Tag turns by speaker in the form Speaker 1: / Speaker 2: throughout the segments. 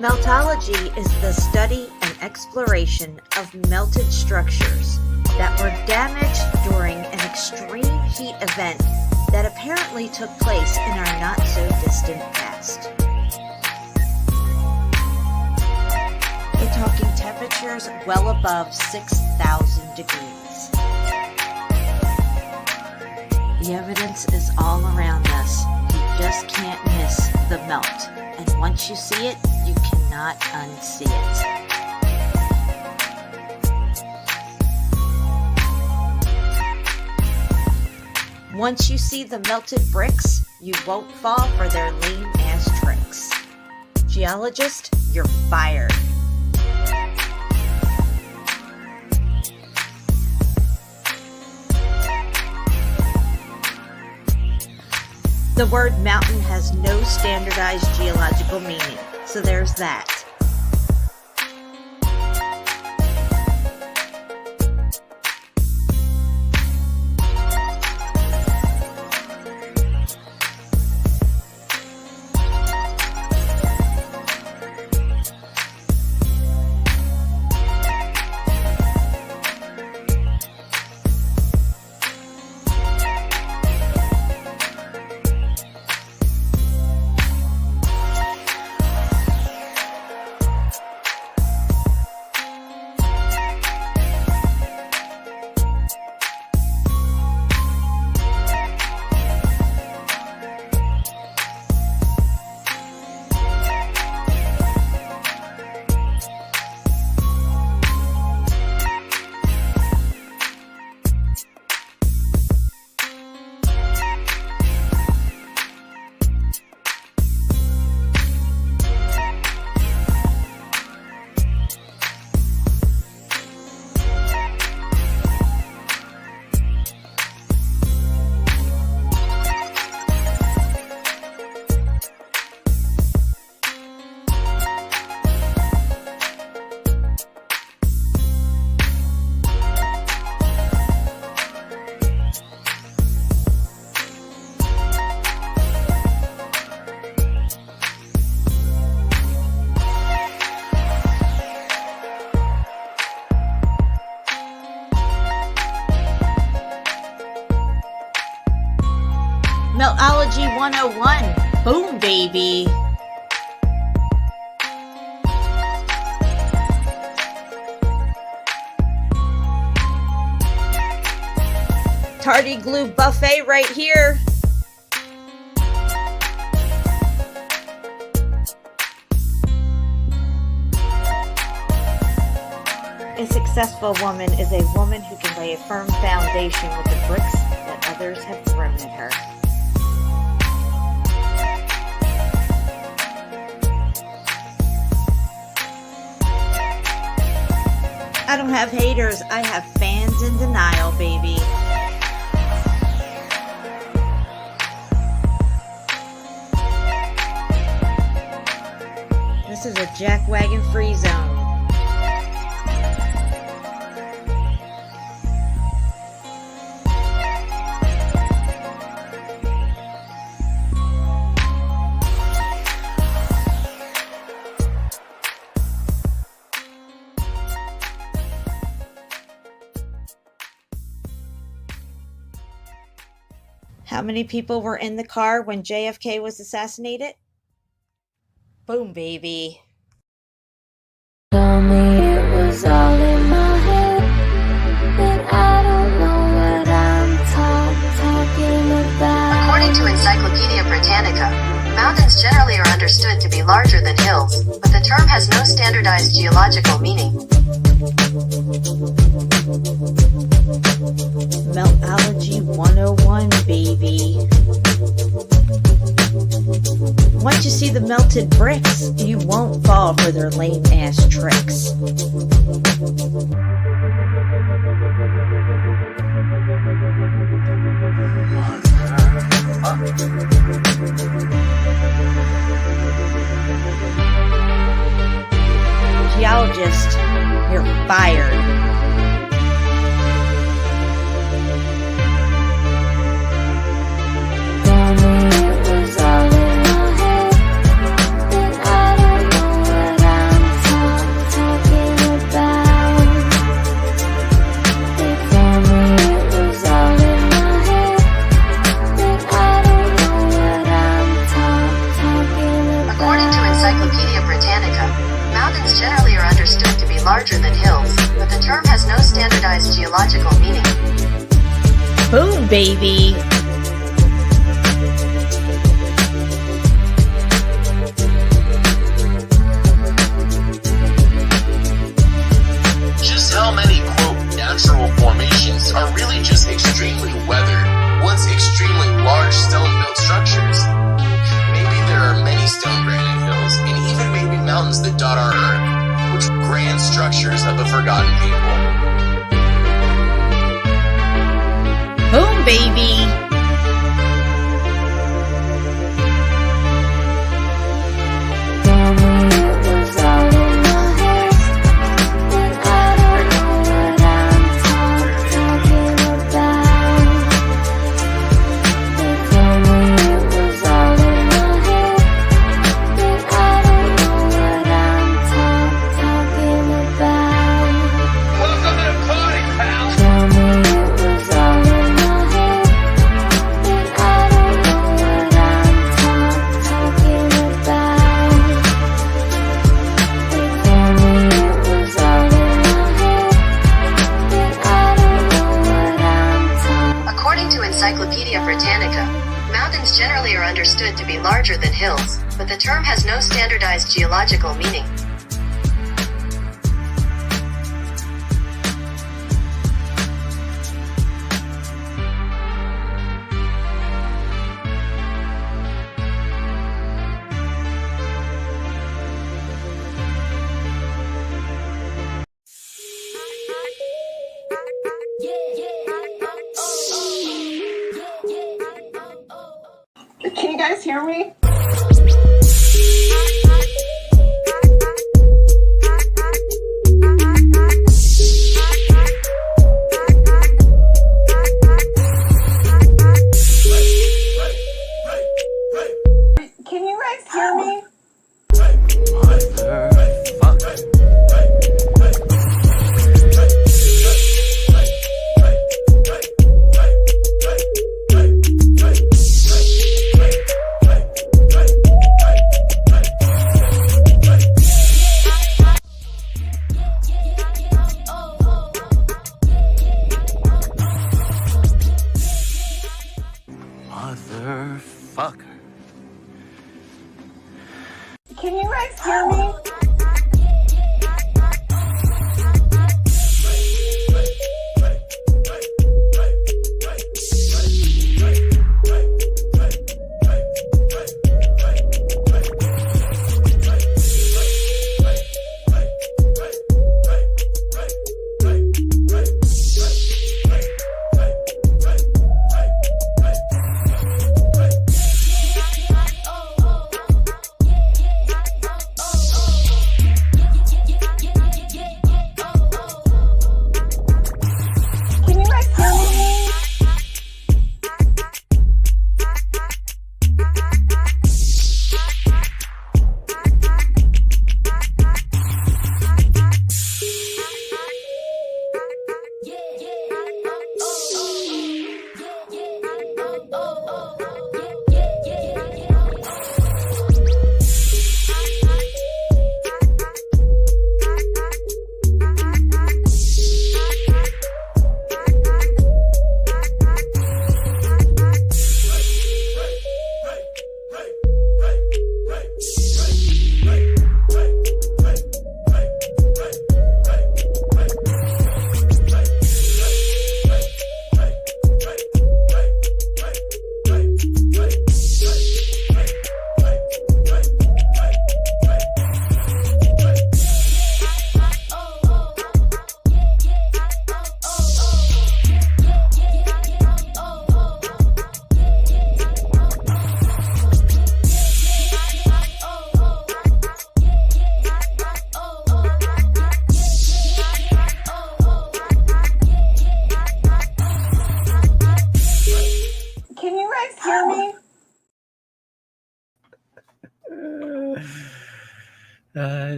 Speaker 1: Meltology is the study and exploration of melted structures that were damaged during an extreme heat event that apparently took place in our not-so-distant past. We're talking temperatures well above 6,000 degrees. The evidence is all around us. You just can't miss the melt. And once you see it, you cannot unsee it. Once you see the melted bricks, you won't fall for their lame-ass tricks. Geologist, you're fired. The word mountain has no standardized geological meaning, so there's that. Meltology 101. Boom, baby. Tardy glue buffet right here. A successful woman is a woman who can lay a firm foundation with the bricks that others have thrown at her. I don't have haters, I have fans in denial, baby. This is a jackwagon free zone. How many people were in the car when JFK was assassinated? Boom, baby.
Speaker 2: Told me it was all in my head, and I don't know what I'm talking about.
Speaker 3: According to Encyclopedia Britannica, mountains generally are understood to be larger than hills, but the term has no standardized geological meaning.
Speaker 1: Meltology 101, baby. Once you see the melted bricks, you won't fall for their lame-ass tricks. Geologist, you're fired.
Speaker 2: Told me it was all in my head, and I don't know what
Speaker 1: Boom, baby.
Speaker 4: Just how many, quote, natural formations are really just extremely weathered, once extremely large stone-built structures? Maybe there are many stone granite hills, and even maybe mountains that dot our earth, which are grand structures of a forgotten people.
Speaker 1: Boom, baby.
Speaker 3: Encyclopedia Britannica, mountains generally are understood to be larger than hills, but the term has no standardized geological meaning.
Speaker 5: Can you guys hear me? Can you guys hear me?
Speaker 4: Motherfucker.
Speaker 5: Can you guys hear me?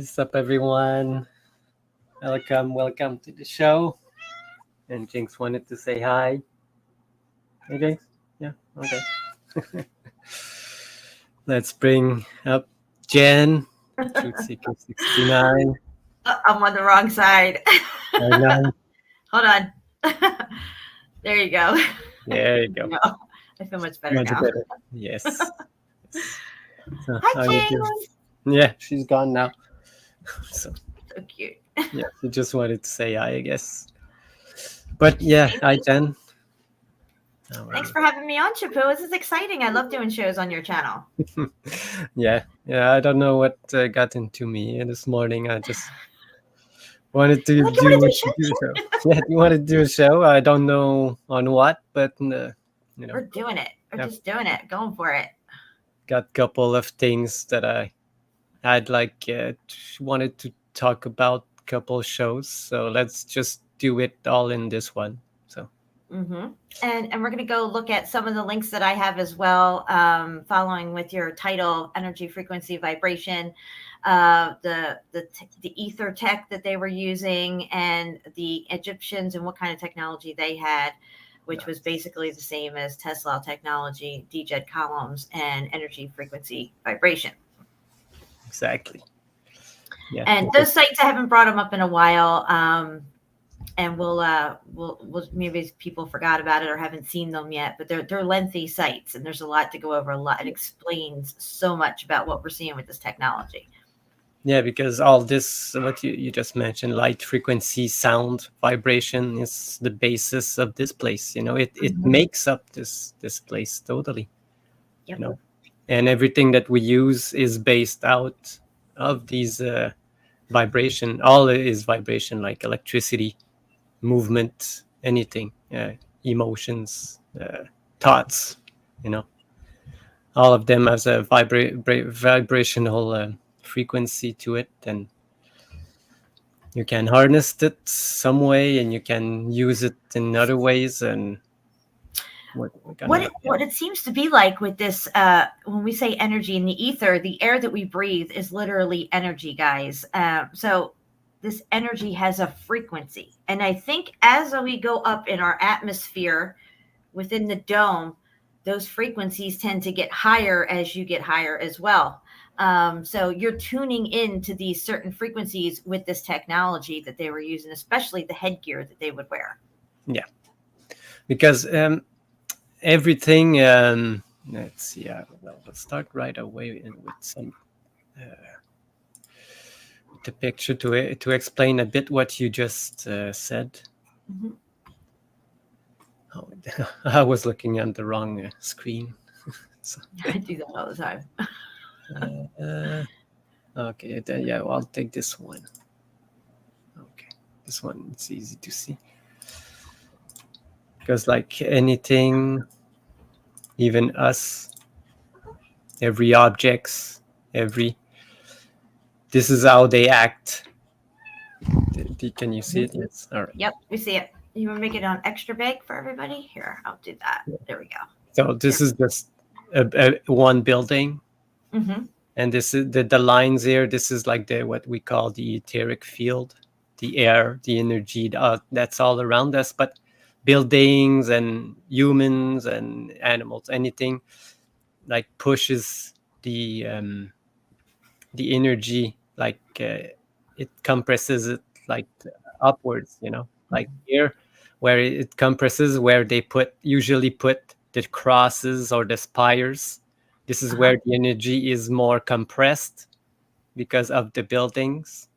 Speaker 6: What's up, everyone? Welcome to the show. And Jinx wanted to say hi. Hey, Jinx? Yeah, okay. Let's bring up Jen, TTS69.
Speaker 1: I'm on the wrong side. Hold on. There you go.
Speaker 6: There you go.
Speaker 1: No, I feel much better
Speaker 6: Much
Speaker 1: now.
Speaker 6: better. Yes. So,
Speaker 1: Hi,
Speaker 6: how you
Speaker 1: James.
Speaker 6: doing? Yeah, she's gone now. So
Speaker 1: So cute.
Speaker 6: yeah, she just wanted to say hi, I guess. But yeah, hi Jen. How are
Speaker 1: Thanks
Speaker 6: you?
Speaker 1: for having me on, Chapu. This is exciting. I love doing shows on your channel.
Speaker 6: Yeah, I don't know what got into me this morning. I just wanted to
Speaker 1: Like, you
Speaker 6: do
Speaker 1: want to do a
Speaker 6: what
Speaker 1: show?
Speaker 6: you do. So yeah, you want to do a show? I don't know on what, but
Speaker 1: We're doing it. We're
Speaker 6: Yeah.
Speaker 1: just doing it. Going for it.
Speaker 6: got a couple of things that I had wanted to talk about. Couple shows, so let's just do it all in this one. So
Speaker 1: Mm-hmm. And we're going to go look at some of the links that I have as well, following with your title, energy, frequency, vibration, the ether tech that they were using, and the Egyptians and what kind of technology they had, which was basically the same as Tesla technology, DJed columns, and energy, frequency, vibration.
Speaker 6: exactly. Yeah.
Speaker 1: And those sites, I haven't brought them up in a while. And we'll maybe people forgot about it or haven't seen them yet, but they're lengthy sites, and there's a lot to go over. A lot. It explains so much about what we're seeing with this technology.
Speaker 6: Yeah, because all this, what you just mentioned, light, frequency, sound, vibration is the basis of this place. It makes up this place totally.
Speaker 1: Yep.
Speaker 6: And everything that we use is based out of these vibration. All is vibration, like electricity, movement, anything, emotions, thoughts. All of them has a vibrational frequency to it, and you can harness it some way, and you can use it in other ways. And
Speaker 1: what it seems to be like with this, when we say energy in the ether, the air that we breathe is literally energy, guys. So this energy has a frequency, and I think as we go up in our atmosphere within the dome, those frequencies tend to get higher as you get higher as well. So you're tuning into these certain frequencies with this technology that they were using, especially the headgear that they would wear.
Speaker 6: Yeah, because everything. Let's see. Well, let's start right away with some the picture to explain a bit what you just said.
Speaker 1: Mm-hmm.
Speaker 6: Oh, I was looking at the wrong screen. So,
Speaker 1: I do that all the time.
Speaker 6: okay, then, yeah, well, I'll take this one. Okay, this one, it's easy to see. Because like anything, even us, every objects, this is how they act. Can you see it? Yes. All right.
Speaker 1: Yep, we see it. You want to make it on extra big for everybody? Here, I'll do that. There we go.
Speaker 6: So this is just one building.
Speaker 1: Mm-hmm.
Speaker 6: And this is the lines here. This is like what we call the etheric field, the air, the energy that's all around us. But buildings and humans and animals, anything like pushes the energy, like it compresses it like upwards. Like here, where it compresses, where they usually put the crosses or the spires. This is where the energy is more compressed because of the buildings.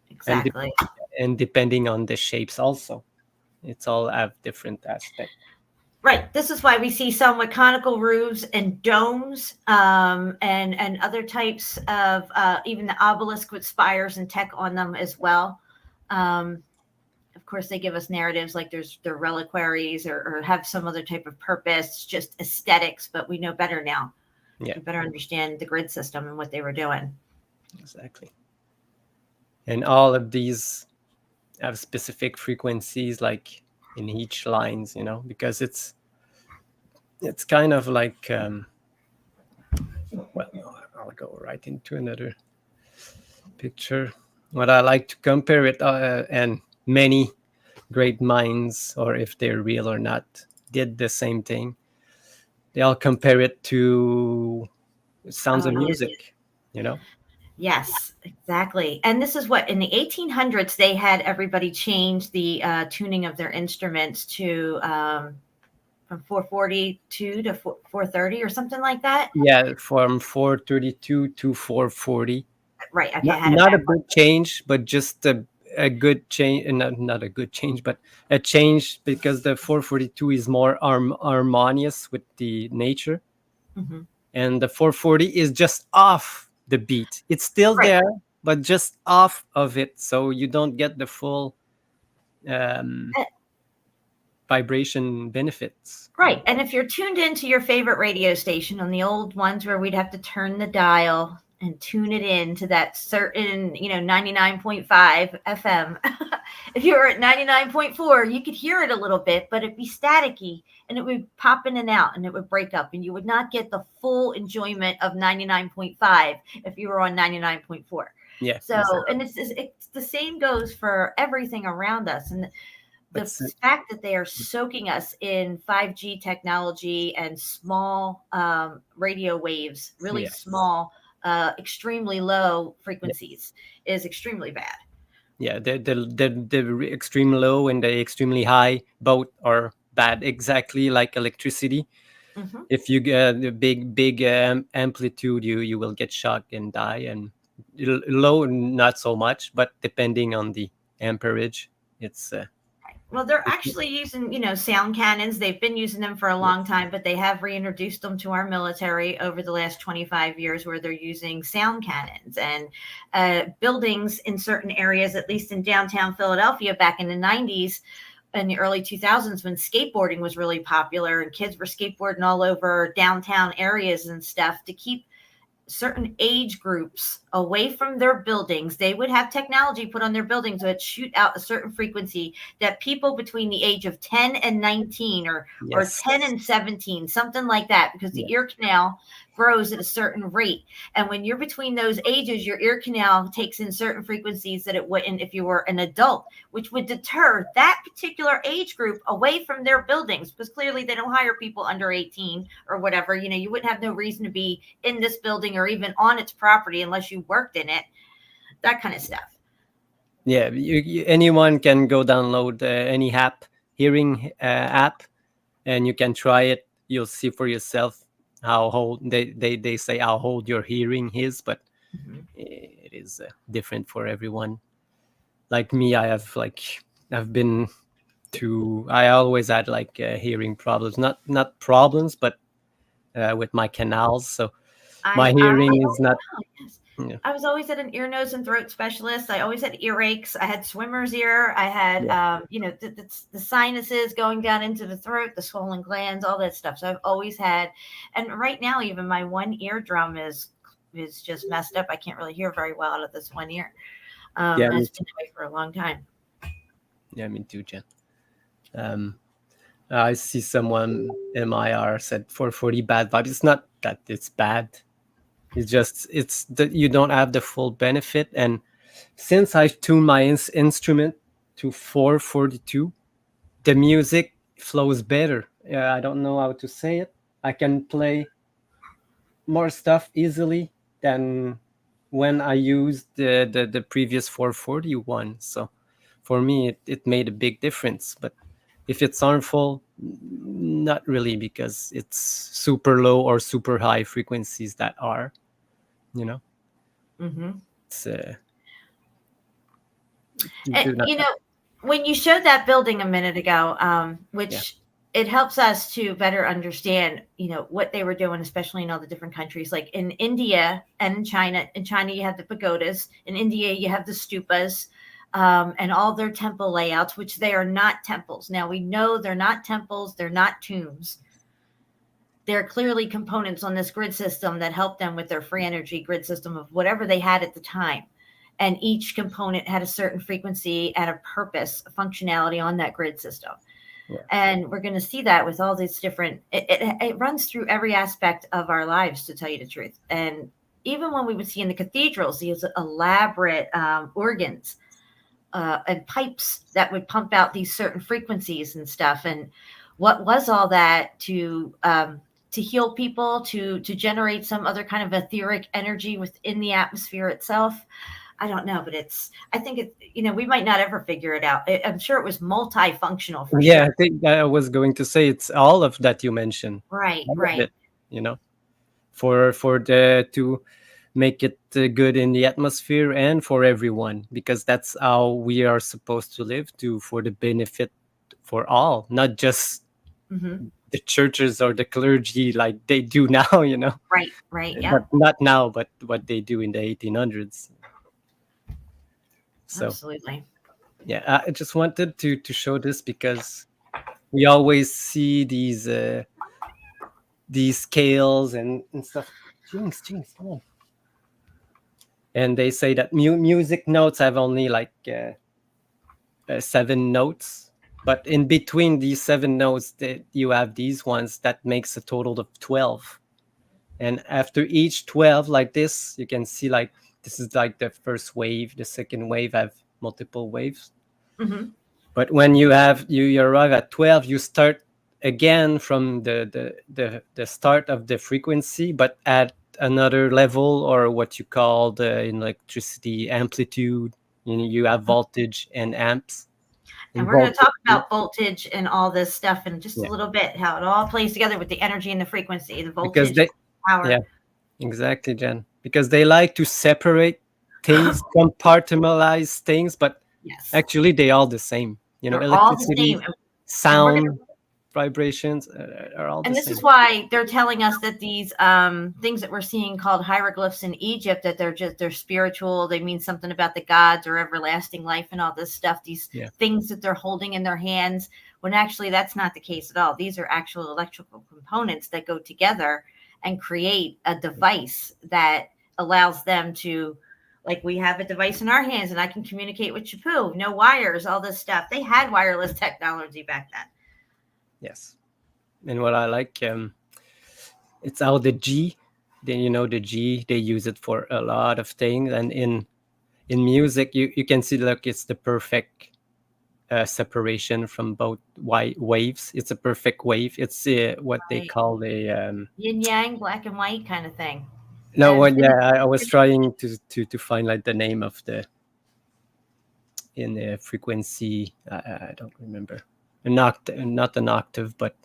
Speaker 1: Exactly.
Speaker 6: And depending on the shapes also. It's all have different aspects.
Speaker 1: Right. This is why we see some with conical roofs and domes, and other types of even the obelisk with spires and tech on them as well. Of course, they give us narratives like they're reliquaries or have some other type of purpose, just aesthetics, but we know better now.
Speaker 6: Yeah.
Speaker 1: We better understand the grid system and what they were doing.
Speaker 6: Exactly. And all of these have specific frequencies, like in each lines, because it's kind of like, well, I'll go right into another picture. What I like to compare it, and many great minds, or if they're real or not, did the same thing. They all compare it to sounds of music,
Speaker 1: Yes, exactly. And this is what in the 1800s they had everybody change the tuning of their instruments to from 442 to 430 or something like that.
Speaker 6: Yeah, from 432 to 440.
Speaker 1: Right. Okay, I
Speaker 6: Not,
Speaker 1: had it
Speaker 6: not a
Speaker 1: back.
Speaker 6: big change, but just a good change. Not a good change, but a change, because the 442 is more harmonious with the nature,
Speaker 1: Hmm.
Speaker 6: and the 440 is just off the beat. It's still
Speaker 1: Right.
Speaker 6: there, but just off of it, so you don't get the full um,
Speaker 1: Uh,
Speaker 6: vibration benefits.
Speaker 1: Right. And if you're tuned into your favorite radio station on the old ones where we'd have to turn the dial and tune it in to that certain, 99.5 FM. If you were at 99.4, you could hear it a little bit, but it'd be staticky and it would pop in and out and it would break up and you would not get the full enjoyment of 99.5 if you were on 99.4.
Speaker 6: Yeah.
Speaker 1: So,
Speaker 6: exactly.
Speaker 1: and it's the same goes for everything around us. And the
Speaker 6: But
Speaker 1: fact that they are soaking us in 5G technology and small radio waves, really
Speaker 6: yes.
Speaker 1: small, extremely low frequencies, is extremely bad.
Speaker 6: Yeah, the extreme low and the extremely high both are bad, exactly like electricity.
Speaker 1: Hmm.
Speaker 6: If you get a big amplitude, you will get shocked and die, and low not so much, but depending on the amperage, it's
Speaker 1: Well, they're actually using, sound cannons. They've been using them for a long time, but they have reintroduced them to our military over the last 25 years where they're using sound cannons and buildings in certain areas, at least in downtown Philadelphia back in the 90s and the early 2000s when skateboarding was really popular and kids were skateboarding all over downtown areas and stuff to keep certain age groups away from their buildings. They would have technology put on their buildings that would shoot out a certain frequency that people between the age of 10 and 19 or 10 and 17, something like that, because the ear canal grows at a certain rate. And when you're between those ages, your ear canal takes in certain frequencies that it wouldn't if you were an adult, which would deter that particular age group away from their buildings, because clearly they don't hire people under 18 or whatever. You wouldn't have no reason to be in this building or even on its property unless you worked in it, that kind of stuff.
Speaker 6: Yeah, anyone can go download any app, hearing app, and you can try it. You'll see for yourself how old they say how old your hearing is, but it is different for everyone. Like me, I've been to, I always had like hearing problems, not problems, but with my canals. So my hearing is not. Yeah.
Speaker 1: I was always at an ear, nose, and throat specialist. I always had earaches. I had swimmer's ear. I had, the sinuses going down into the throat, the swollen glands, all that stuff. So I've always had, and right now, even my one eardrum is just messed up. I can't really hear very well out of this one ear.
Speaker 6: Yeah,
Speaker 1: and it's been that way for a long time.
Speaker 6: Yeah, me too, Jen. I see someone MIR said 440 bad vibes. It's not that it's bad. It's just it's that you don't have the full benefit. And since I tuned my instrument to 442, the music flows better. I don't know how to say it. I can play more stuff easily than when I used the previous 441. So for me, it made a big difference. But if it's harmful, not really, because it's super low or super high frequencies that are,
Speaker 1: Mm-hmm.
Speaker 6: it's
Speaker 1: when you showed that building a minute ago, which it helps us to better understand, what they were doing, especially in all the different countries, like in India and in China. In China, you have the pagodas. In India, you have the stupas, and all their temple layouts, which they are not temples. Now, we know they're not temples. They're not tombs. They're clearly components on this grid system that help them with their free energy grid system of whatever they had at the time. And each component had a certain frequency and a purpose, a functionality on that grid system. Yeah. And we're going to see that with all these different, it runs through every aspect of our lives, to tell you the truth. And even when we would see in the cathedrals, these elaborate organs and pipes that would pump out these certain frequencies and stuff. And what was all that to heal people, to generate some other kind of etheric energy within the atmosphere itself? I don't know, but I think it, we might not ever figure it out. I'm sure it was multifunctional for
Speaker 6: Yeah,
Speaker 1: sure.
Speaker 6: I think I was going to say it's all of that you mentioned.
Speaker 1: Right,
Speaker 6: All of
Speaker 1: right.
Speaker 6: it, for the to make it good in the atmosphere and for everyone, because that's how we are supposed to live, for the benefit for all, not just
Speaker 1: Hmm.
Speaker 6: the churches or the clergy like they do now,
Speaker 1: Right, right. Yeah,
Speaker 6: but not now, but what they do in the 1800s. So
Speaker 1: absolutely.
Speaker 6: yeah, I just wanted to show this because we always see these scales and stuff. Jinx, come on. And they say that music notes have only like 7 notes, but in between these 7 notes that you have these ones that makes a total of 12. And after each 12 like this, you can see like this is like the first wave, the second wave have multiple waves.
Speaker 1: Hmm.
Speaker 6: But when you arrive at 12, you start again from the start of the frequency, but at another level, or what you call in electricity amplitude. You have voltage and amps.
Speaker 1: And
Speaker 6: And
Speaker 1: we're going to
Speaker 6: voltage,
Speaker 1: talk about voltage and all this stuff in just a
Speaker 6: yeah,
Speaker 1: little bit, how it all plays together with the energy and the frequency, the
Speaker 6: because
Speaker 1: voltage, power.
Speaker 6: yeah, exactly, Jen. Because they like to separate things, compartmentalize things, but
Speaker 1: Yes,
Speaker 6: actually they all the same.
Speaker 1: they're all the
Speaker 6: Electricity,
Speaker 1: same. And we're going to
Speaker 6: sound, vibrations are all the
Speaker 1: And this
Speaker 6: same.
Speaker 1: is why they're telling us that these things that we're seeing called hieroglyphs in Egypt, that they're spiritual. They mean something about the gods or everlasting life and all this stuff. These things that they're holding in their hands, when actually that's not the case at all. These are actual electrical components that go together and create a device that allows them to, like we have a device in our hands and I can communicate with Chapu, no wires, all this stuff. They had wireless technology back then.
Speaker 6: Yes. And what I like, it's how the G, the G, they use it for a lot of things. And in music, you can see like it's the perfect separation from both waves. It's a perfect wave. It's what they call a
Speaker 1: yin yang, black and white kind of thing.
Speaker 6: no. What? Yeah, I was trying to find like the name of in the frequency. I don't remember. Not an octave, but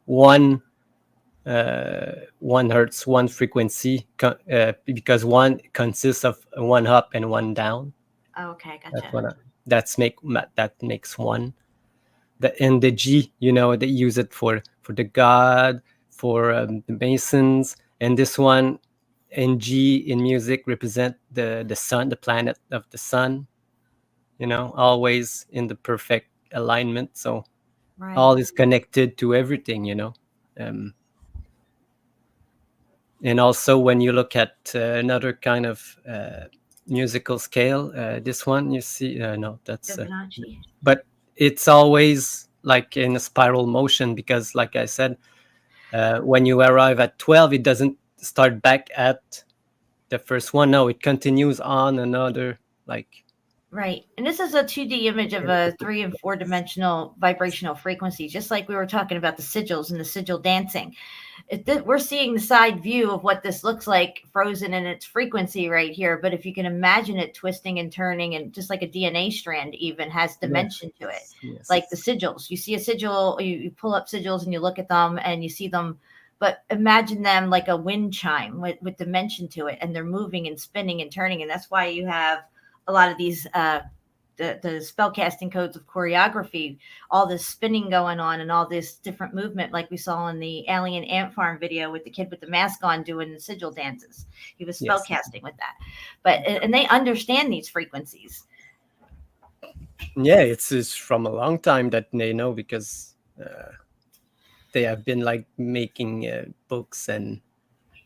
Speaker 6: one 1 hertz, one frequency, because one consists of 1 up and 1 down.
Speaker 1: Oh, okay, gotcha.
Speaker 6: That makes one. And the G, they use it for the god, for the masons, and this one in G in music represent the sun, the planet of the sun. Always in the perfect alignment. So all is connected to everything. And also when you look at another kind of musical scale, this one you see, no, that's but it's always like in a spiral motion, because like I said, when you arrive at 12, it doesn't start back at the first one. No, it continues on another, like.
Speaker 1: Right. And this is a 2D image of a 3 and 4 dimensional vibrational frequency, just like we were talking about the sigils and the sigil dancing. We're seeing the side view of what this looks like frozen in its frequency right here. But if you can imagine it twisting and turning, and just like a DNA strand even has dimension to it, like the sigils. You see a sigil, you pull up sigils and you look at them and you see them, but imagine them like a wind chime with dimension to it, and they're moving and spinning and turning. And that's why you have a lot of these the spellcasting codes of choreography, all this spinning going on and all this different movement, like we saw in the alien ant farm video with the kid with the mask on doing the sigil dances. He was spellcasting with that. And they understand these frequencies.
Speaker 6: Yeah, it's from a long time that they know, because they have been like making books and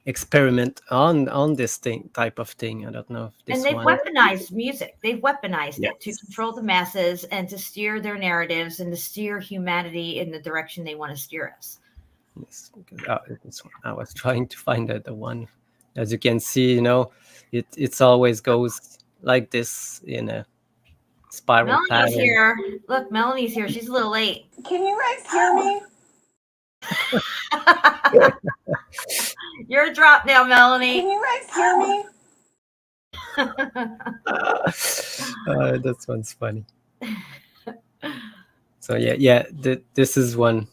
Speaker 6: experiment on this type of thing. I don't know if this
Speaker 1: and they've
Speaker 6: one.
Speaker 1: Weaponized music. They've weaponized it to control the masses and to steer their narratives and to steer humanity in the direction they want to steer us.
Speaker 6: Yes, because I was trying to find the one. As you can see, it's always goes like this in a spiral
Speaker 1: Melanie's
Speaker 6: pattern.
Speaker 1: here. Look, Melanie's here. She's a little late.
Speaker 5: Can you guys hear me?
Speaker 1: You're a drop now, Melanie.
Speaker 5: Can you guys hear me?
Speaker 6: This one's funny. So yeah. This is one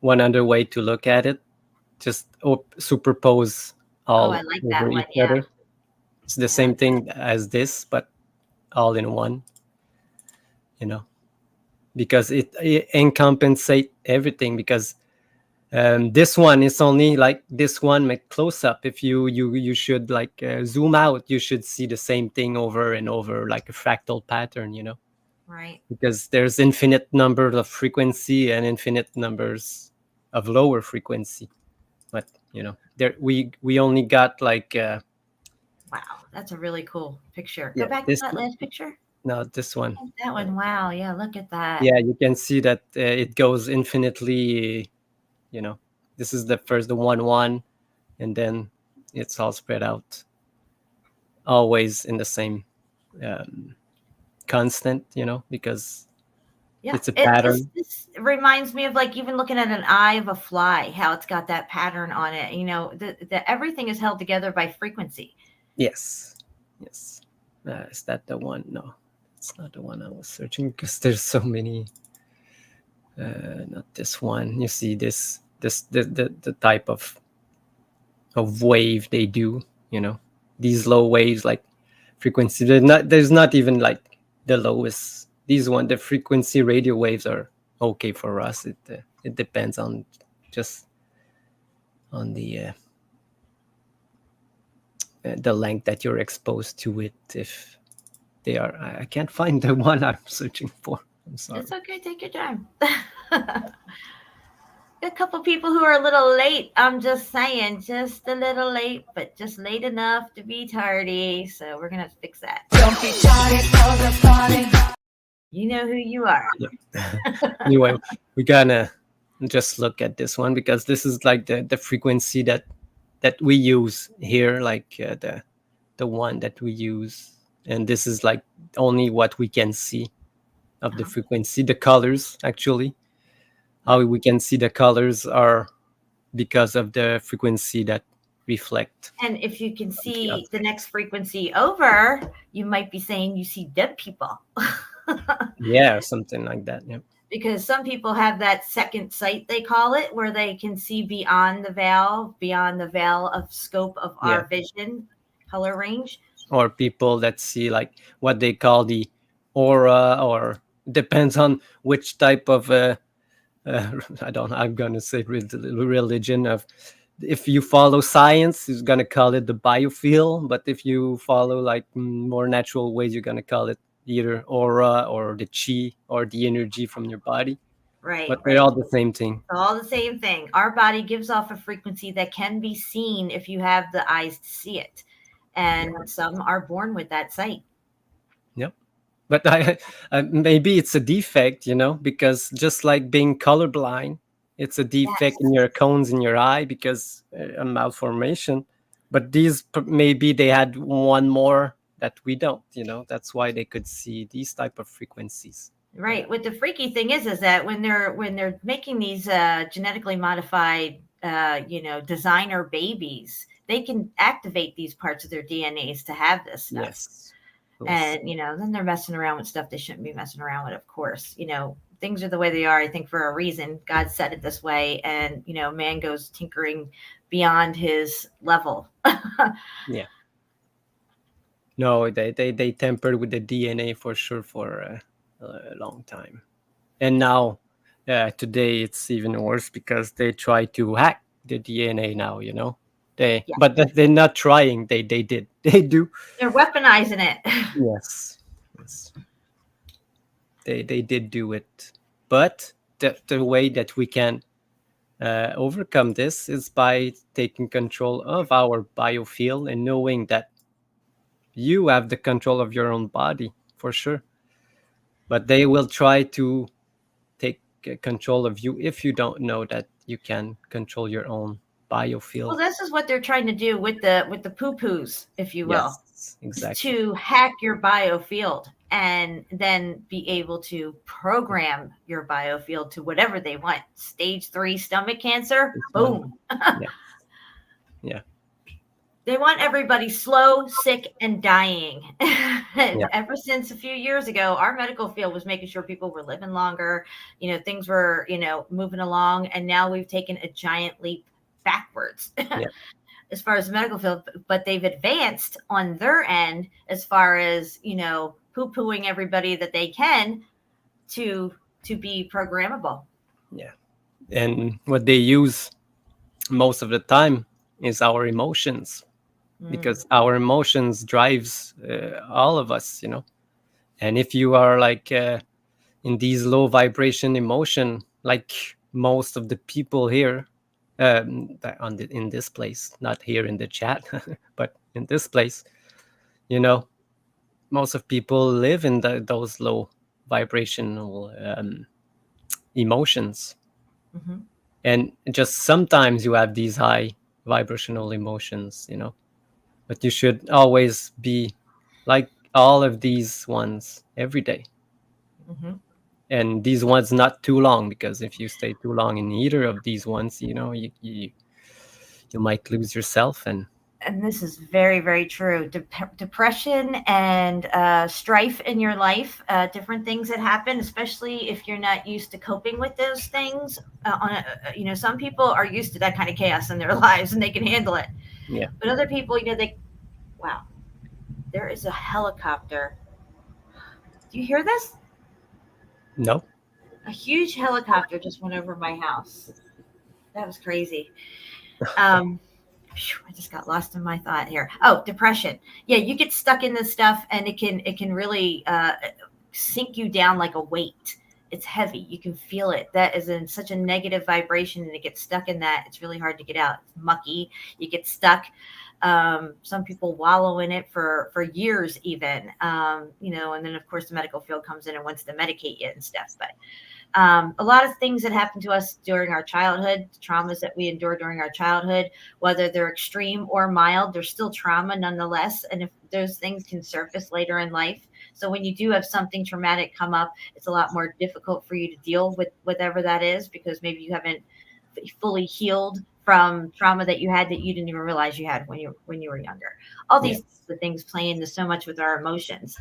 Speaker 6: other way to look at it. Just superpose
Speaker 1: Oh,
Speaker 6: all
Speaker 1: I like
Speaker 6: over
Speaker 1: that one.
Speaker 6: each
Speaker 1: Yeah.
Speaker 6: other. It's the same thing as this, but all in one. Because it encompassate everything. Because this one is only like this one close up. If you should like zoom out, you should see the same thing over and over, like a fractal pattern.
Speaker 1: Right.
Speaker 6: Because there's infinite number of frequency and infinite numbers of lower frequency. But there we only got like
Speaker 1: Wow, that's a really cool picture.
Speaker 6: yeah,
Speaker 1: Go back to
Speaker 6: this
Speaker 1: that last picture.
Speaker 6: no this one.
Speaker 1: That one. Wow. Yeah. Look at that.
Speaker 6: Yeah, you can see that it goes infinitely. This is the 1 and then it's all spread out, always in the same constant. Because
Speaker 1: Yeah.
Speaker 6: it's a pattern.
Speaker 1: This reminds me of like even looking at an eye of a fly, how it's got that pattern on it. The everything is held together by frequency.
Speaker 6: Yes. Is that the one? No, it's not the one I was searching, because there's so many. Not this one. You see this the type of wave they do. These low waves, like frequency. There's not even like the lowest. These the frequency radio waves are okay for us. It depends on just on the length that you're exposed to it. If they are, I can't find the one I'm searching for. I'm sorry.
Speaker 1: It's okay. Take your time. A couple people who are a little late. I'm just saying, just a little late, but just late enough to be tardy. So we're gonna fix that. Don't be tardy for the party. You know who you are.
Speaker 6: Anyway, we gotta just look at this one, because this is like the frequency that we use here, like the one that we use, and this is like only what we can see of the frequency. The colors, actually, how we can see the colors are because of the frequency that reflect.
Speaker 1: And if you can see the next frequency over, you might be saying you see dead people.
Speaker 6: Yeah, something like that. Yeah.
Speaker 1: Because some people have that second sight, they call it, where they can see beyond the veil of scope of our vision, color range.
Speaker 6: Or people that see like what they call the aura, or depends on which type of I'm gonna say religion of. If you follow science, you're gonna call it the biofield, but if you follow like more natural ways, you're gonna call it either aura or the chi or the energy from your body.
Speaker 1: Right.
Speaker 6: But they're all the same thing.
Speaker 1: All the same thing. Our body gives off a frequency that can be seen if you have the eyes to see it, and some are born with that sight.
Speaker 6: Yep. But maybe it's a defect, because just like being colorblind, it's a defect in your cones in your eye, because a malformation. But these maybe they had one more that we don't. That's why they could see these type of frequencies.
Speaker 1: Right. What the freaky thing is that when they're making these genetically modified, designer babies, they can activate these parts of their DNAs to have this stuff.
Speaker 6: Yes.
Speaker 1: And, then they're messing around with stuff they shouldn't be messing around with, of course. Things are the way they are, I think, for a reason. God said it this way. And, man goes tinkering beyond his level.
Speaker 6: Yeah. No, they tampered with the DNA for sure for a long time. And now, today, it's even worse, because they try to hack the DNA now, But they're not trying. They did. They do.
Speaker 1: They're weaponizing it.
Speaker 6: Yes. They did do it. But the way that we can overcome this is by taking control of our biofield and knowing that you have the control of your own body, for sure. But they will try to take control of you if you don't know that you can control your own biofield.
Speaker 1: Well, this is what they're trying to do with the poo-poos, if you will.
Speaker 6: Yes, exactly.
Speaker 1: To hack your biofield and then be able to program your biofield to whatever they want. Stage 3 stomach cancer, boom.
Speaker 6: Yeah.
Speaker 1: They want everybody slow, sick, and dying. And
Speaker 6: Yeah.
Speaker 1: ever since a few years ago, our medical field was making sure people were living longer. Things were, moving along. And now we've taken a giant leap backwards
Speaker 6: Yeah.
Speaker 1: as far as the medical field. But they've advanced on their end as far as, poo-pooing everybody that they can to be programmable.
Speaker 6: Yeah. And what they use most of the time is our emotions, because our emotions drives all of us, and if you are like in these low vibration emotion, like most of the people here in this place, not here in the chat, but in this place, most of people live in those low vibrational emotions.
Speaker 1: Mm-hmm.
Speaker 6: And just sometimes you have these high vibrational emotions, but you should always be like all of these ones every day.
Speaker 1: Mm-hmm.
Speaker 6: And these ones not too long, because if you stay too long in either of these ones, you might lose yourself. And
Speaker 1: this is very, very true. Depression and strife in your life, different things that happen, especially if you're not used to coping with those things. Some people are used to that kind of chaos in their lives and they can handle it.
Speaker 6: Yeah.
Speaker 1: But other people, wow, there is a helicopter. Do you hear this?
Speaker 6: No.
Speaker 1: A huge helicopter just went over my house. That was crazy. I just got lost in my thought here. Oh, depression. Yeah, you get stuck in this stuff, and it can really sink you down like a weight. It's heavy. You can feel it. That is in such a negative vibration, and it gets stuck in that. It's really hard to get out. It's mucky. You get stuck. Some people wallow in it for years, even. And then of course the medical field comes in and wants to medicate you and stuff. But a lot of things that happen to us during our childhood, traumas that we endure during our childhood, whether they're extreme or mild, they're still trauma nonetheless. And if those things can surface later in life. So when you do have something traumatic come up, it's a lot more difficult for you to deal with whatever that is, because maybe you haven't fully healed from trauma that you had that you didn't even realize you had when you were younger. All these things play into so much with our emotions.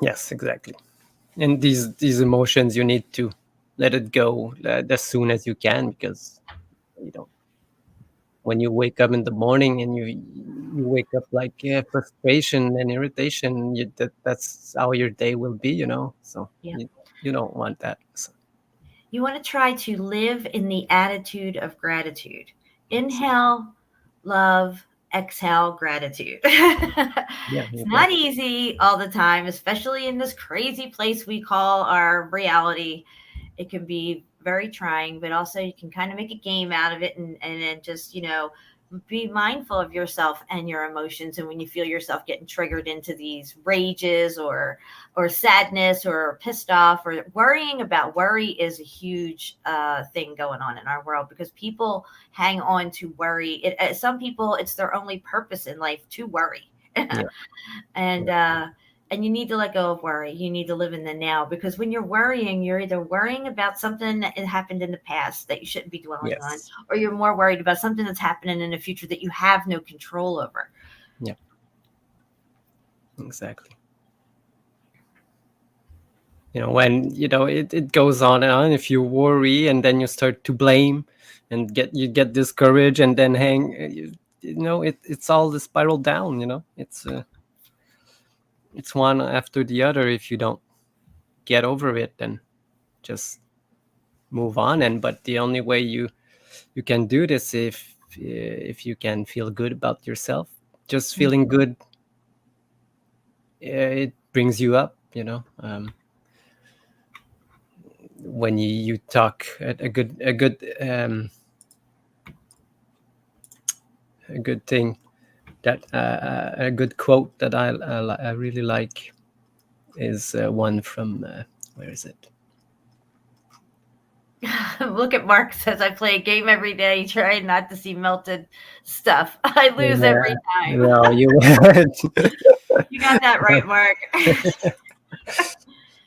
Speaker 6: Yes, exactly. And these emotions, you need to let it go as soon as you can, because when you wake up in the morning and you wake up like frustration and irritation, that's how your day will be, so you don't want that. So.
Speaker 1: You want to try to live in the attitude of gratitude. Inhale, love, exhale, gratitude. It's not easy all the time, especially in this crazy place we call our reality. It can be very trying, but also you can kind of make a game out of it and then just, be mindful of yourself and your emotions. And when you feel yourself getting triggered into these rages or sadness or pissed off or worrying about, worry is a huge thing going on in our world, because people hang on to worry. Some people, it's their only purpose in life to worry. And you need to let go of worry. You need to live in the now, because when you're worrying, you're either worrying about something that happened in the past that you shouldn't be dwelling on, or you're more worried about something that's happening in the future that you have no control over.
Speaker 6: Yeah, exactly. When it goes on and on, if you worry and then you start to blame and you get discouraged and then it's all the spiral down. It's one after the other. If you don't get over it, then just move on. But the only way you can do this if you can feel good about yourself. Just feeling good, it brings you up. When you talk a good thing, that a good quote that I really like is one from where is it?
Speaker 1: Look at Mark says, I play a game every day trying not to see melted stuff. I lose every time.
Speaker 6: No, you
Speaker 1: You got that right, Mark.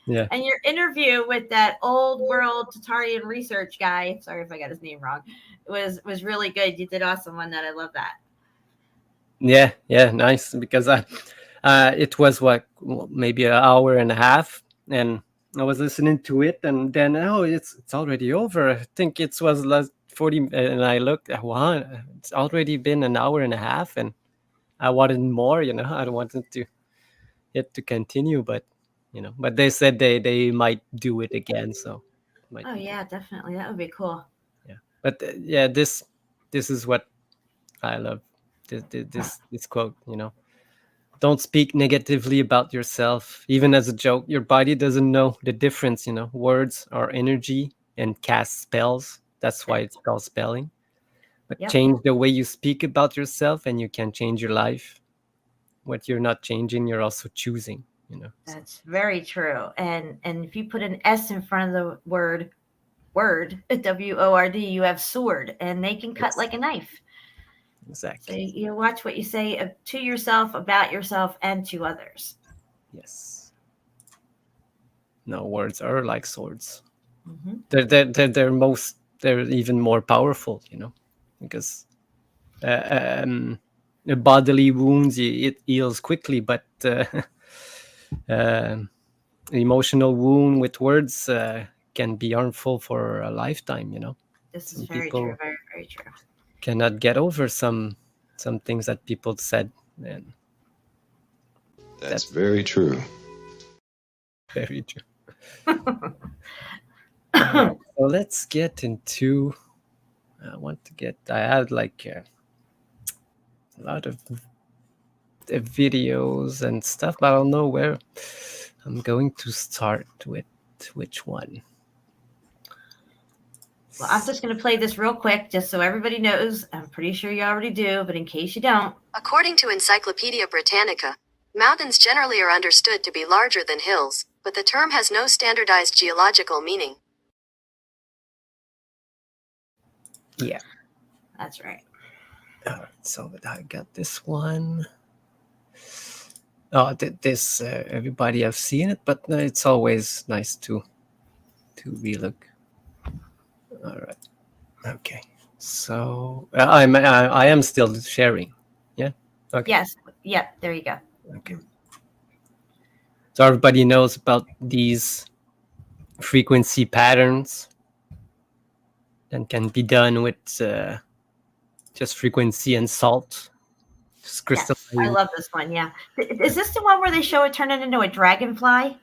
Speaker 6: Yeah.
Speaker 1: And your interview with that old world Tartarian research guy, sorry if I got his name wrong, was really good. You did awesome on that. I love that.
Speaker 6: Yeah, nice. Because it was what, maybe an hour and a half, and I was listening to it, and then it's already over. I think it was last 40, and I looked, wow, it's already been an hour and a half, and I wanted more. I wanted it to continue, but but they said they might do it again, so might
Speaker 1: Oh
Speaker 6: be
Speaker 1: yeah, definitely. That would be cool.
Speaker 6: yeah. But yeah, this is what I love. This quote, don't speak negatively about yourself, even as a joke. Your body doesn't know the difference. Words are energy and cast spells. That's why it's called spelling. But
Speaker 1: Yep.
Speaker 6: change the way you speak about yourself, and you can change your life. What you're not changing, you're also choosing.
Speaker 1: That's very true. And if you put an S in front of the word WORD, you have sword, and they can cut
Speaker 6: Yes.
Speaker 1: like a knife. So
Speaker 6: Exactly.
Speaker 1: you watch what you say to yourself, about yourself, and to others.
Speaker 6: Yes. No, words are like swords.
Speaker 1: Mm-hmm.
Speaker 6: They're even more powerful, because bodily wounds, it heals quickly, but emotional wound with words can be harmful for a lifetime.
Speaker 1: This is
Speaker 6: Some
Speaker 1: very
Speaker 6: people
Speaker 1: true. Very, very true.
Speaker 6: cannot get over some things that people said, and
Speaker 7: That's very true.
Speaker 6: very true. So let's get into. I had like a lot of videos and stuff, but I don't know where I'm going to start with. Which one?
Speaker 1: Well, I'm just going to play this real quick just so everybody knows. I'm pretty sure you already do, but in case you don't.
Speaker 3: According to Encyclopedia Britannica, mountains generally are understood to be larger than hills, but the term has no standardized geological meaning.
Speaker 6: Yeah.
Speaker 1: That's right.
Speaker 6: All right, so I got this one. Oh, this everybody have seen it, but it's always nice to relook. All right. Okay. So I am still sharing. Yeah. Okay.
Speaker 1: Yes. Yep. There you go.
Speaker 6: Okay. So everybody knows about these frequency patterns that can be done with just frequency and salt. Just
Speaker 1: Yes,
Speaker 6: crystallizing.
Speaker 1: I love this one. Yeah. Is this the one where they show it turn it into a dragonfly?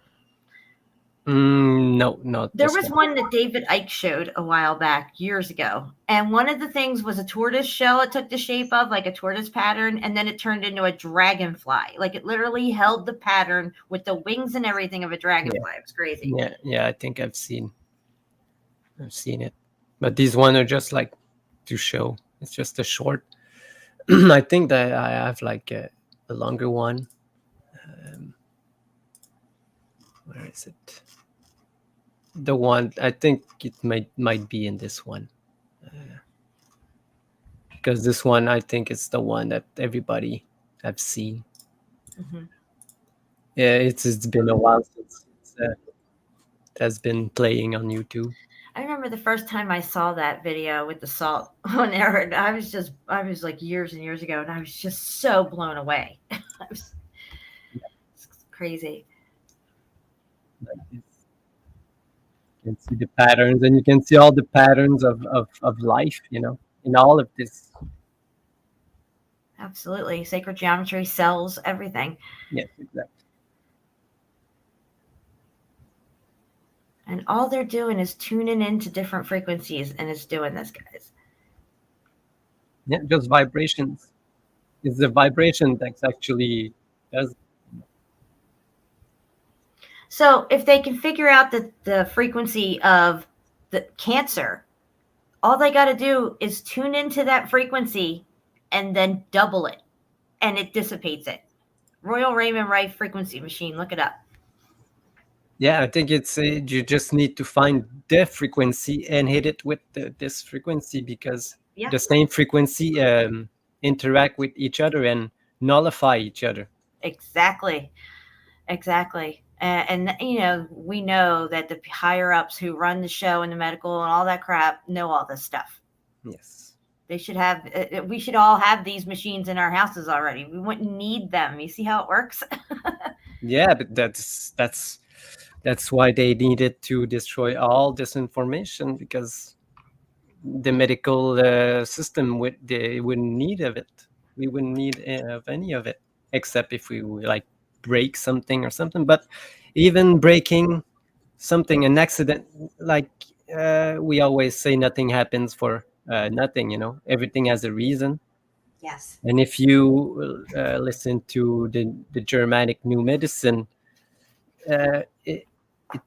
Speaker 6: No.
Speaker 1: There was one that David Icke showed a while back, years ago. And one of the things was a tortoise shell it took the shape of, like a tortoise pattern, and then it turned into a dragonfly. Like it literally held the pattern with the wings and everything of a dragonfly.
Speaker 6: Yeah.
Speaker 1: It was crazy.
Speaker 6: Yeah, I think I've seen it. But these one are just like to show. It's just a short. I think that I have like a longer one. Where is it? The one, I think it might be in this one, because this one, I think it's the one that everybody have seen.
Speaker 1: Mm-hmm.
Speaker 6: Yeah, it's been a while since it has been playing on YouTube.
Speaker 1: I remember the first time I saw that video with the salt on there, and I was like years and years ago, and I was just so blown away. It's crazy.
Speaker 6: Like this. You can see the patterns, and you can see all the patterns of life, in all of this.
Speaker 1: Absolutely. Sacred geometry, cells, everything.
Speaker 6: Yes, exactly.
Speaker 1: And all they're doing is tuning into different frequencies, and it's doing this, guys.
Speaker 6: Yeah, just vibrations. It's the vibration that actually does.
Speaker 1: So if they can figure out the frequency of the cancer, all they got to do is tune into that frequency and then double it, and it dissipates it. Royal Raymond Wright frequency machine. Look it up.
Speaker 6: Yeah, I think it's you just need to find the frequency and hit it with this frequency, because the same frequency interact with each other and nullify each other.
Speaker 1: Exactly. And we know that the higher ups who run the show and the medical and all that crap know all this stuff.
Speaker 6: Yes.
Speaker 1: They should have. We should all have these machines in our houses already. We wouldn't need them. You see how it works?
Speaker 6: Yeah, but that's why they needed to destroy all this information, because the medical system they wouldn't need of it. We wouldn't need of any of it, except if we like break something or something. But even breaking something, an accident, like we always say, nothing happens for nothing. Everything has a reason.
Speaker 1: Yes.
Speaker 6: And if you listen to the Germanic New Medicine, it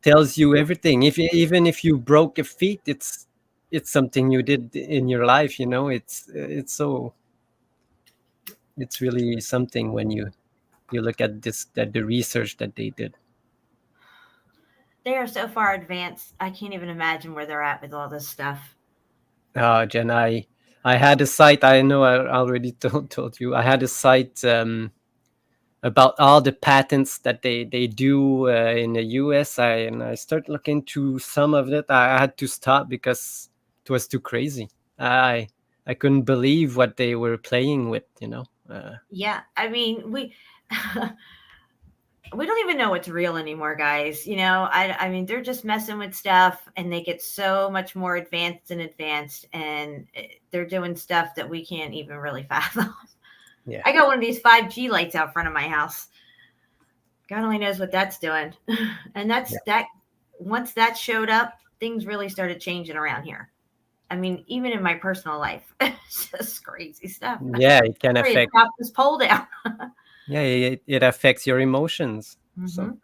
Speaker 6: tells you everything. Even if you broke a feet, it's something you did in your life. It's really something when you look at the research that they did.
Speaker 1: They are so far advanced. I can't even imagine where they're at with all this stuff.
Speaker 6: Jen, I had a site. I know I already told you. I had a site about all the patents that they do in the US. I started looking into some of it. I had to stop because it was too crazy. I couldn't believe what they were playing with.
Speaker 1: Yeah, I mean, we don't even know what's real anymore, guys. I mean, they're just messing with stuff, and they get so much more advanced, and they're doing stuff that we can't even really fathom.
Speaker 6: Yeah.
Speaker 1: I got one of these 5G lights out front of my house. God only knows what that's doing. And that. Once that showed up, things really started changing around here. I mean, even in my personal life, it's just crazy stuff.
Speaker 6: Yeah, it can affect.
Speaker 1: Drop this pole down.
Speaker 6: Yeah, it affects your emotions.
Speaker 1: Mm-hmm.
Speaker 6: So,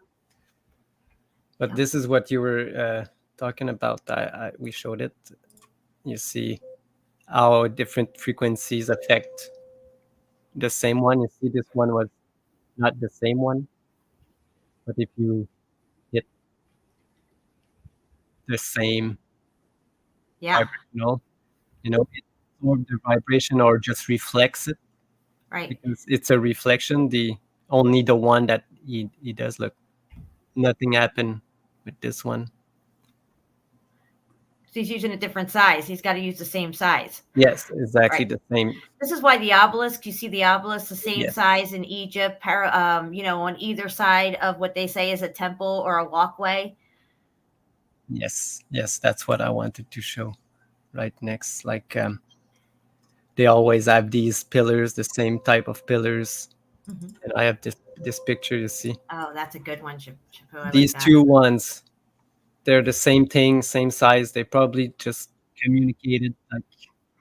Speaker 6: but this is what you were talking about. We showed it. You see how different frequencies affect the same one. You see, this one was not the same one, but if you hit the same vibration, it absorbs the vibration or just reflects it.
Speaker 1: Right.
Speaker 6: Because it's a reflection. Only the one that he does look. Nothing happened with this one.
Speaker 1: So he's using a different size. He's got to use the same size.
Speaker 6: Yes, exactly the same.
Speaker 1: This is why the obelisk, you see the obelisk, the same size in Egypt, on either side of what they say is a temple or a walkway.
Speaker 6: Yes, that's what I wanted to show right next. Like they always have these pillars, the same type of pillars. Mm-hmm. And I have this picture, you see.
Speaker 1: Oh, that's a good one, Chapeau.
Speaker 6: These two ones, they're the same thing, same size. They probably just communicated like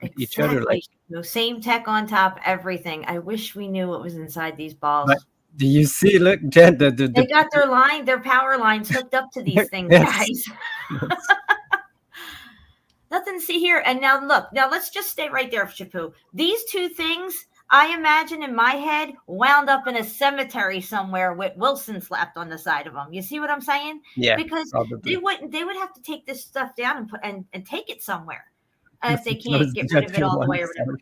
Speaker 6: with each other. Like
Speaker 1: same tech on top, everything. I wish we knew what was inside these balls.
Speaker 6: But do you see? Look, Jen,
Speaker 1: they got their power lines hooked up to these things, guys. Yes. Nothing to see here. And now look, let's just stay right there, Chapeau. These two things, I imagine in my head, wound up in a cemetery somewhere with Wilson slapped on the side of them. You see what I'm saying?
Speaker 6: Yeah.
Speaker 1: Because
Speaker 6: probably.
Speaker 1: they would have to take this stuff down and put and take it somewhere if they can't get rid of it all the way or whatever.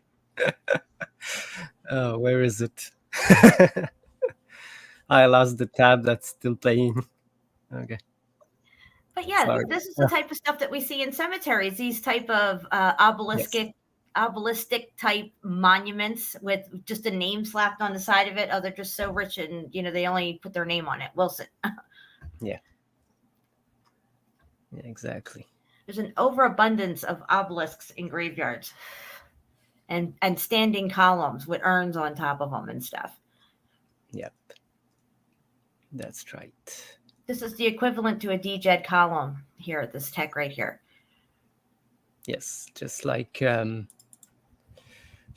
Speaker 6: Oh, where is it? I lost the tab that's still playing. Okay.
Speaker 1: But yeah, this is the type of stuff that we see in cemeteries. These type of obelistic type monuments with just a name slapped on the side of it. Oh, they're just so rich, and they only put their name on it, Wilson.
Speaker 6: Yeah, exactly.
Speaker 1: There's an overabundance of obelisks in graveyards, and standing columns with urns on top of them and stuff.
Speaker 6: Yep, that's right.
Speaker 1: This is the equivalent to a DJed column here at this tech right here.
Speaker 6: Yes, just like if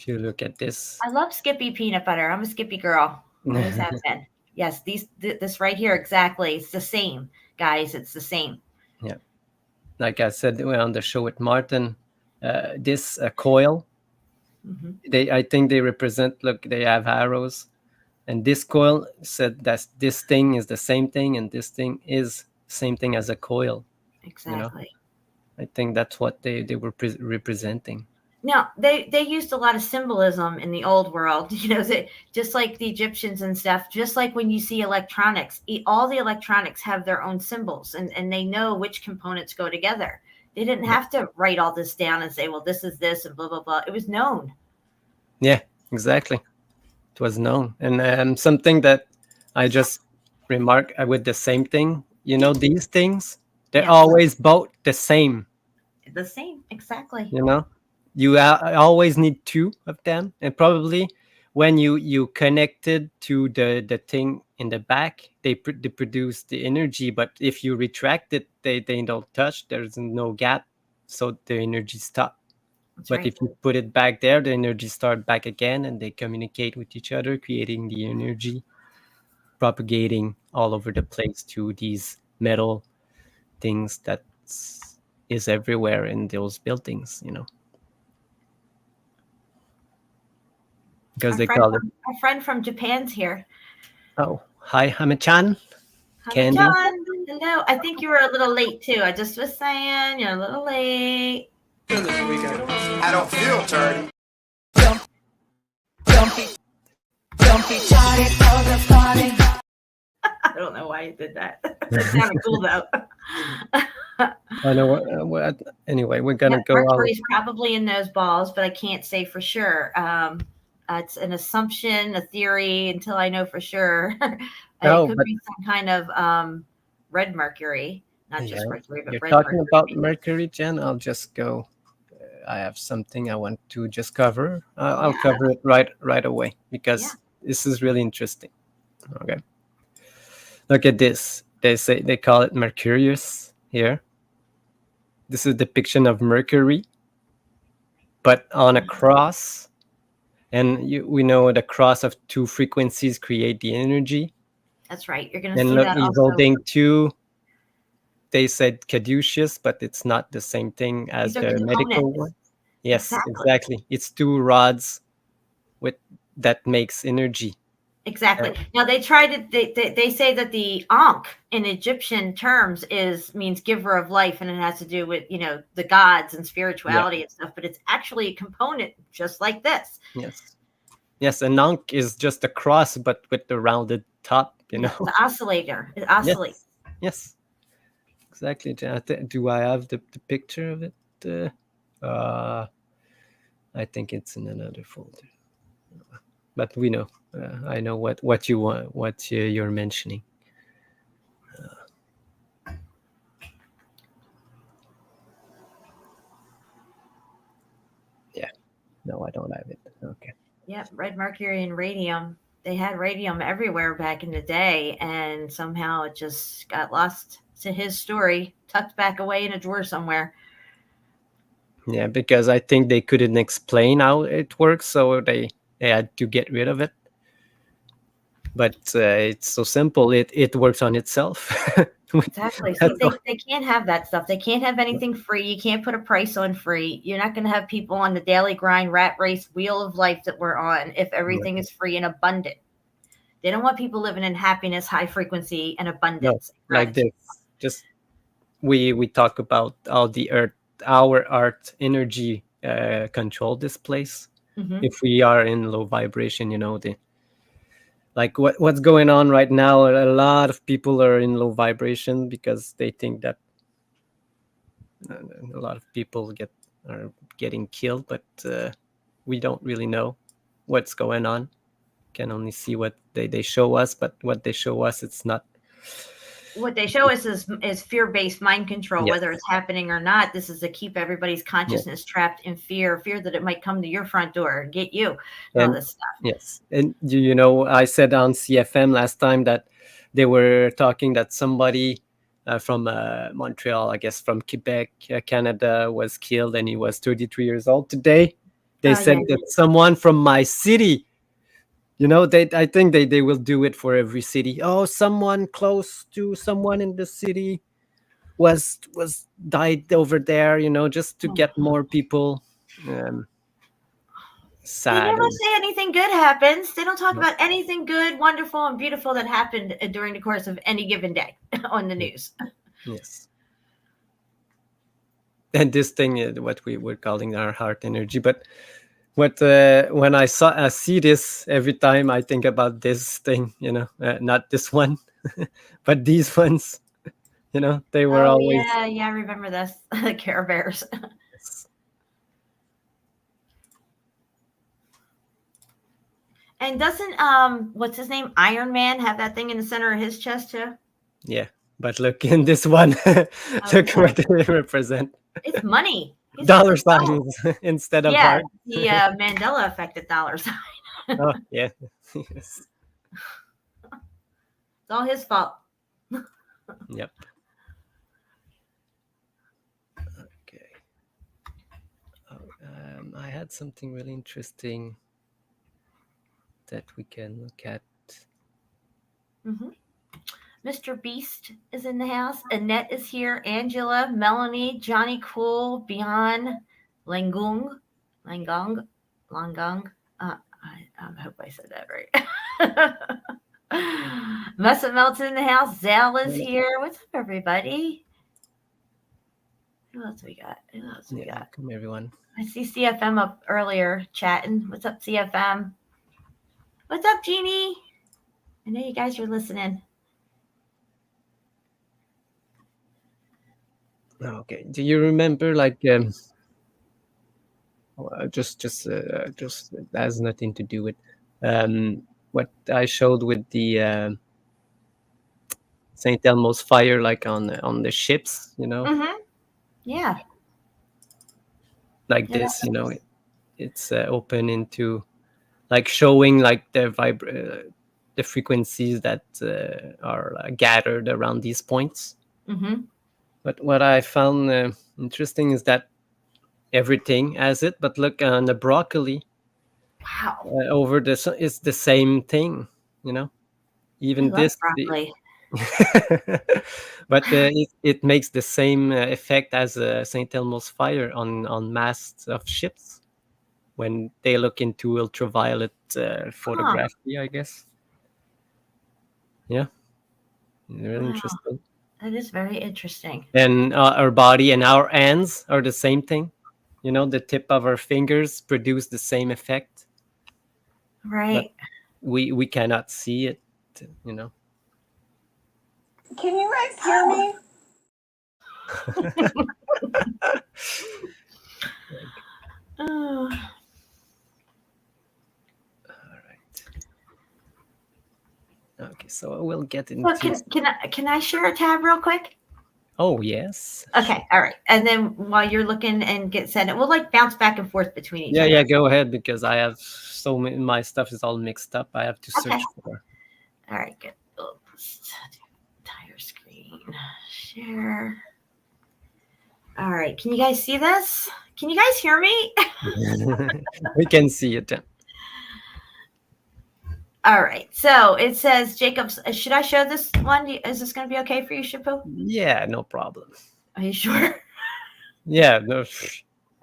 Speaker 6: you look at this.
Speaker 1: I love Skippy peanut butter. I'm a Skippy girl. Always have been. Yes, this right here, exactly. It's the same, guys. It's the same.
Speaker 6: Yeah. Like I said on the show with Martin, this coil, I think they represent, look, they have arrows. And this coil said that this thing is the same thing, and this thing is the same thing as a coil.
Speaker 1: Exactly.
Speaker 6: I think that's what they were representing.
Speaker 1: Now, they used a lot of symbolism in the old world, just like the Egyptians and stuff, just like when you see electronics, all the electronics have their own symbols, and they know which components go together. They didn't have to write all this down and say, well, this is this and blah, blah, blah. It was known.
Speaker 6: Yeah, exactly. It was known. And something that I just remark with the same thing, you know, these things, they're
Speaker 1: Yes.
Speaker 6: always both the same.
Speaker 1: The same, exactly.
Speaker 6: You know, you always need two of them, and probably when you connected to the thing in the back, they produce the energy. But if you retract it, they don't touch. There's no gap, so the energy stop.
Speaker 1: That's
Speaker 6: But
Speaker 1: right.
Speaker 6: if you put it back there, the energy start back again, and they communicate with each other, creating the energy, propagating all over the place to these metal things that is everywhere in those buildings, you know. Because they call it.
Speaker 1: Our friend from Japan's here.
Speaker 6: Oh, hi, Hame-chan. Candy.
Speaker 1: John, hello. I think you were a little late too. I just was saying you're a little late.
Speaker 8: I don't feel dirty.
Speaker 1: I don't know why you did that. It sounded cool though.
Speaker 6: I know what. Anyway, we're gonna go on.
Speaker 1: Mercury's probably in those balls, but I can't say for sure. It's an assumption, a theory, until I know for sure.
Speaker 6: No,
Speaker 1: it could be some kind of red mercury, not just mercury, but
Speaker 6: you're
Speaker 1: red
Speaker 6: talking
Speaker 1: mercury.
Speaker 6: about mercury, Jen. I'll just go. I have something I want to just cover. I'll cover it right away because this is really interesting. Okay, look at this. They call it Mercurius here. This is a depiction of Mercury, but on a cross. And we know the cross of two frequencies create the energy.
Speaker 1: That's right. You're going to see
Speaker 6: And look,
Speaker 1: that
Speaker 6: he's
Speaker 1: also.
Speaker 6: holding two. They said caduceus, but it's not the same thing as the medical one. Yes, exactly. It's two rods with that makes energy.
Speaker 1: Exactly. Now they try to. They say that the Ankh in Egyptian terms means giver of life, and it has to do with the gods and spirituality and stuff. But it's actually a component just like this.
Speaker 6: Yes. An Ankh is just a cross, but with the rounded top.
Speaker 1: The oscillator. It oscillates.
Speaker 6: Yes. Exactly. Do I have the picture of it? I think it's in another folder. But we know. I know what you want, what you're mentioning. No, I don't have it. Okay.
Speaker 1: Yeah, red mercury and radium. They had radium everywhere back in the day, and somehow it just got lost to his story, tucked back away in a drawer somewhere.
Speaker 6: Yeah, because I think they couldn't explain how it works, so they had to get rid of it. But it's so simple. It works on itself.
Speaker 1: Exactly. See, they can't have that stuff. They can't have anything free. You can't put a price on free. You're not going to have people on the daily grind, rat race, wheel of life that we're on if everything is free and abundant. They don't want people living in happiness, high frequency, and abundance.
Speaker 6: No, like this. Just we talk about all the earth, our art energy control this place. Mm-hmm. If we are in low vibration, like what's going on right now, a lot of people are in low vibration because they think that a lot of people are getting killed, but we don't really know what's going on. Can only see what they show us, but what they show us, it's not.
Speaker 1: What they show us is fear-based mind control, whether it's happening or not. This is to keep everybody's consciousness trapped in fear that it might come to your front door and get you. All this stuff.
Speaker 6: Yes. And I said on CFM last time that they were talking that somebody from Montreal, I guess from Quebec, Canada, was killed, and he was 33 years old today. They said that someone from my city, I think they will do it for every city. Oh, someone close to someone in the city was died over there, just to get more people sad.
Speaker 1: They never say anything good happens. They don't talk about anything good, wonderful, and beautiful that happened during the course of any given day on the news.
Speaker 6: Yes. And this thing is what we were calling our heart energy. But when I see this, every time I think about this thing, not this one, but these ones. They were
Speaker 1: Oh
Speaker 6: always.
Speaker 1: yeah, I remember this. The Care Bears. And doesn't what's his name, Iron Man, have that thing in the center of his chest too?
Speaker 6: Yeah, but look in this one. Look what they represent.
Speaker 1: It's money. He's
Speaker 6: Dollar
Speaker 1: just like, oh.
Speaker 6: signs instead of
Speaker 1: Yeah,
Speaker 6: heart.
Speaker 1: the Mandela affected dollar sign.
Speaker 6: Oh yeah. Yes.
Speaker 1: It's all his fault.
Speaker 6: Yep. Okay. I had something really interesting that we can look at.
Speaker 1: Mr. Beast is in the house. Annette is here. Angela, Melanie, Johnny Cool, Beyond, Langung. I hope I said that right. Messa Melt's in the house. Zal is here. What's up, everybody? Who else we got?
Speaker 6: Welcome everyone.
Speaker 1: I see CFM up earlier chatting. What's up, CFM? What's up, Jeannie? I know you guys are listening.
Speaker 6: Okay. Do you remember just has nothing to do with what I showed with the St. Elmo's fire, like on the ships,
Speaker 1: Yeah.
Speaker 6: Like this, it's open into like showing like the frequencies that are gathered around these points. But what I found interesting is that everything has it, but look on the broccoli.
Speaker 1: Wow.
Speaker 6: Over this is the same thing, even this.
Speaker 1: Broccoli.
Speaker 6: But it makes the same effect as St. Elmo's fire on masts of ships when they look into ultraviolet photography, I guess. Yeah, really interesting.
Speaker 1: That is very interesting.
Speaker 6: And our body and our hands are the same thing. The tip of our fingers produce the same effect.
Speaker 1: Right.
Speaker 6: But we cannot see it,
Speaker 5: Can you guys hear me?
Speaker 1: Oh.
Speaker 6: All right. Okay, so we'll get into.
Speaker 1: Can I share a tab real quick?
Speaker 6: Oh yes.
Speaker 1: Okay, all right. And then while you're looking and get sent it, we'll like bounce back and forth between each other.
Speaker 6: Yeah, go ahead, because I have so many. My stuff is all mixed up. I have to search for.
Speaker 1: All right, good. Oops. Entire screen share. All right, can you guys see this? Can you guys hear me?
Speaker 6: We can see it.
Speaker 1: All right, so it says Jacob's. Should I show this one? Is this going to be okay for you, Shapu?
Speaker 6: Yeah, no problem.
Speaker 1: Are you sure?
Speaker 6: Yeah, no.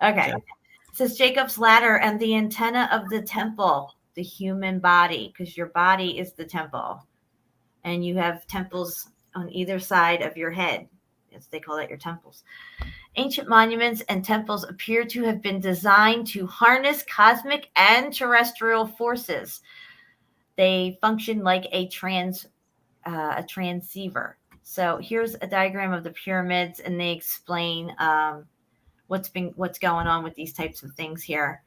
Speaker 1: Okay. It says Jacob's ladder and the antenna of the temple, the human body, because your body is the temple, and you have temples on either side of your head. Yes, they call that your temples. Ancient monuments and temples appear to have been designed to harness cosmic and terrestrial forces. They function like a transceiver. So here's a diagram of the pyramids, and they explain what's going on with these types of things here.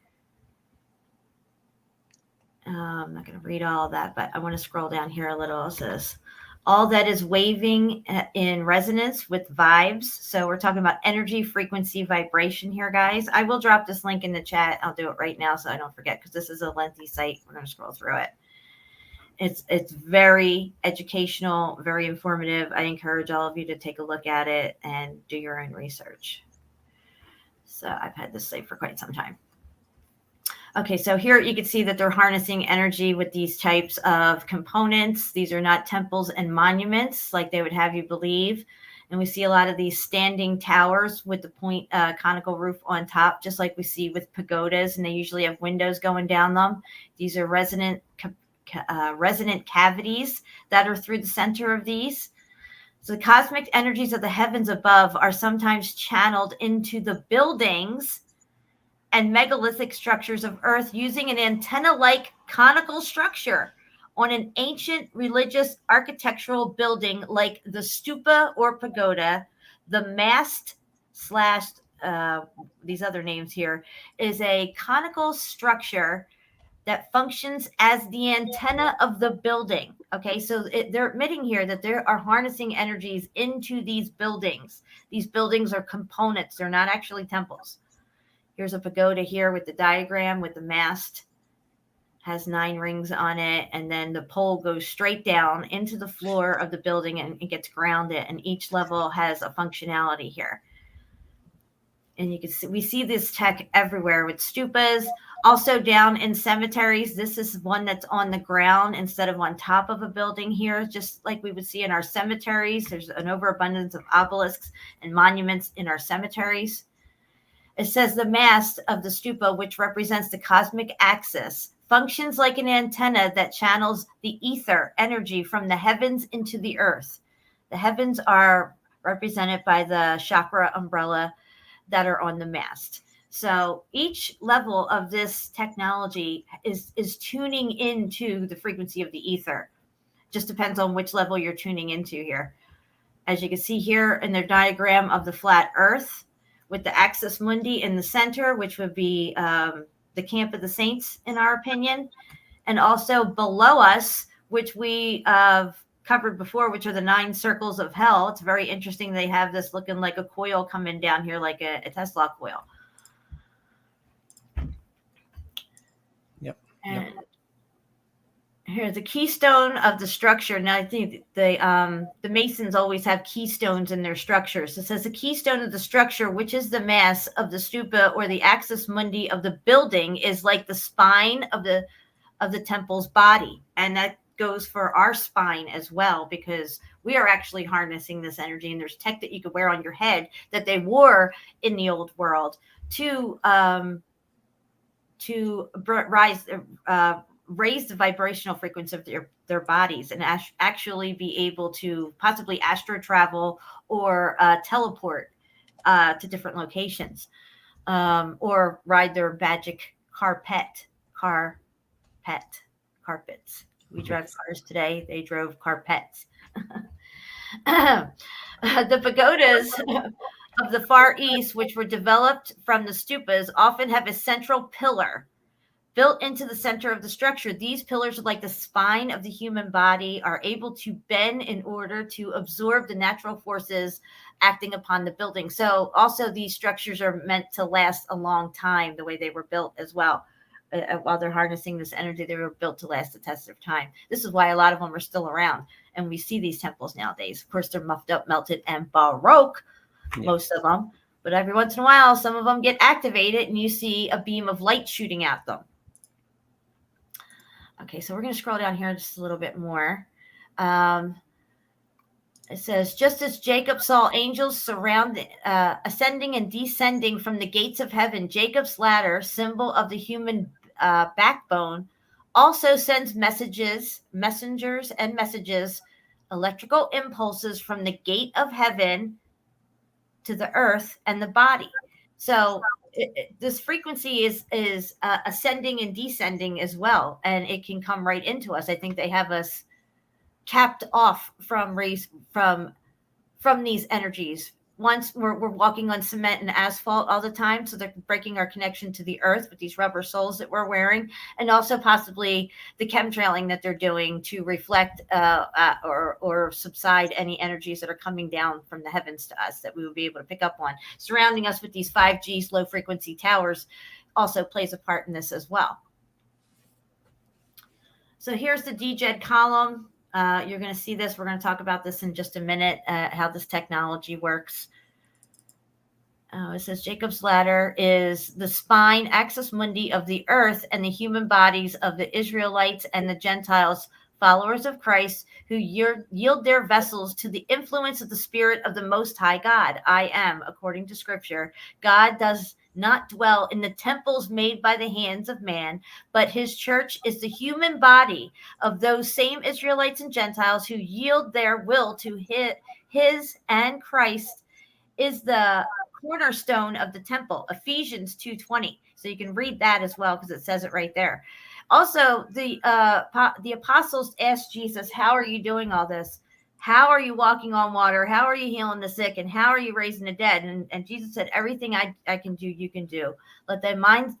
Speaker 1: I'm not going to read all of that, but I want to scroll down here a little. It says, all that is waving in resonance with vibes. So we're talking about energy, frequency, vibration here, guys. I will drop this link in the chat. I'll do it right now so I don't forget, because this is a lengthy site. We're going to scroll through it. It's very educational, very informative. I encourage all of you to take a look at it and do your own research. So I've had this site for quite some time. Okay, so here you can see that they're harnessing energy with these types of components. These are not temples and monuments like they would have you believe. And we see a lot of these standing towers with the point conical roof on top, just like we see with pagodas, and they usually have windows going down them. These are resonant cavities that are through the center of these. So the cosmic energies of the heavens above are sometimes channeled into the buildings and megalithic structures of Earth using an antenna-like conical structure on an ancient religious architectural building like the stupa or pagoda, the mast slash these other names here is a conical structure that functions as the antenna of the building. Okay, so they're admitting here that they are harnessing energies into these buildings. These buildings are components, they're not actually temples. Here's a pagoda here with the diagram with the mast, has 9 rings on it, and then the pole goes straight down into the floor of the building and it gets grounded, and each level has a functionality here. And you can see, we see this tech everywhere with stupas, also down in cemeteries. This is one that's on the ground instead of on top of a building here, just like we would see in our cemeteries. There's an overabundance of obelisks and monuments in our cemeteries. It says the mast of the stupa, which represents the cosmic axis, functions like an antenna that channels the ether energy from the heavens into the earth. The heavens are represented by the chakra umbrella that are on the mast. So each level of this technology is tuning into the frequency of the ether. Just depends on which level you're tuning into here. As you can see here in the diagram of the flat earth with the axis mundi in the center, which would be the camp of the saints in our opinion. And also below us, which we covered before, which are the 9 circles of hell. It's very interesting. They have this looking like a coil coming down here, like a Tesla coil.
Speaker 6: Yep.
Speaker 1: And here's the keystone of the structure. Now, I think the Masons always have keystones in their structures. It says the keystone of the structure, which is the mass of the stupa or the axis mundi of the building, is like the spine of the temple's body, and that goes for our spine as well, because we are actually harnessing this energy, and there's tech that you could wear on your head that they wore in the old world to raise the vibrational frequency of their bodies and actually be able to possibly astro travel or teleport to different locations, or ride their magic carpets. We drive cars today. They drove carpets. The pagodas of the Far East, which were developed from the stupas, often have a central pillar built into the center of the structure. These pillars are like the spine of the human body, are able to bend in order to absorb the natural forces acting upon the building. So also these structures are meant to last a long time, the way they were built as well. While they're harnessing this energy, they were built to last the test of time. This is why a lot of them are still around, and we see these temples nowadays. Of course, they're muffed up, melted, and baroque, most of them. But every once in a while, some of them get activated, and you see a beam of light shooting at them. Okay, so we're going to scroll down here just a little bit more. It says, just as Jacob saw angels ascending and descending from the gates of heaven, Jacob's ladder, symbol of the human backbone, also sends messengers, electrical impulses from the gate of heaven to the earth and the body. So this frequency is ascending and descending as well, and it can come right into us. I think they have us capped off from these energies. Once we're walking on cement and asphalt all the time, so they're breaking our connection to the earth with these rubber soles that we're wearing, and also possibly the chemtrailing that they're doing to reflect or subside any energies that are coming down from the heavens to us that we will be able to pick up on. Surrounding us with these 5G low frequency towers also plays a part in this as well. So here's the DJED column. You're going to see this. We're going to talk about this in just a minute, how this technology works. It says Jacob's ladder is the spine, axis mundi of the earth and the human bodies of the Israelites and the Gentiles, followers of Christ, who yield their vessels to the influence of the Spirit of the Most High God. I am, according to Scripture. God does not dwell in the temples made by the hands of man, but his church is the human body of those same Israelites and Gentiles who yield their will to his, and Christ is the cornerstone of the temple. Ephesians 2:20. So you can read that as well, because it says it right there. Also, the apostles asked Jesus, "How are you doing all this? How are you walking on water? How are you healing the sick? And how are you raising the dead?" And Jesus said, "Everything I can do, you can do. Let thy mind's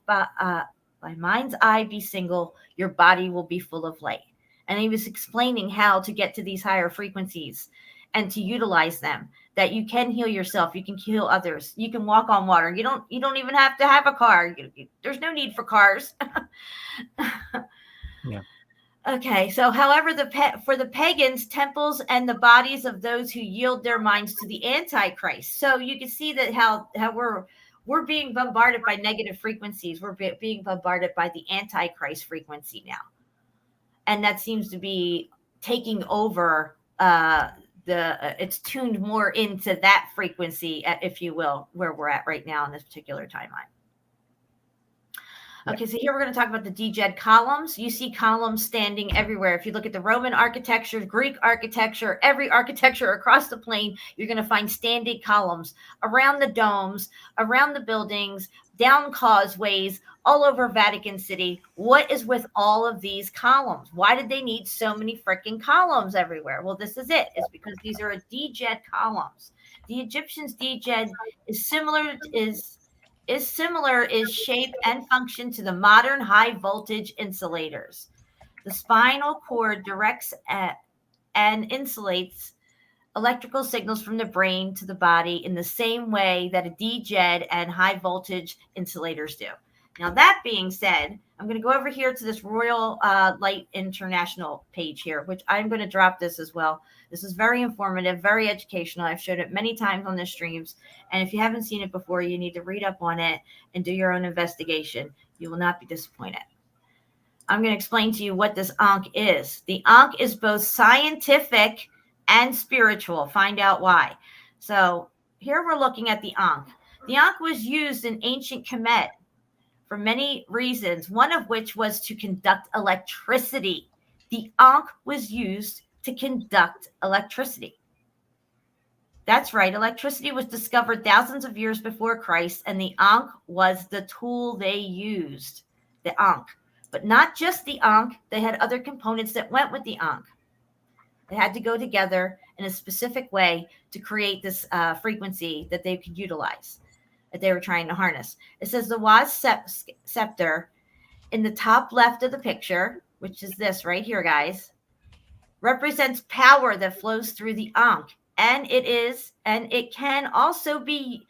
Speaker 1: eye be single, your body will be full of light." And he was explaining how to get to these higher frequencies and to utilize them. That you can heal yourself, you can heal others, you can walk on water. You don't even have to have a car. There's no need for cars.
Speaker 6: Yeah.
Speaker 1: Okay, so however, for the pagans, temples and the bodies of those who yield their minds to the Antichrist. So you can see that how we're being bombarded by negative frequencies. We're being bombarded by the Antichrist frequency now, and that seems to be taking over. It's tuned more into that frequency, if you will, where we're at right now in this particular timeline. Okay, so here we're going to talk about the DJED columns. You see columns standing everywhere. If you look at the Roman architecture, Greek architecture, every architecture across the plane, you're going to find standing columns around the domes, around the buildings, down causeways, all over Vatican City. What is with all of these columns? Why did they need so many freaking columns everywhere? Well, this is it. It's because these are DJED columns. The Egyptians' DJED is similar is shape and function to the modern high voltage insulators. The spinal cord directs and insulates electrical signals from the brain to the body in the same way that a DJED and high voltage insulators do. Now, that being said, I'm going to go over here to this Royal Light International page here, which I'm going to drop this as well. This is very informative, very educational. I've showed it many times on the streams. And if you haven't seen it before, you need to read up on it and do your own investigation. You will not be disappointed. I'm going to explain to you what this Ankh is. The Ankh is both scientific and spiritual. Find out why. So here we're looking at the Ankh. The Ankh was used in ancient Kemet for many reasons, one of which was to conduct electricity. The Ankh was used to conduct electricity. That's right. Electricity was discovered thousands of years before Christ, and the Ankh was the tool they used, the Ankh. But not just the Ankh. They had other components that went with the Ankh. They had to go together in a specific way to create this frequency that they could utilize, that they were trying to harness. It says the Waz scepter in the top left of the picture, which is this right here, guys, represents power that flows through the Ankh. And it can also be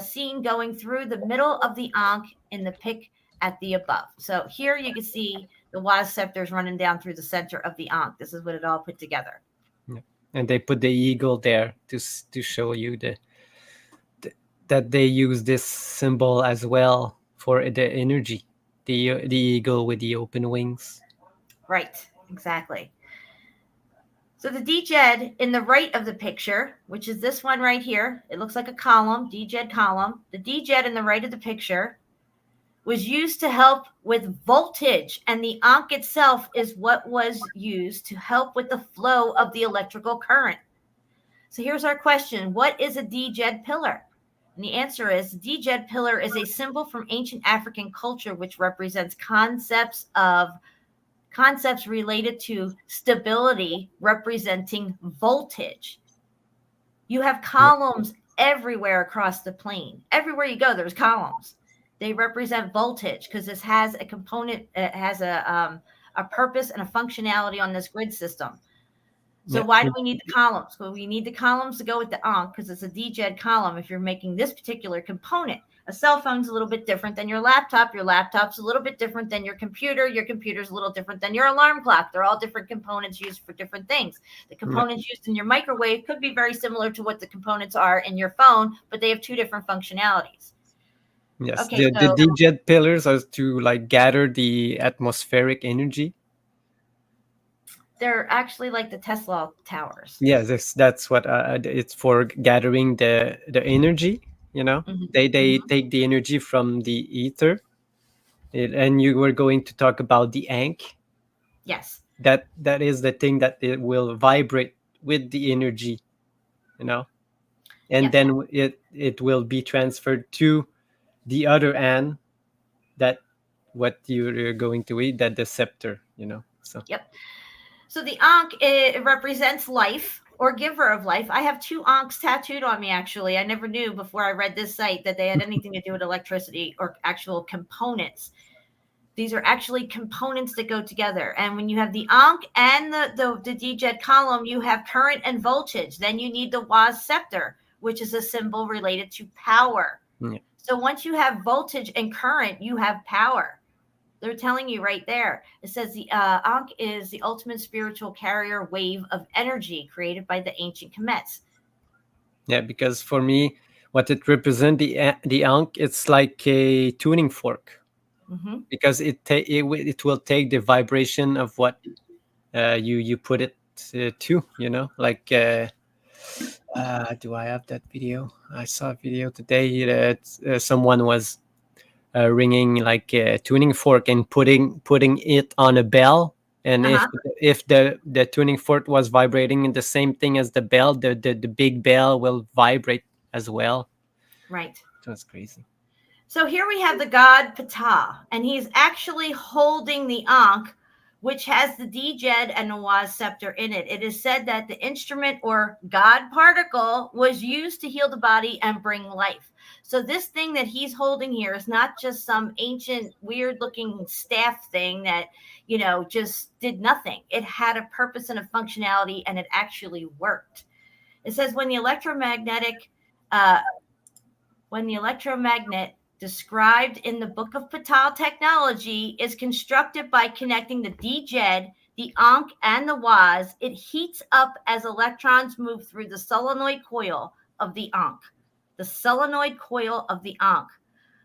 Speaker 1: seen going through the middle of the Ankh in the pic at the above. So here you can see the Waz scepters running down through the center of the Ankh. This is what it all put together.
Speaker 6: Yeah. And they put the eagle there to show you that they use this symbol as well for the energy. The eagle with the open wings.
Speaker 1: Right, exactly. So the DJED in the right of the picture, which is this one right here, it looks like a column, DJED column. The DJED in the right of the picture was used to help with voltage, and the Ankh itself is what was used to help with the flow of the electrical current. So here's our question. What is a DJED pillar? And the answer is DJED pillar is a symbol from ancient African culture which represents concepts related to stability representing voltage. You have columns everywhere across the plane. Everywhere you go, there's columns. They represent voltage because this has a component, it has a purpose and a functionality on this grid system. So why do we need the columns? Well, we need the columns to go with the Ankh because it's a DJED column if you're making this particular component. A cell phone's a little bit different than your laptop. Your laptop's a little bit different than your computer. Your computer's a little different than your alarm clock. They're all different components used for different things. The components used in your microwave could be very similar to what the components are in your phone, but they have two different functionalities.
Speaker 6: Yes,
Speaker 1: Okay,
Speaker 6: the DJED pillars are to like gather the atmospheric energy.
Speaker 1: They're actually like the Tesla towers.
Speaker 6: Yes, that's what it's for, gathering the energy. You know, they take the energy from the ether. And you were going to talk about the Ankh.
Speaker 1: Yes.
Speaker 6: That is the thing that it will vibrate with the energy, you know, and then it will be transferred to the other end that what you're going to eat, that the scepter, so.
Speaker 1: Yep. So the Ankh, it represents life or giver of life. I have 2 Ankhs tattooed on me, actually. I never knew before I read this site that they had anything to do with electricity or actual components. These are actually components that go together. And when you have the Ankh and the DJed column, you have current and voltage. Then you need the Waz scepter, which is a symbol related to power.
Speaker 6: Yeah.
Speaker 1: So once you have voltage and current, you have power. They're telling you right there. It says the Ankh is the ultimate spiritual carrier wave of energy created by the ancient Kemets.
Speaker 6: Yeah, because for me, what it represents, the Ankh, it's like a tuning fork.
Speaker 1: Mm-hmm.
Speaker 6: Because it will take the vibration of what you put it to, like do I have that video? I saw a video today that someone was ringing like a tuning fork and putting it on a bell, and if the tuning fork was vibrating in the same thing as the bell, the big bell will vibrate as well.
Speaker 1: Right.
Speaker 6: So it's crazy.
Speaker 1: So here we have the god Ptah, and he's actually holding the Ankh, which has the DJed and the Waz scepter in it. It is said that the instrument or god particle was used to heal the body and bring life. So this thing that he's holding here is not just some ancient, weird-looking staff thing that, just did nothing. It had a purpose and a functionality, and it actually worked. It says when the electromagnet described in the Book of Ptah technology is constructed by connecting the DJed, the Ankh, and the Waz. It heats up as electrons move through the solenoid coil of the Ankh. The solenoid coil of the Ankh.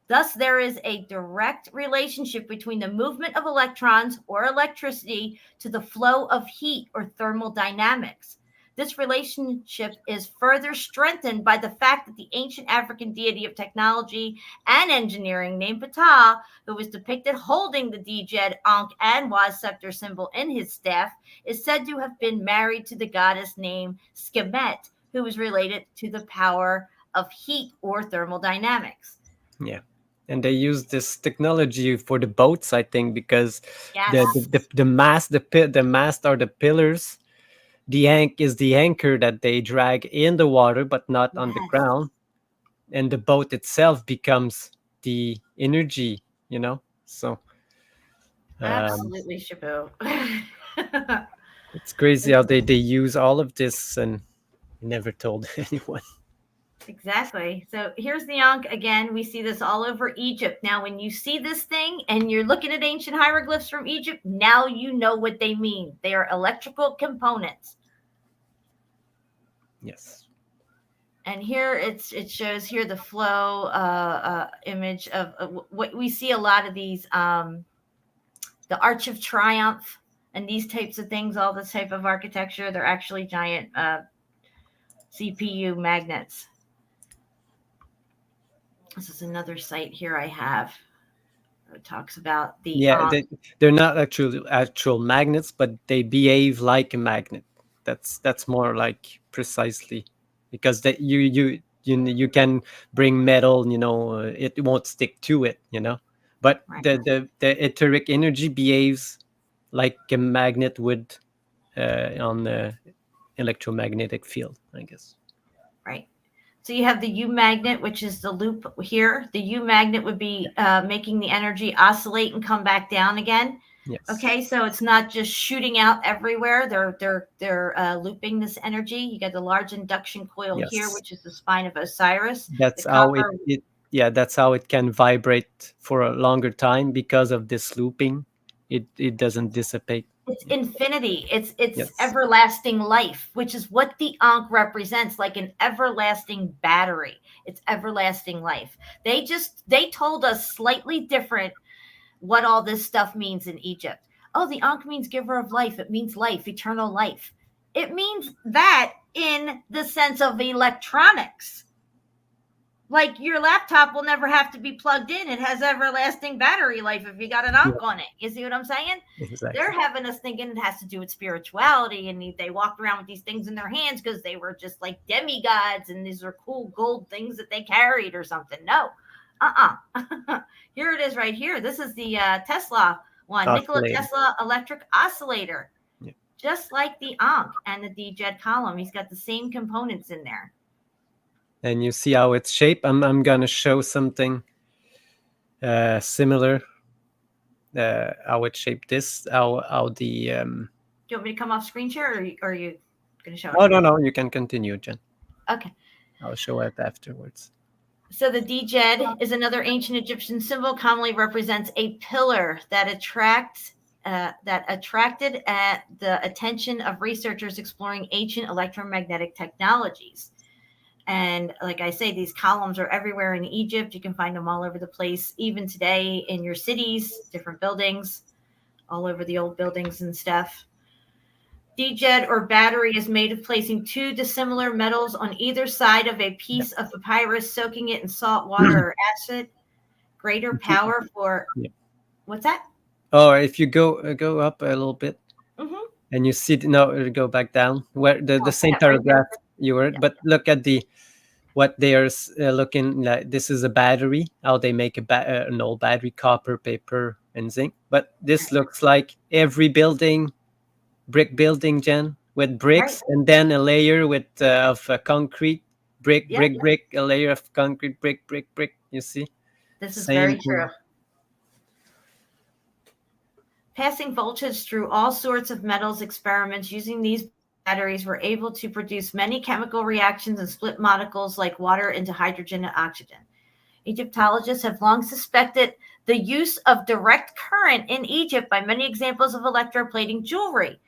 Speaker 1: Thus, there is a direct relationship between the movement of electrons or electricity to the flow of heat or thermal dynamics. This relationship is further strengthened by the fact that the ancient African deity of technology and engineering named Ptah, who was depicted holding the DJed, Ankh, and Waz scepter symbol in his staff, is said to have been married to the goddess named Skemet, who was related to the power of heat or thermal dynamics.
Speaker 6: Yeah. And they use this technology for the boats, I think, because the mast are the pillars. The Ankh is the anchor that they drag in the water, but not on the ground. And the boat itself becomes the energy, So
Speaker 1: absolutely, Shabu.
Speaker 6: It's crazy how they use all of this and never told anyone.
Speaker 1: Exactly. So here's the Ankh again. We see this all over Egypt. Now, when you see this thing and you're looking at ancient hieroglyphs from Egypt, now you know what they mean. They are electrical components.
Speaker 6: Yes.
Speaker 1: And here it shows here the flow image of what we see a lot of these, the Arch of Triumph and these types of things, all this type of architecture, they're actually giant CPU magnets. This is another site here I have. It talks about the
Speaker 6: they're not actual magnets, but they behave like a magnet. That's more like precisely because that you can bring metal, it won't stick to it, But
Speaker 1: right.
Speaker 6: the etheric energy behaves like a magnet would on the electromagnetic field, I guess.
Speaker 1: Right. So you have the U magnet, which is the loop here. The U magnet would be making the energy oscillate and come back down again.
Speaker 6: Yes.
Speaker 1: Okay, so it's not just shooting out everywhere. They're looping this energy. You got the large induction coil here, which is the spine of Osiris.
Speaker 6: That's how that's how it can vibrate for a longer time because of this looping. It doesn't dissipate.
Speaker 1: It's infinity. It's everlasting life, which is what the Ankh represents, like an everlasting battery. It's everlasting life. They told us slightly different what all this stuff means in Egypt. Oh, the Ankh means giver of life. It means life, eternal life. It means that in the sense of electronics. Like your laptop will never have to be plugged in. It has everlasting battery life if you got an Ankh on it. You see what I'm saying?
Speaker 6: Exactly.
Speaker 1: They're having us thinking it has to do with spirituality, and they walked around with these things in their hands because they were just like demigods, and these are cool gold things that they carried or something. No, Here it is right here. This is the Tesla one, Nikola
Speaker 6: Oscillator.
Speaker 1: Tesla electric oscillator.
Speaker 6: Yeah.
Speaker 1: Just like the Ankh and the DJED column. He's got the same components in there.
Speaker 6: And you see how it's shaped. I'm gonna show something similar. How it shaped this. How the.
Speaker 1: Do you want me to come off screen share, or are you going to show it?
Speaker 6: Oh no, you can continue, Jen.
Speaker 1: Okay.
Speaker 6: I'll show it afterwards.
Speaker 1: So the DJED is another ancient Egyptian symbol, commonly represents a pillar that attracted the attention of researchers exploring ancient electromagnetic technologies. And like I say, these columns are everywhere in Egypt. You can find them all over the place, even today in your cities, different buildings, all over the old buildings and stuff. DJED or battery is made of placing two dissimilar metals on either side of a piece of papyrus, soaking it in salt water or acid. Greater power for what's that?
Speaker 6: Oh, if you go up a little bit, and you see go back down where the same paragraph you were, but look at what they are looking like. This is a battery. How they make an old battery, copper, paper, and zinc. But this looks like every building. Brick building, Jen, with bricks, and then a layer of concrete, brick, a layer of concrete, brick. You see?
Speaker 1: This is very true. Passing voltage through all sorts of metals experiments using these batteries were able to produce many chemical reactions and split molecules like water into hydrogen and oxygen. Egyptologists have long suspected the use of direct current in Egypt by many examples of electroplating jewelry.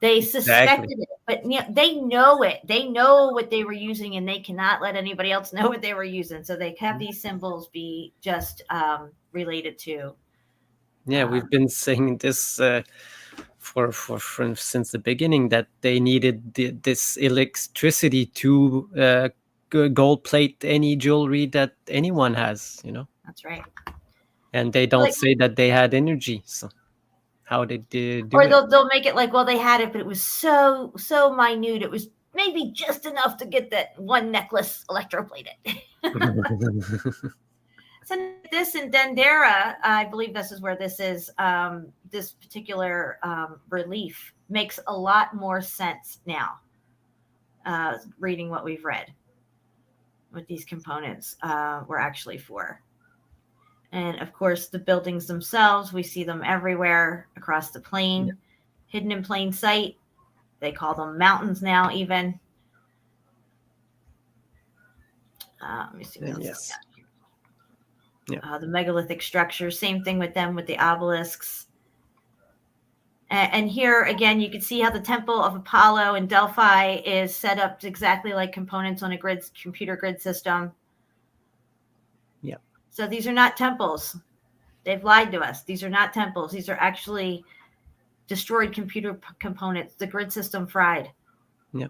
Speaker 1: They suspected it, but they know it. They know what they were using, and they cannot let anybody else know what they were using. So they have these symbols be just related to.
Speaker 6: Yeah, we've been saying this for since the beginning, that they needed this electricity to gold plate any jewelry that anyone has.
Speaker 1: That's right.
Speaker 6: And they don't say that they had energy. So. How did they do
Speaker 1: or
Speaker 6: it?
Speaker 1: They'll make it like, well, they had it, but it was so minute. It was maybe just enough to get that one necklace electroplated. So this in Dendera, I believe this is where this is. This particular relief makes a lot more sense now. Reading what we've read, what these components were actually for. And of course, the buildings themselves, we see them everywhere across the plain, hidden in plain sight. They call them mountains now, even. Let me see what else. The megalithic structures, same thing with them, with the obelisks. And here, again, you can see how the Temple of Apollo in Delphi is set up exactly like components on a computer grid system. So these are not temples. They've lied to us. These are not temples. These are actually destroyed computer components. The grid system fried.
Speaker 6: Yeah.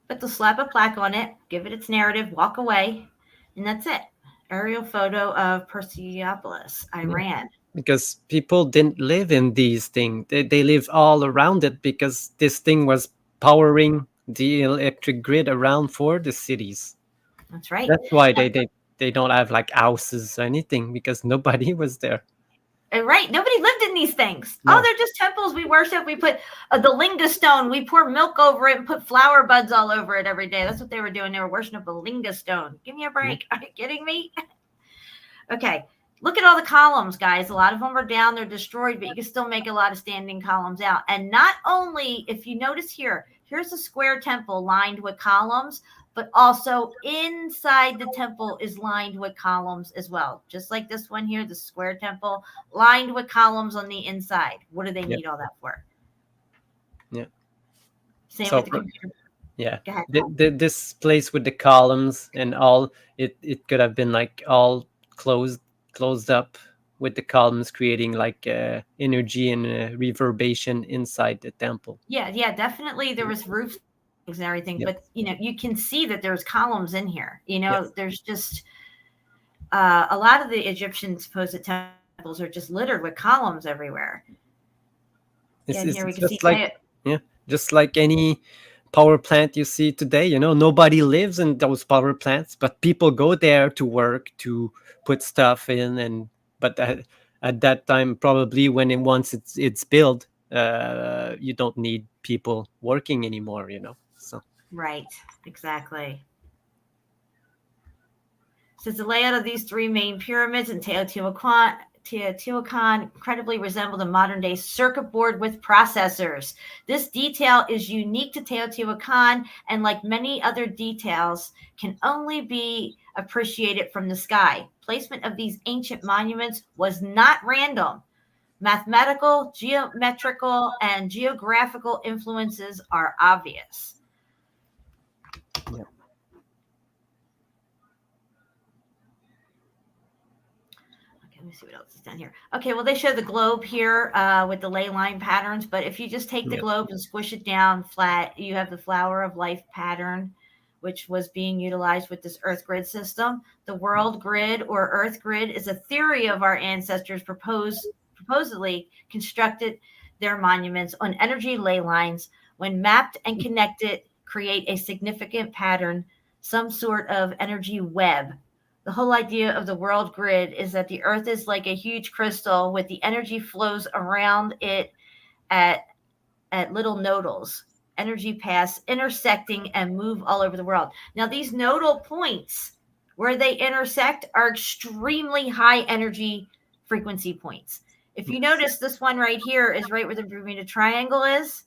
Speaker 1: But they'll slap a plaque on it, give it its narrative, walk away, and that's it. Aerial photo of Persepolis, Iran.
Speaker 6: Because people didn't live in these things. They live all around it because this thing was powering the electric grid around for the cities.
Speaker 1: That's right.
Speaker 6: That's why they don't have like houses or anything, because nobody was there.
Speaker 1: Right. Nobody lived in these things. No. Oh, they're just temples we worship. We put the linga stone. We pour milk over it and put flower buds all over it every day. That's what they were doing. They were worshiping a linga stone. Give me a break. Are you kidding me? Okay. Look at all the columns, guys. A lot of them are down. They're destroyed, but you can still make a lot of standing columns out. And not only, if you notice here, here's a square temple lined with columns, but also inside the temple is lined with columns as well. Just like this one here, the square temple, lined with columns on the inside. What do they need all that for?
Speaker 6: Yeah.
Speaker 1: Same with the computer.
Speaker 6: Yeah. This place with the columns and all, it could have been like all closed up with the columns, creating like energy and reverberation inside the temple.
Speaker 1: Yeah, definitely. There was roofs and everything, but you can see that there's columns in here. There's just a lot of the Egyptian supposed temples are just littered with columns everywhere.
Speaker 6: It's here we can just see just like any power plant you see today, nobody lives in those power plants, but people go there to work, to put stuff in. But at that time, probably once it's built, you don't need people working anymore, so.
Speaker 1: Right, exactly. Since the layout of these three main pyramids in Teotihuacan incredibly resemble the modern-day circuit board with processors. This detail is unique to Teotihuacan, and like many other details, can only be appreciated from the sky. Placement of these ancient monuments was not random. Mathematical, geometrical, and geographical influences are obvious.
Speaker 6: Yeah.
Speaker 1: Let me see what else is down here. Okay, well, they show the globe here with the ley line patterns, but if you just take the globe and squish it down flat, you have the flower of life pattern, which was being utilized with this Earth grid system. The world grid or Earth grid is a theory of our ancestors supposedly constructed their monuments on energy ley lines. When mapped and connected, create a significant pattern, some sort of energy web. The whole idea of the world grid is that the Earth is like a huge crystal with the energy flows around it at little nodals. Energy paths intersecting and move all over the world. Now, these nodal points where they intersect are extremely high energy frequency points. If you notice, this one right here is right where the Bermuda Triangle is.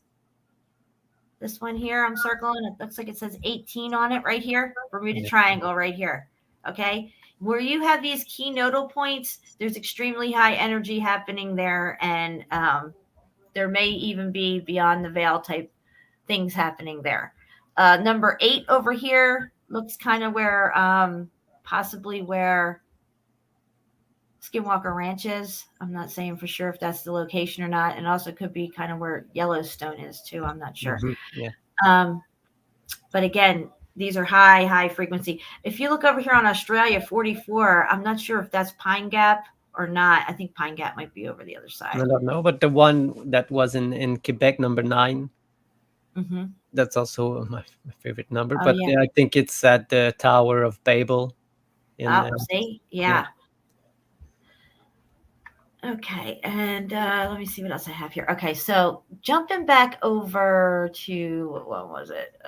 Speaker 1: This one here, I'm circling. It looks like it says 18 on it right here. Bermuda Triangle right here. Okay, where you have these key nodal points, there's extremely high energy happening there, and there may even be beyond the veil type things happening there. Number 8 over here looks kind of where possibly where Skinwalker Ranch is. I'm not saying for sure if that's the location or not, and also could be kind of where Yellowstone is too. I'm not sure.
Speaker 6: Yeah.
Speaker 1: But again, these are high frequency. If you look over here on Australia 44, I'm not sure if that's Pine Gap or not. I think Pine Gap might be over the other side.
Speaker 6: I don't know, but the one that was in Quebec, number 9, that's also my favorite number. But
Speaker 1: yeah.
Speaker 6: I think it's at the Tower of Babel.
Speaker 1: See? Yeah. Okay, and let me see what else I have here. Okay, so jumping back over to, what was it?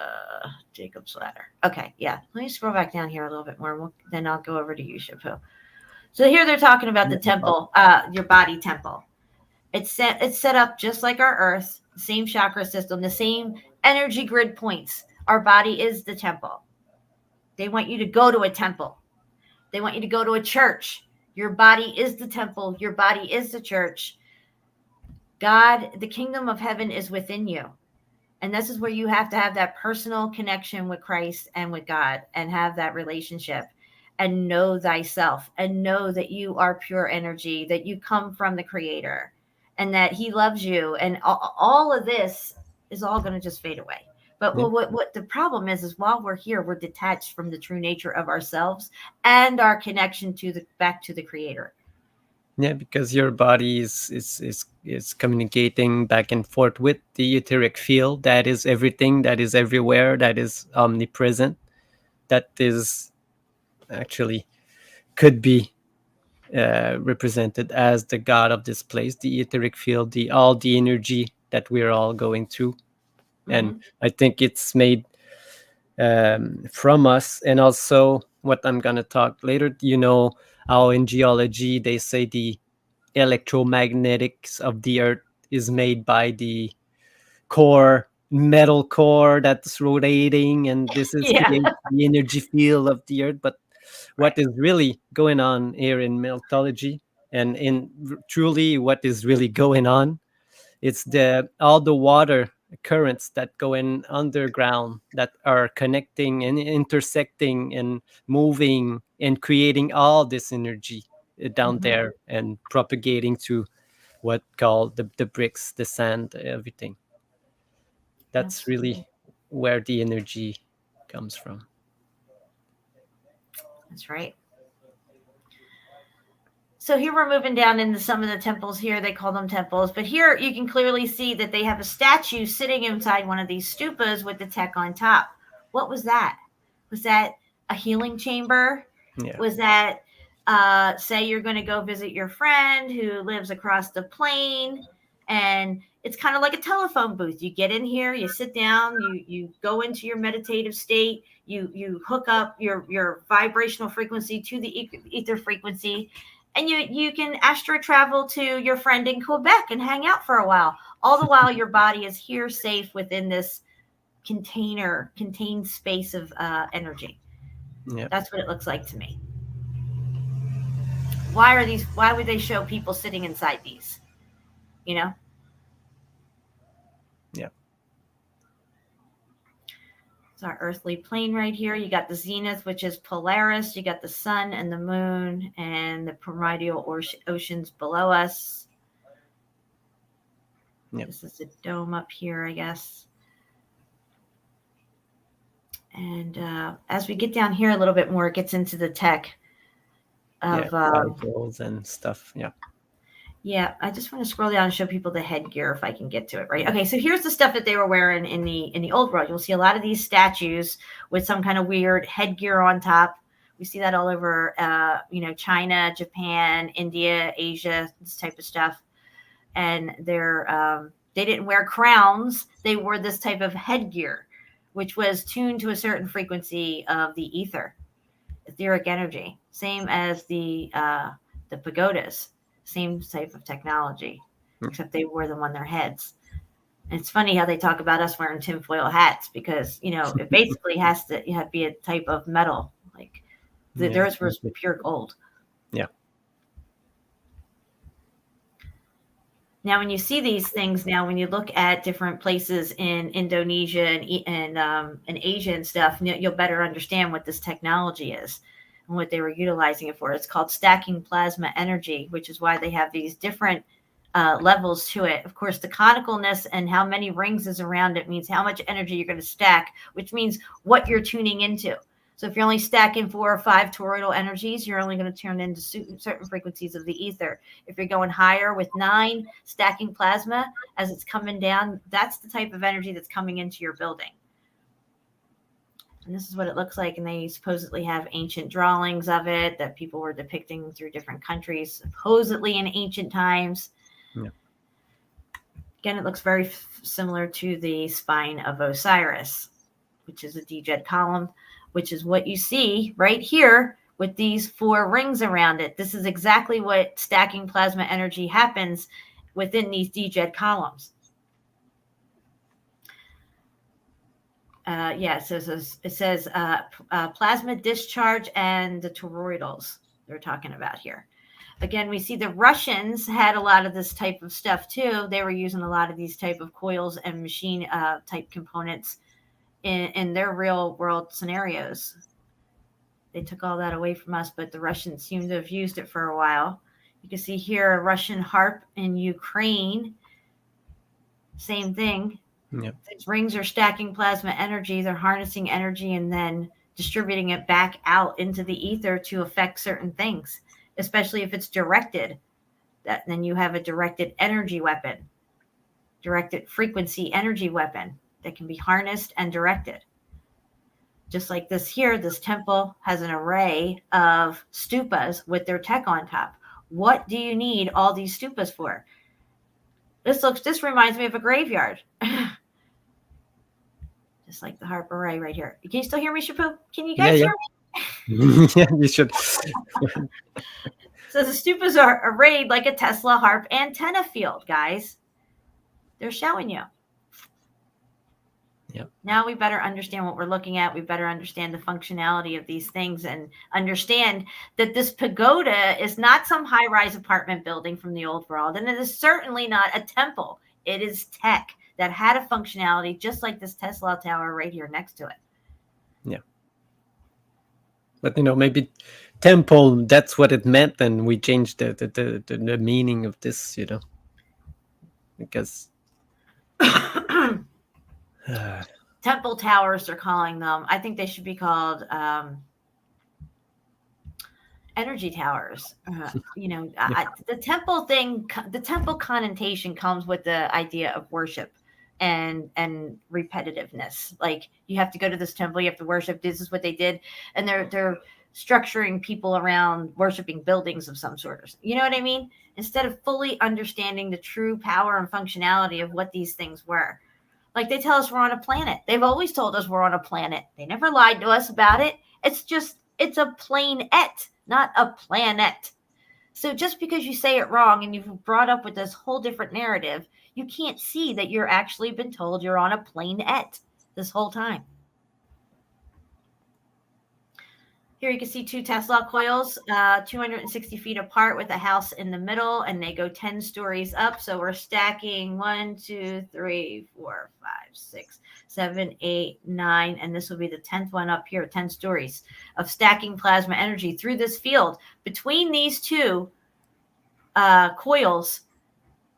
Speaker 1: Jacob's Ladder. Okay, yeah. Let me scroll back down here a little bit more, then I'll go over to you, Shapu. So here they're talking about the temple, your body temple. It's set up just like our Earth, the same chakra system, the same energy grid points. Our body is the temple. They want you to go to a temple. They want you to go to a church. Your body is the temple. Your body is the church. God, the kingdom of heaven is within you. And this is where you have to have that personal connection with Christ and with God and have that relationship and know thyself and know that you are pure energy, that you come from the Creator and that He loves you. And all of this is all going to just fade away. But what the problem is while we're here, we're detached from the true nature of ourselves and our connection back to the Creator.
Speaker 6: Yeah, because your body is communicating back and forth with the etheric field. That is everything. That is everywhere. That is omnipresent. That is actually could be represented as the God of this place, the etheric field, all the energy that we're all going through. And I think it's made from us. And also what I'm going to talk later, how in geology they say the electromagnetics of the earth is made by the metal core that's rotating, and this is the energy field of the earth. But what is really going on here in Meltology and in truly what is really going on, it's all the water currents that go in underground that are connecting and intersecting and moving and creating all this energy down there and propagating to what called the bricks, the sand, everything. That's really where the energy comes from.
Speaker 1: That's right. So here we're moving down into some of the temples here. They call them temples. But here you can clearly see that they have a statue sitting inside one of these stupas with the tech on top. What was that? Was that a healing chamber?
Speaker 6: Yeah.
Speaker 1: Was that, say you're going to go visit your friend who lives across the plain, and it's kind of like a telephone booth. You get in here, you sit down, you go into your meditative state, you hook up your vibrational frequency to the ether frequency, and you can astro travel to your friend in Quebec and hang out for a while. All the while your body is here safe within this contained space of energy.
Speaker 6: Yeah.
Speaker 1: That's what it looks like to me. Why would they show people sitting inside these? You know?
Speaker 6: Yeah.
Speaker 1: It's our earthly plane right here. You got the zenith, which is Polaris. You got the sun and the moon and the primordial oceans below us.
Speaker 6: Yep.
Speaker 1: This is the dome up here, I guess. And as we get down here a little bit more, it gets into the tech of
Speaker 6: particles and stuff. Yeah.
Speaker 1: Yeah, I just want to scroll down and show people the headgear if I can get to it, right? Okay, so here's the stuff that they were wearing in the old world. You'll see a lot of these statues with some kind of weird headgear on top. We see that all over, China, Japan, India, Asia, this type of stuff. And they didn't wear crowns. They wore this type of headgear, which was tuned to a certain frequency of the ether, etheric energy, same as the pagodas. Same type of technology, except they wore them on their heads. And it's funny how they talk about us wearing tinfoil hats because, it basically has to be a type of metal. Like theirs was pure gold.
Speaker 6: Yeah.
Speaker 1: Now, when you see these things when you look at different places in Indonesia and Asia and stuff, you'll better understand what this technology is and what they were utilizing it for. It's called stacking plasma energy, which is why they have these different levels to it. Of course, the conicalness and how many rings is around it means how much energy you're going to stack, which means what you're tuning into. So if you're only stacking 4 or 5 toroidal energies, you're only going to turn into certain frequencies of the ether. If you're going higher with 9 stacking plasma as it's coming down, that's the type of energy that's coming into your building. And this is what it looks like. And they supposedly have ancient drawings of it that people were depicting through different countries, supposedly in ancient times.
Speaker 6: Yeah.
Speaker 1: Again, it looks very similar to the spine of Osiris, which is a DJed column, which is what you see right here with these 4 rings around it. This is exactly what stacking plasma energy happens within these DJed columns. So it says plasma discharge and the toroidals they're talking about here. Again, we see the Russians had a lot of this type of stuff too. They were using a lot of these type of coils and machine type components in their real world scenarios. They took all that away from us, but the Russians seem to have used it for a while. You can see here a Russian harp in Ukraine. Same thing.
Speaker 6: Yep.
Speaker 1: These rings are stacking plasma energy. They're harnessing energy and then distributing it back out into the ether to affect certain things, especially if it's directed. Then you have a directed energy weapon, directed frequency energy weapon that can be harnessed and directed. Just like this here, this temple has an array of stupas with their tech on top. What do you need all these stupas for? This reminds me of a graveyard. Just like the harp array right here. Can you still hear me, Shapu? Can you guys hear me?
Speaker 6: Yeah, you should.
Speaker 1: So the stupas are arrayed like a Tesla harp antenna field, guys. They're showing you.
Speaker 6: Yep.
Speaker 1: Now we better understand what we're looking at. We better understand the functionality of these things and understand that this pagoda is not some high-rise apartment building from the old world. And it is certainly not a temple. It is tech that had a functionality just like this Tesla tower right here next to it.
Speaker 6: Yeah. But, maybe temple, that's what it meant. And we changed the meaning of this, because...
Speaker 1: Temple towers, they're calling them. I think they should be called energy towers.
Speaker 6: Yeah.
Speaker 1: The temple thing, the temple connotation comes with the idea of worship and repetitiveness. Like, you have to go to this temple, you have to worship. This is what they did, and they're structuring people around worshiping buildings of some sort. You know what I mean? Instead of fully understanding the true power and functionality of what these things were. Like, they tell us we're on a planet. They've always told us we're on a planet. They never lied to us about it. It's a planet, not a planet. So just because you say it wrong and you've brought up with this whole different narrative, you can't see that you're actually been told you're on a planet this whole time. Here you can see 2 Tesla coils, 260 feet apart with a house in the middle, and they go 10 stories up. So we're stacking 1, 2, 3, 4, 5, 6, 7, 8, 9, and this will be the 10th one up here, 10 stories of stacking plasma energy through this field. Between these 2 coils,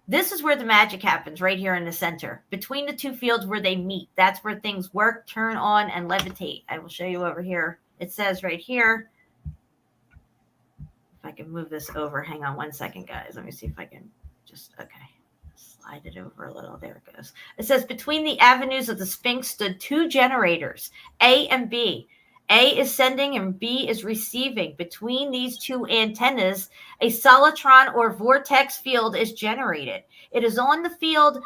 Speaker 1: this is where the magic happens, right here in the center. Between the 2 fields where they meet, that's where things work, turn on, and levitate. I will show you over here. It says right here, if I can move this over, hang on one second, guys. Let me see if I can just, okay, slide it over a little. There it goes. It says, between the avenues of the Sphinx stood 2 generators, A and B. A is sending and B is receiving. Between these 2 antennas, a solitron or vortex field is generated. It is on the field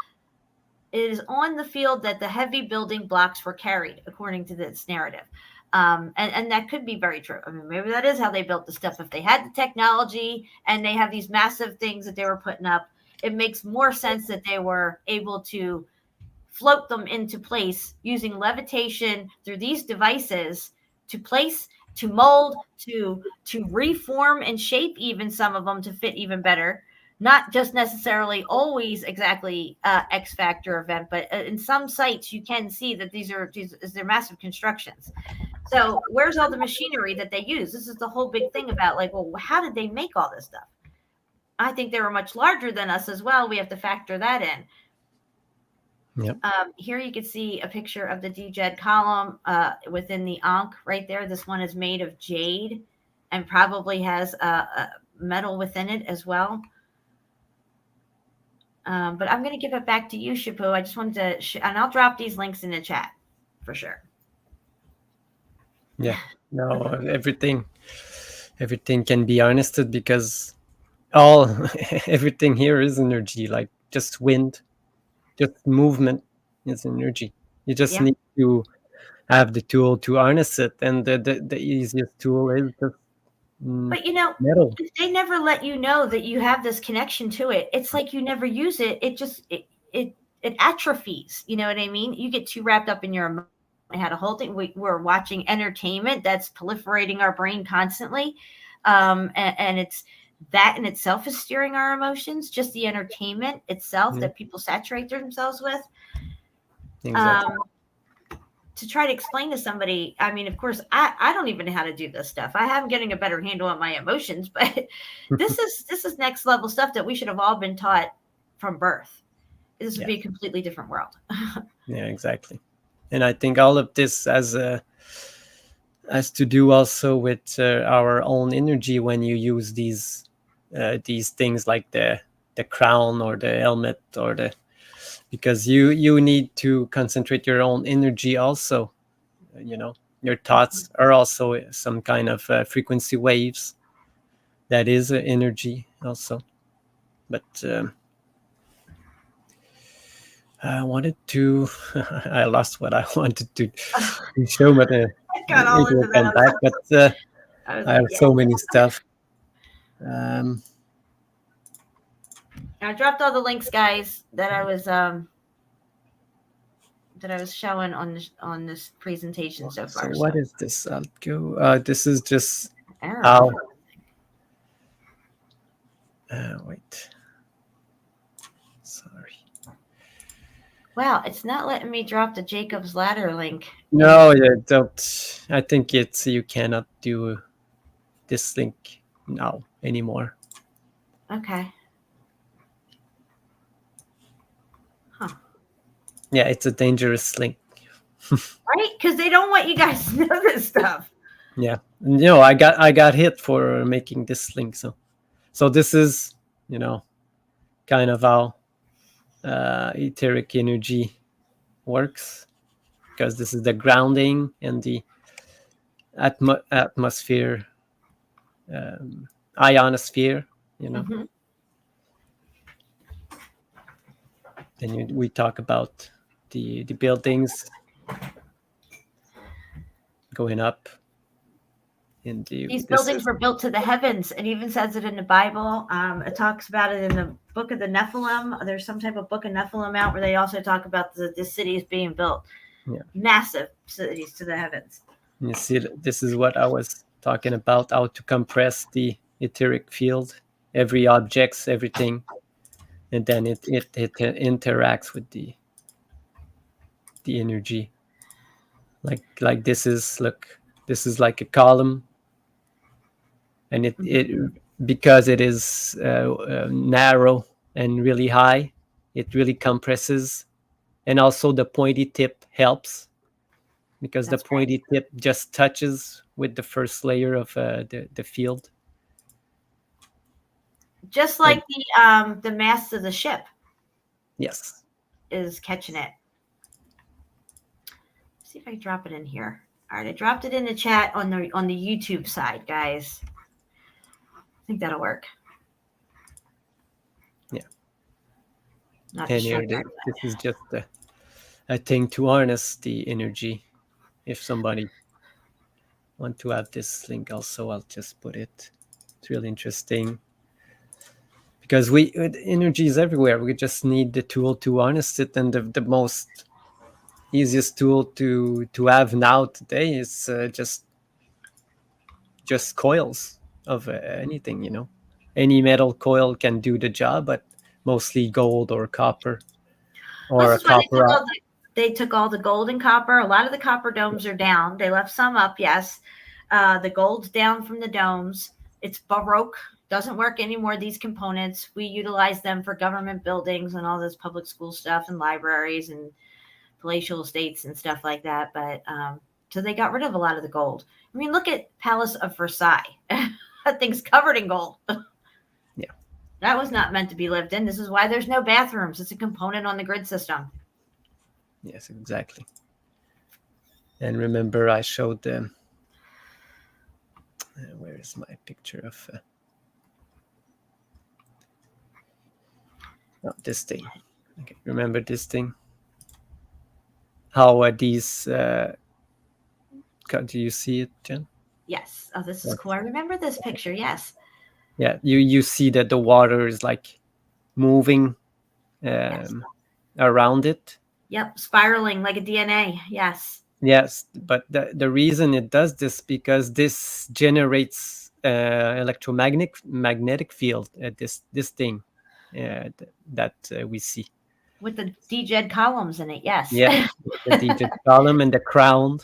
Speaker 1: that the heavy building blocks were carried, according to this narrative. And that could be very true. I mean, maybe that is how they built the stuff. If they had the technology and they have these massive things that they were putting up, it makes more sense that they were able to float them into place using levitation through these devices to place, to mold, to reform and shape even some of them to fit even better. Not just necessarily always exactly X factor event, but in some sites you can see that they're massive constructions. So where's all the machinery that they use? This is the whole big thing about, like, well, how did they make all this stuff? I think they were much larger than us as well. We have to factor that in.
Speaker 6: Yep.
Speaker 1: Here you can see a picture of the DJED column within the Ankh right there. This one is made of jade and probably has a metal within it as well. But I'm going to give it back to you, Shapu. I just wanted to, and I'll drop these links in the chat for sure.
Speaker 6: Yeah, no, everything can be harnessed because everything here is energy, like just wind, just movement is energy. You just need to have the tool to harness it, and the easiest tool is just
Speaker 1: but
Speaker 6: metal.
Speaker 1: They never let you know that you have this connection to it. It's like you never use it. It just it atrophies. You know what I mean? You get too wrapped up in your. I had a whole thing. We're watching entertainment that's proliferating our brain constantly, and it's that in itself is steering our emotions. Just the entertainment itself that people saturate themselves with.
Speaker 6: Exactly.
Speaker 1: To try to explain to somebody, I mean, of course, I don't even know how to do this stuff. I am getting a better handle on my emotions, but this is next level stuff that we should have all been taught from birth. This would be a completely different world.
Speaker 6: Yeah, exactly. And I think all of this has to do also with our own energy when you use these things like the crown or the helmet or because you need to concentrate your own energy also. Your thoughts are also some kind of frequency waves. That is energy also. But I wanted to. I lost what I wanted to show, but
Speaker 1: got all into
Speaker 6: that. But I have so many stuff.
Speaker 1: I dropped all the links, guys, that I was showing on this presentation so far.
Speaker 6: So what is this? I'll go. This is just how. Wait. Sorry.
Speaker 1: Wow, it's not letting me drop the Jacob's Ladder link.
Speaker 6: No, don't. I think you cannot do this link now anymore.
Speaker 1: Okay. Huh.
Speaker 6: Yeah, it's a dangerous link.
Speaker 1: Right? Because they don't want you guys to know this stuff.
Speaker 6: Yeah, I got hit for making this link. So this is kind of how etheric energy works, because this is the grounding and the atmosphere, ionosphere.
Speaker 1: Mhm.
Speaker 6: Then we talk about the buildings going up.
Speaker 1: These buildings were built to the heavens. It even says it in the Bible. It talks about it in the book of the Nephilim. There's some type of book of Nephilim out where they also talk about the cities being built.
Speaker 6: Yeah.
Speaker 1: Massive cities to the heavens.
Speaker 6: You see, this is what I was talking about, how to compress the etheric field, every objects, everything, and then it interacts with the energy. Like this is like a column, and it because it is narrow and really high, it really compresses, and also the pointy tip helps, because the pointy tip just touches with the first layer of the field.
Speaker 1: Just like the mast of the ship.
Speaker 6: Yes.
Speaker 1: Is catching it. Let's see if I drop it in here. All right, I dropped it in the chat on the YouTube side, guys. I think that'll work.
Speaker 6: Yeah.
Speaker 1: Not
Speaker 6: and here, this is just a thing to harness the energy. If somebody want to add this link also, I'll just put it. It's really interesting, because energy is everywhere. We just need the tool to harness it, and the most easiest tool to have now today is just coils of anything. Any metal coil can do the job, but mostly gold or copper, or copper.
Speaker 1: They took all the gold and copper. A lot of the copper domes are down. They left some up, yes. The gold's down from the domes. It's Baroque. Doesn't work anymore, these components. We utilize them for government buildings and all this public school stuff and libraries and palatial estates and stuff like that. But so they got rid of a lot of the gold. I mean, look at Palace of Versailles. That thing's covered in gold.
Speaker 6: Yeah.
Speaker 1: That was not meant to be lived in. This is why there's no bathrooms. It's a component on the grid system.
Speaker 6: Yes, exactly. And remember, I showed them. Where is my picture of this thing? Okay, remember this thing? How these? Do you see it, Jen?
Speaker 1: Yes. Oh, this is cool. I remember this picture. Yes.
Speaker 6: Yeah, you see that the water is like moving around it.
Speaker 1: Yep, spiraling like a DNA. Yes.
Speaker 6: Yes, but the reason it does this, because this generates electromagnetic field. This thing that we see
Speaker 1: with the DJed columns in it. Yes.
Speaker 6: Yeah, the DJed column and the crown.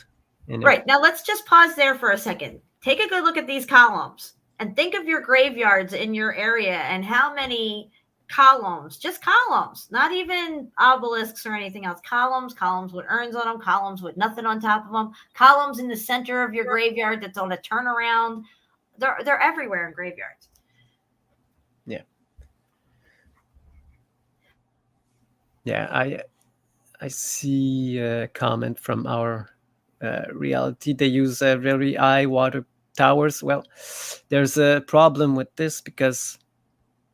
Speaker 1: Right, now let's just pause there for a second. Take a good look at these columns and think of your graveyards in your area and how many columns, just columns, not even obelisks or anything else. Columns with urns on them, columns with nothing on top of them, columns in the center of your graveyard that's on a turnaround. They're everywhere in graveyards.
Speaker 6: Yeah. Yeah, I see a comment from our reality. They use very high water towers. Well, there's a problem with this, because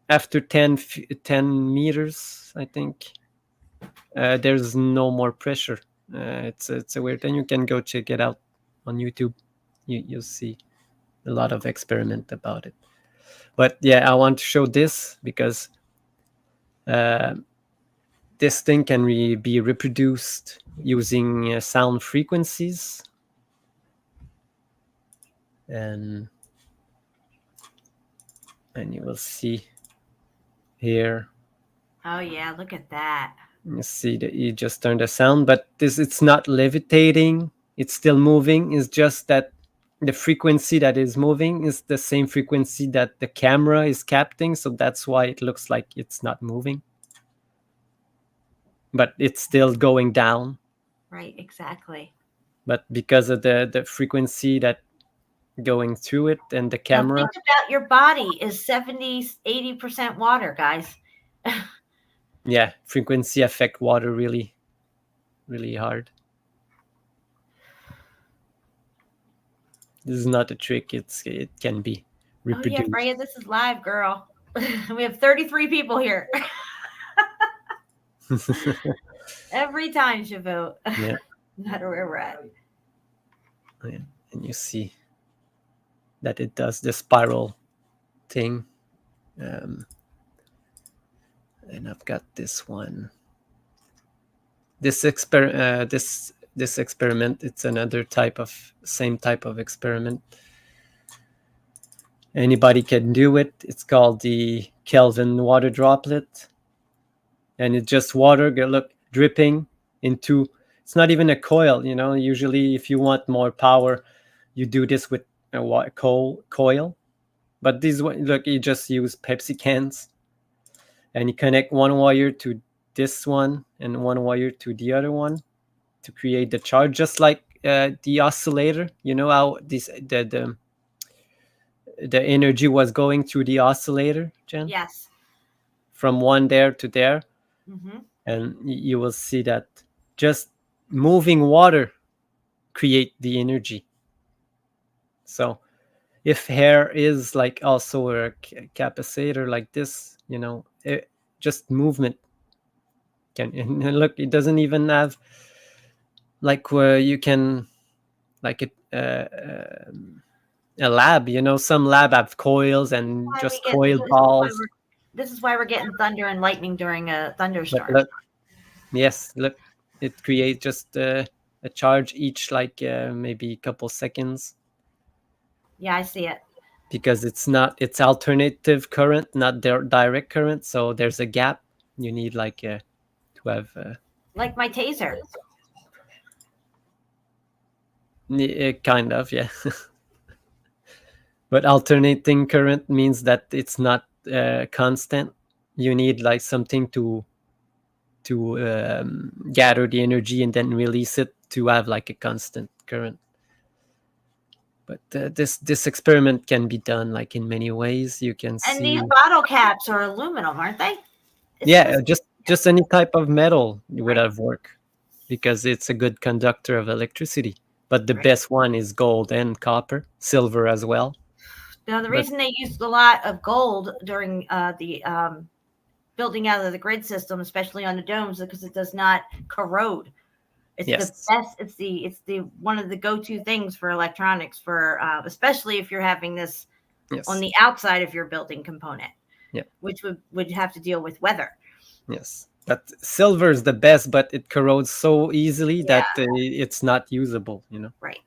Speaker 6: after 10 meters, I think, there's no more pressure. It's a weird thing. You can go check it out on YouTube. You'll see a lot of experiment about it. But yeah, I want to show this because this thing can be reproduced using sound frequencies. And you will see here.
Speaker 1: Oh yeah, look at that.
Speaker 6: You see that you just turned the sound, but it's not levitating. It's still moving. It's just that the frequency that is moving is the same frequency that the camera is capturing. So that's why it looks like it's not moving. But it's still going down.
Speaker 1: Right, exactly.
Speaker 6: But because of the frequency that going through it, and the
Speaker 1: Now
Speaker 6: camera.
Speaker 1: think about your body is 70-80% water, guys.
Speaker 6: Yeah, frequency affect water really, really hard. This is not a trick. It can be reproduced.
Speaker 1: Oh yeah, Freya, this is live, girl. We have 33 people here. Every time, Shavu.
Speaker 6: Yeah.
Speaker 1: No matter where we're at.
Speaker 6: Yeah. And you see that it does the spiral thing. And I've got this one. This experiment, it's another same type of experiment. Anybody can do it. It's called the Kelvin water droplet, and it's just water dripping into. It's not even a coil, Usually, if you want more power, you do this with a coil. But this one, look, you just use Pepsi cans, and you connect one wire to this one and one wire to the other one to create the charge, just like the oscillator. You know how the energy was going through the oscillator, Jen?
Speaker 1: Yes.
Speaker 6: From one there to there.
Speaker 1: Mm-hmm.
Speaker 6: And you will see that just moving water create the energy. So if hair is like also a capacitor like this, just movement can. And look, it doesn't even have like where you can like it a lab, some lab have coils and just coil balls.
Speaker 1: This is why we're getting thunder and lightning during a thunderstorm.
Speaker 6: Look, yes, look, it creates just a charge each like maybe a couple seconds.
Speaker 1: Yeah, I see it.
Speaker 6: Because it's alternative current, not direct current, so there's a gap. You need to have
Speaker 1: like my taser.
Speaker 6: Kind of, yeah. But alternating current means that it's not constant. You need like something to gather the energy and then release it to have like a constant current. But this experiment can be done like in many ways. You can see.
Speaker 1: And these bottle caps are aluminum, aren't they?
Speaker 6: Just any type of metal would have worked because it's a good conductor of electricity. But the best one is gold and copper, silver as well.
Speaker 1: Now, the reason they used a lot of gold during the building out of the grid system, especially on the domes, is because it does not corrode. It's the best. It's the one of the go-to things for electronics, for especially if you're having this on the outside of your building component, which would have to deal with weather.
Speaker 6: Yes, but silver is the best, but it corrodes so easily that it's not usable.
Speaker 1: Right.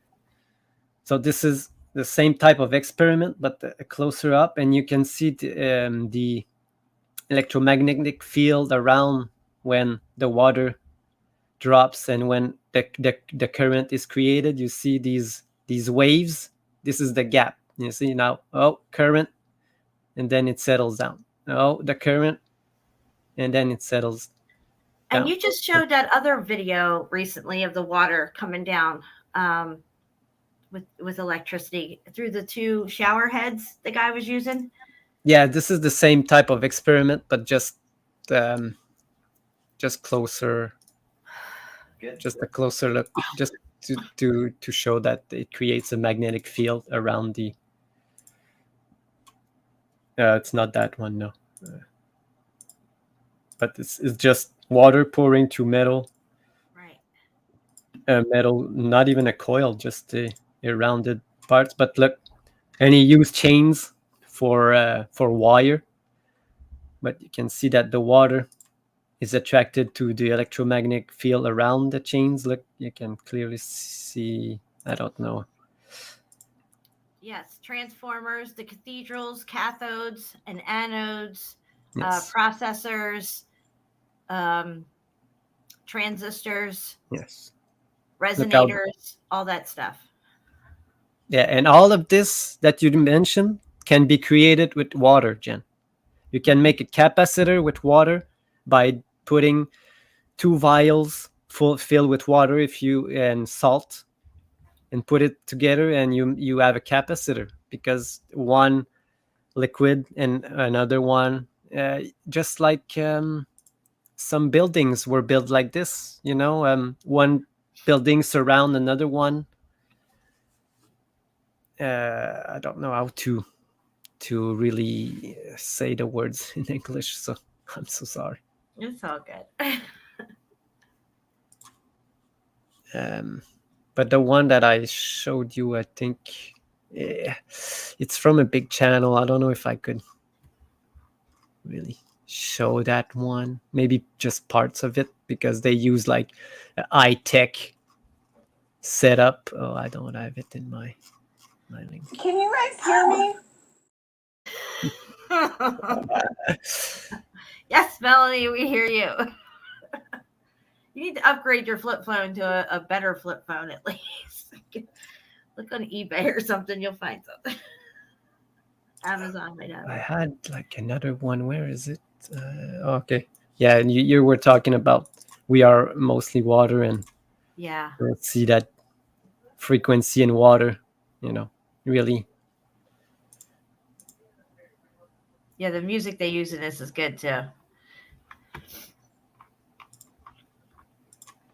Speaker 6: So this is the same type of experiment, but closer up, and you can see the electromagnetic field around when the water drops and when the current is created. You see these waves. This is the gap. You see now, current, and then it settles down. The current, and then it settles down.
Speaker 1: And you just showed that other video recently of the water coming down with electricity through the two shower heads the guy was using.
Speaker 6: Yeah, this is the same type of experiment, but just closer. Just a closer look, just to show that it creates a magnetic field around the. It's not that one, no. But it's just water pouring through metal. Right. Metal, not even a coil, just a rounded parts. But look, and he used chains for wire. But you can see that the water is attracted to the electromagnetic field around the chains. Look, you can clearly see. I don't know.
Speaker 1: Yes, transformers, the cathedrals, cathodes and anodes, processors, transistors, resonators, all that stuff.
Speaker 6: Yeah, and all of this that you mentioned can be created with water, Jen. You can make a capacitor with water by putting 2 vials filled with water and salt, and put it together, and you have a capacitor, because one liquid and another one, just like some buildings were built like this, one building surround another one. I don't know how to really say the words in English, so I'm so sorry.
Speaker 1: It's all good.
Speaker 6: But the one that I showed you, I think it's from a big channel. I don't know if I could really show that one. Maybe just parts of it, because they use like a high-tech setup. Oh, I don't have it in my link.
Speaker 5: Can you guys hear me?
Speaker 1: Yes, Melanie, we hear you. You need to upgrade your flip phone to a better flip phone at least. Look on eBay or something, you'll find something. Amazon might have it.
Speaker 6: I had like another one. Where is it? Okay. Yeah, and you were talking about we are mostly water, and
Speaker 1: Yeah.
Speaker 6: let's see that frequency in water, really.
Speaker 1: Yeah, the music they use in this is good too.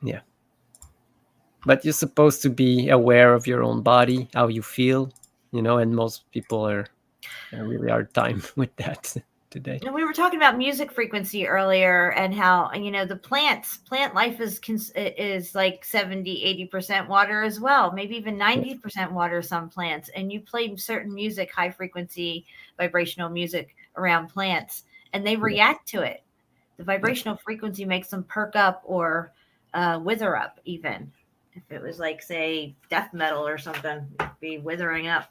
Speaker 6: Yeah. But you're supposed to be aware of your own body, how you feel, and most people are really hard time with that today.
Speaker 1: And we were talking about music frequency earlier, and how, the plant life is like 70-80% water as well, maybe even 90% water, some plants. And you play certain music, high frequency vibrational music around plants, and they react to it. The vibrational frequency makes them perk up or wither up. Even if it was like, say, death metal or something, it'd be withering up.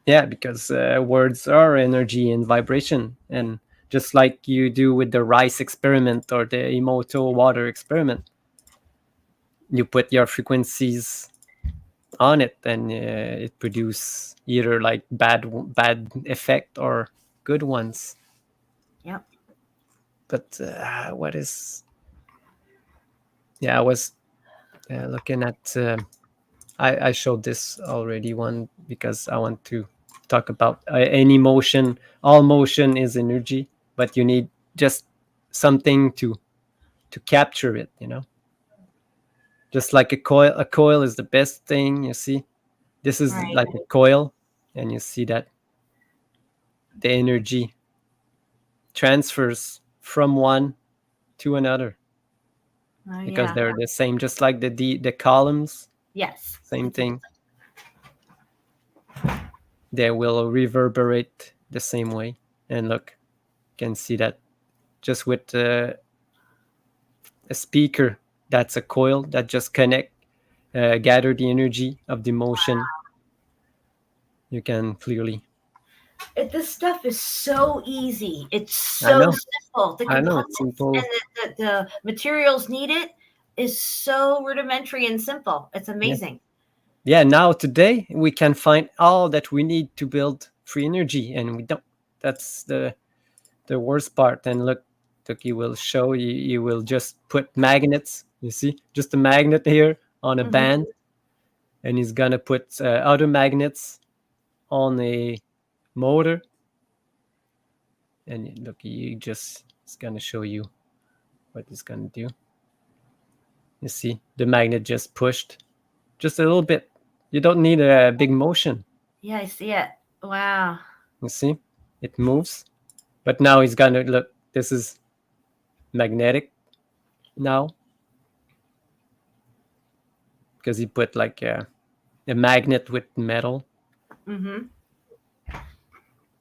Speaker 6: Yeah, because words are energy and vibration. And just like you do with the rice experiment or the Emoto water experiment, you put your frequencies on it, and it produces either like bad effect or good ones.
Speaker 1: Yep.
Speaker 6: But what is... Yeah, I was looking at... I showed this already one, because I want to talk about any motion. All motion is energy, but you need just something to capture it, just like a coil is the best thing. You see, this is
Speaker 1: Right.
Speaker 6: like a coil, and you see that the energy transfers from one to another, because they're the same, just like the columns.
Speaker 1: Yes.
Speaker 6: Same thing. They will reverberate the same way. And look, you can see that just with a speaker, that's a coil that just gather the energy of the motion. Wow. You can clearly...
Speaker 1: This stuff is so easy. It's so simple. The components and the materials needed is so rudimentary and simple. It's amazing.
Speaker 6: Yeah, now today we can find all that we need to build free energy, and we don't. That's the worst part. And look, he will show you. You will just put magnets. You see, just a magnet here on a band, and he's gonna put other magnets on a motor. And look, it's gonna show you what it's gonna do. You see, the magnet just pushed just a little bit. You don't need a big motion.
Speaker 1: Yeah, I see it. Wow.
Speaker 6: You see, it moves. But now he's gonna look. This is magnetic now, because he put like a magnet with metal.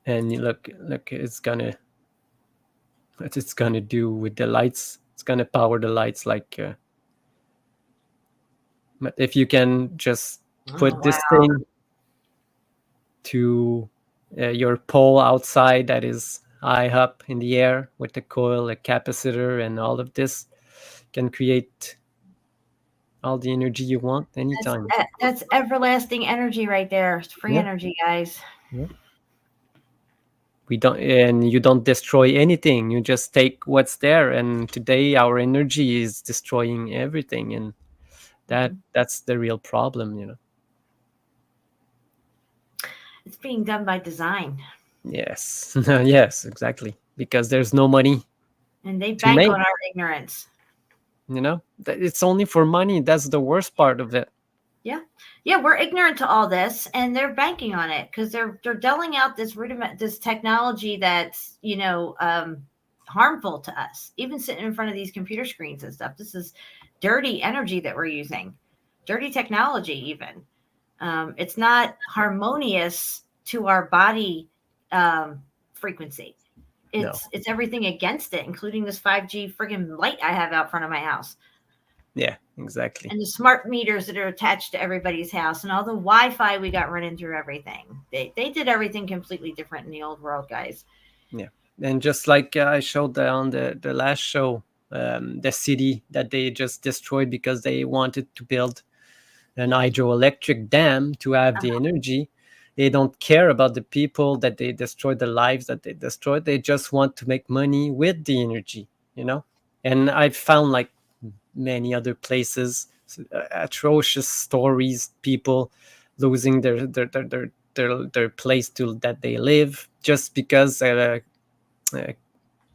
Speaker 6: And you look, it's gonna... what it's gonna do with the lights. It's gonna power the lights like... but if you can just put this thing to your pole outside that is high up in the air with the coil, a capacitor, and all of this, can create all the energy you want anytime.
Speaker 1: That's everlasting energy right there. It's free energy, guys.
Speaker 6: Yeah. You don't destroy anything. You just take what's there. And today our energy is destroying everything, and that's the real problem.
Speaker 1: It's being done by design.
Speaker 6: Yes. Yes, exactly. Because there's no money
Speaker 1: And they
Speaker 6: to
Speaker 1: bank
Speaker 6: make.
Speaker 1: on our ignorance.
Speaker 6: It's only for money. That's the worst part of it.
Speaker 1: Yeah, we're ignorant to all this, and they're banking on it because they're doling out this technology that's harmful to us. Even sitting in front of these computer screens and stuff, this is dirty energy that we're using, dirty technology. Even it's not harmonious to our body frequency. It's everything against it, including this 5G friggin' light I have out front of my house.
Speaker 6: Yeah, exactly.
Speaker 1: And the smart meters that are attached to everybody's house and all the Wi-Fi we got running through everything. They did everything completely different in the old world, guys.
Speaker 6: Yeah. And just like I showed on the last show, the city that they just destroyed because they wanted to build an hydroelectric dam to have the energy. They don't care about the people that they destroyed, the lives that they destroyed. They just want to make money with the energy, And I found like many other places, atrocious stories, people losing their place to that they live just because a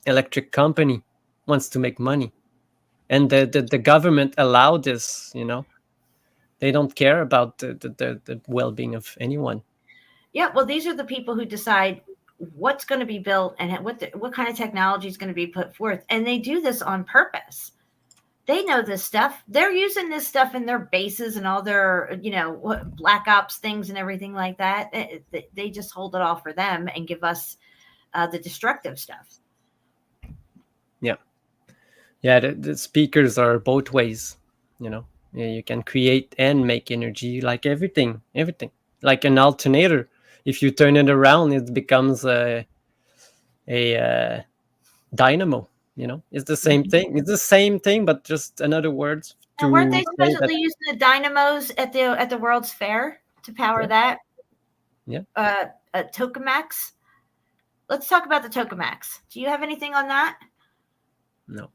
Speaker 6: electric company wants to make money, and the government allowed this. They don't care about the well-being of anyone.
Speaker 1: Yeah, well, these are the people who decide what's going to be built and what kind of technology is going to be put forth, and they do this on purpose. They know this stuff. They're using this stuff in their bases and all their, black ops things and everything like that. They just hold it all for them and give us the destructive stuff.
Speaker 6: Yeah, the speakers are both ways. You can create and make energy, like everything, like an alternator. If you turn it around, it becomes a dynamo. It's the same thing. It's the same thing, but just another words.
Speaker 1: And weren't they supposedly using the dynamos at the World's Fair to power that?
Speaker 6: Yeah.
Speaker 1: Tokamaks. Let's talk about the Tokamaks. Do you have anything on that?
Speaker 6: No.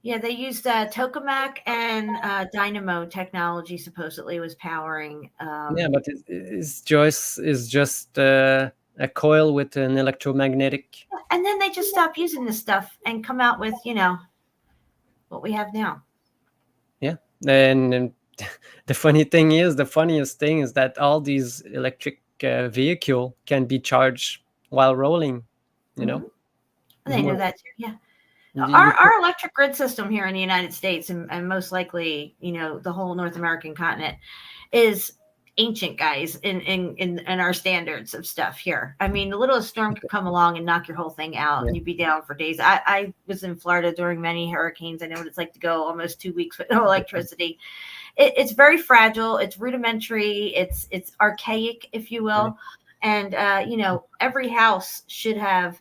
Speaker 1: Yeah, they used tokamak and dynamo technology. Supposedly was powering.
Speaker 6: Yeah, but it's just a coil with an electromagnetic.
Speaker 1: And then they just stop using this stuff and come out with what we have now.
Speaker 6: Yeah, and the funniest thing is that all these electric vehicle can be charged while rolling. They know
Speaker 1: that too. Yeah. Our electric grid system here in the United States and most likely, the whole North American continent is ancient, guys, in our standards of stuff here. I mean, the littlest storm could come along and knock your whole thing out and you'd be down for days. I was in Florida during many hurricanes. I know what it's like to go almost 2 weeks with no electricity. It's very fragile. It's rudimentary. It's archaic, if you will. And, every house should have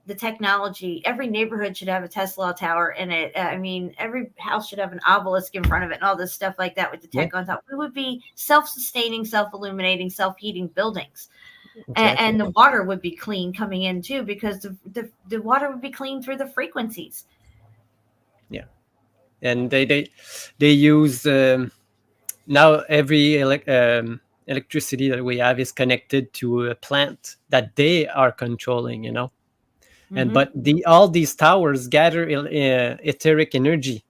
Speaker 1: the technology. Every neighborhood should have a Tesla tower in it. I mean, every house should have an obelisk in front of it and all this stuff like that with the tech on top. We would be self-sustaining, self-illuminating, self-heating buildings. Exactly. And the water would be clean coming in too, because the water would be clean through the frequencies. Yeah.
Speaker 6: And they use now every electricity that we have is connected to a plant that they are controlling, And but all these towers gather etheric energy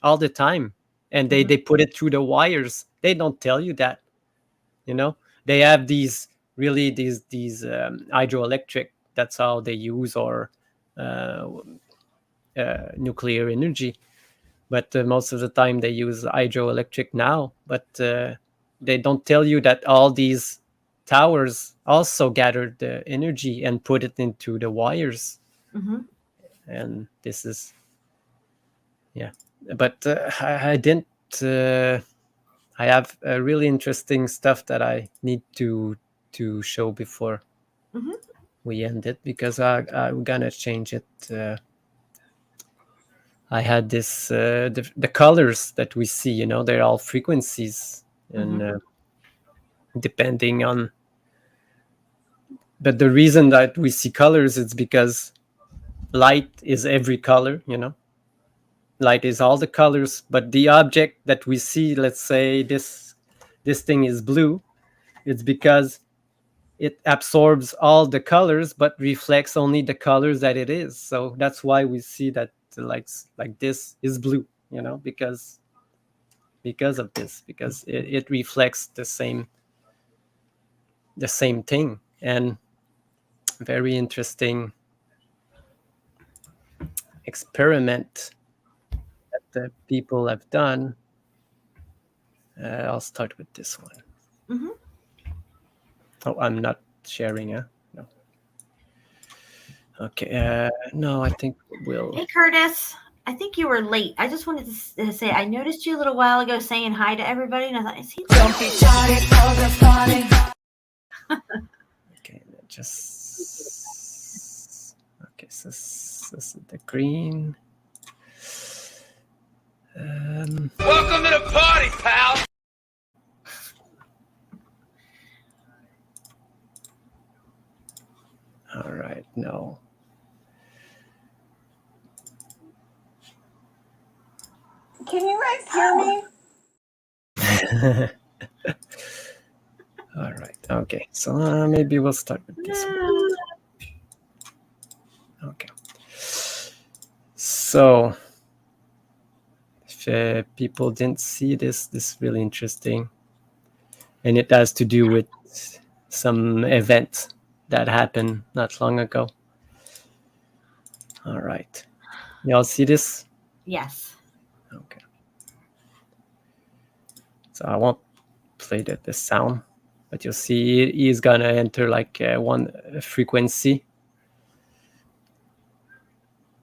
Speaker 6: all the time, and they put it through the wires. They don't tell you that, They have these hydroelectric. That's how they use, or nuclear energy. But most of the time they use hydroelectric now. But they don't tell you that all these towers also gathered the energy and put it into the wires. And this is but I didn't I have really interesting stuff that I need to show before we end it, because I'm gonna change it. I had this the colors that we see, they're all frequencies, and depending on. But the reason that we see colors is because light is every color, Light is all the colors, but the object that we see, let's say this thing is blue, it's because it absorbs all the colors but reflects only the colors that it is. So that's why we see that like this is blue, you know, because of this, because it reflects the same thing. And very interesting experiment that the people have done. I'll start with this one.
Speaker 1: Mm-hmm.
Speaker 6: Oh, I'm not sharing, huh? No. Okay. No, I think we'll.
Speaker 1: Hey, Curtis. I think you were late. I just wanted to say I noticed you a little while ago saying hi to everybody, and I thought, is he?
Speaker 6: Okay, just okay. So this is the green.
Speaker 8: Welcome to the party, pal.
Speaker 6: All right, no.
Speaker 5: Can you guys hear me?
Speaker 6: All right. Okay. So maybe we'll start with this one. Okay. So if people didn't see this is really interesting, and it has to do with some event that happened not long ago. All right. Y'all see this?
Speaker 1: Yes.
Speaker 6: Okay. So I won't play the sound, but you'll see he's gonna enter like one frequency,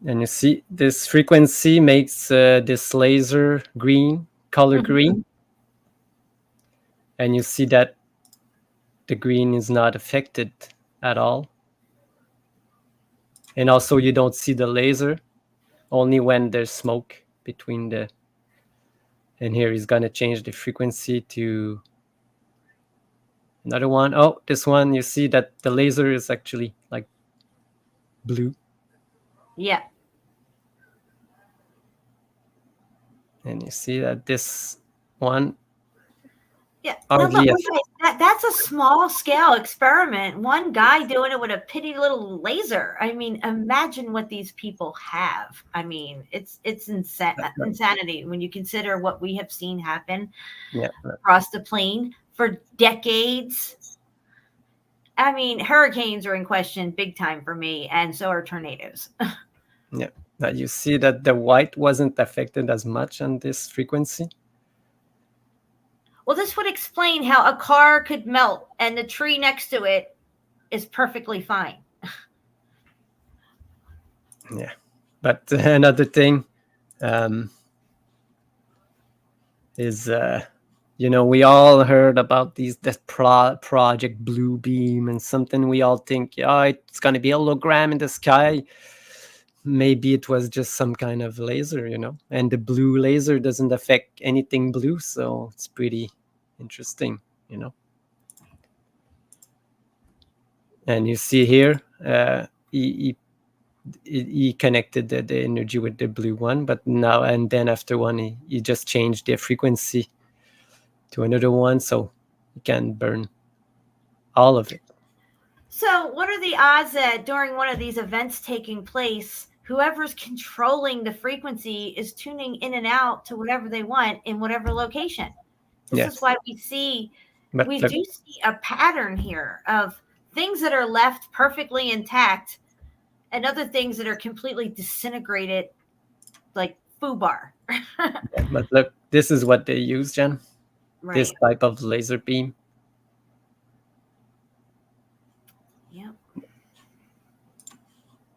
Speaker 6: and you see this frequency makes this laser green, color green, and you see that the green is not affected at all, and also you don't see the laser, only when there's smoke between the. And here he's gonna change the frequency to another one. Oh, this one, you see that the laser is actually like blue.
Speaker 1: Yeah.
Speaker 6: And you see that this one.
Speaker 1: Yeah. Now,
Speaker 6: hardly
Speaker 1: look, that's a small scale experiment. One guy doing it with a pitty little laser. I mean, imagine what these people have. I mean, it's insanity when you consider what we have seen happen across the plane for decades. I mean, hurricanes are in question big time for me, and so are tornadoes.
Speaker 6: Yeah. Now you see that the white wasn't affected as much on this frequency.
Speaker 1: Well, this would explain how a car could melt and the tree next to it is perfectly fine.
Speaker 6: Yeah. But another thing is, we all heard about this project Blue Beam and something we all think, it's going to be a hologram in the sky. Maybe it was just some kind of laser, and the blue laser doesn't affect anything blue. So it's pretty interesting, And you see here, he connected the energy with the blue one, but now and then after one, he just changed the frequency to another one, so you can burn all of it.
Speaker 1: So what are the odds that during one of these events taking place, whoever's controlling the frequency is tuning in and out to whatever they want in whatever location? This is why we do see a pattern here of things that are left perfectly intact and other things that are completely disintegrated, like foobar.
Speaker 6: But look, this is what they use, Jen.
Speaker 1: Right.
Speaker 6: This type of laser beam.
Speaker 1: Yep.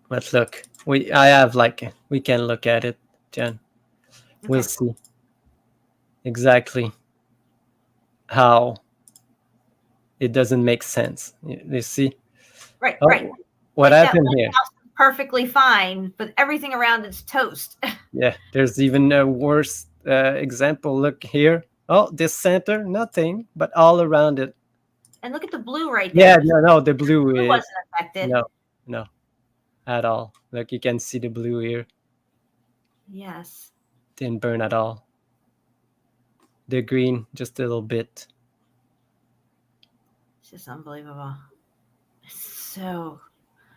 Speaker 6: But look, we can look at it, Jen. Okay. We'll see exactly how it doesn't make sense. You see?
Speaker 1: Right, right.
Speaker 6: What happened here?
Speaker 1: Perfectly fine, but everything around it's toast.
Speaker 6: Yeah, there's even a worse example. Look here. Oh, this center, nothing, but all around it.
Speaker 1: And look at the blue right there.
Speaker 6: Yeah, no, the blue
Speaker 1: wasn't affected.
Speaker 6: No, at all. Look, you can see the blue here.
Speaker 1: Yes.
Speaker 6: Didn't burn at all. The green, just a little bit.
Speaker 1: It's just unbelievable. So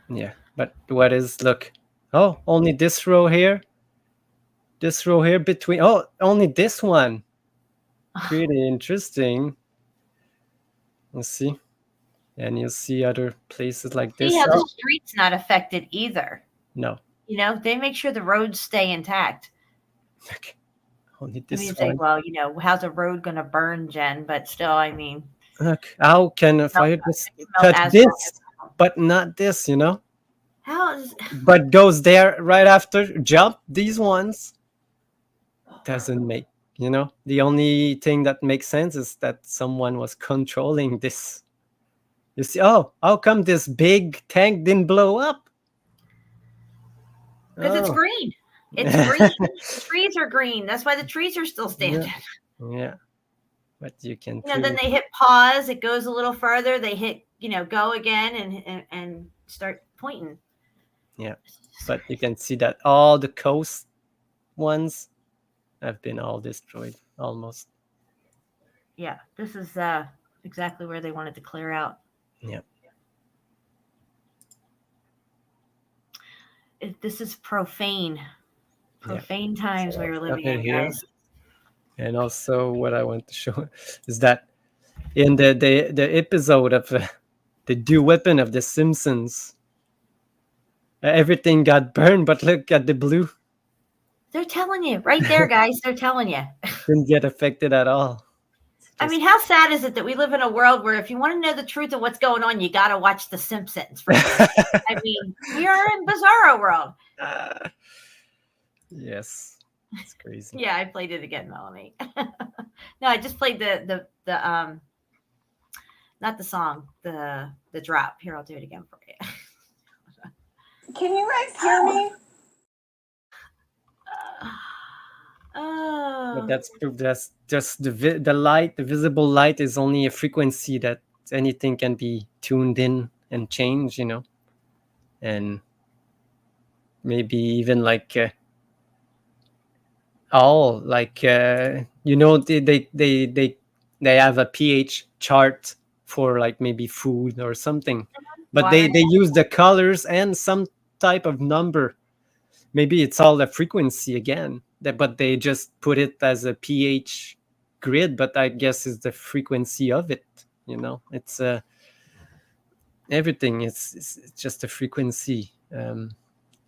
Speaker 6: Yeah, but what is, look, oh, only this row here between, oh, only this one. Pretty interesting. Let's see. And you'll see other places like
Speaker 1: see
Speaker 6: this.
Speaker 1: how the
Speaker 6: Oh,
Speaker 1: street's not affected either.
Speaker 6: no.
Speaker 1: You know, they make sure the roads stay intact.
Speaker 6: Okay. Only
Speaker 1: I
Speaker 6: this
Speaker 1: mean,
Speaker 6: one.
Speaker 1: say, well, you know, how's a road going to burn, Jen? But still, I mean,
Speaker 6: Look, how can a fire just
Speaker 1: melt
Speaker 6: touch
Speaker 1: asphalt.
Speaker 6: this, but not this, you know?
Speaker 1: How is
Speaker 6: But goes there right after, jump these ones. Doesn't make, you know? The only thing that makes sense is that someone was controlling this. You see, oh, how come this big tank didn't blow up?
Speaker 1: because it's
Speaker 6: Oh.
Speaker 1: green. It's green. The trees are green. That's why the trees are still standing.
Speaker 6: Yeah. But you can.
Speaker 1: You know, then they hit pause. It goes a little further. They hit, you know, go again and start pointing.
Speaker 6: Yeah, but you can see that all the coast ones have been all destroyed almost.
Speaker 1: Yeah, this is exactly where they wanted to clear out.
Speaker 6: Yeah.
Speaker 1: This is profane times we were living in,
Speaker 6: here.
Speaker 1: guys.
Speaker 6: And also, what I want to show is that in the episode of the new weapon of the Simpsons, everything got burned, but look at the blue.
Speaker 1: They're telling you right there, guys. They're telling you.
Speaker 6: Didn't get affected at all.
Speaker 1: I mean, how sad is it that we live in a world where if you want to know the truth of what's going on, you got to watch The Simpsons. I mean, we are in Bizarro world.
Speaker 6: Yes, it's crazy.
Speaker 1: Yeah, I played it again, Melanie. No, I just played the not the song, the drop. Here, I'll do it again for you.
Speaker 5: Can you guys hear me?
Speaker 6: But that's proof that's just the light, the visible light is only a frequency that anything can be tuned in and changed, you know. And maybe even like you know, they have a pH chart for like maybe food or something, but they use the colors and some type of number. Maybe it's all a frequency again, but they just put it as a pH grid, but I guess it's the frequency of it, you know. It's everything, it's just a frequency.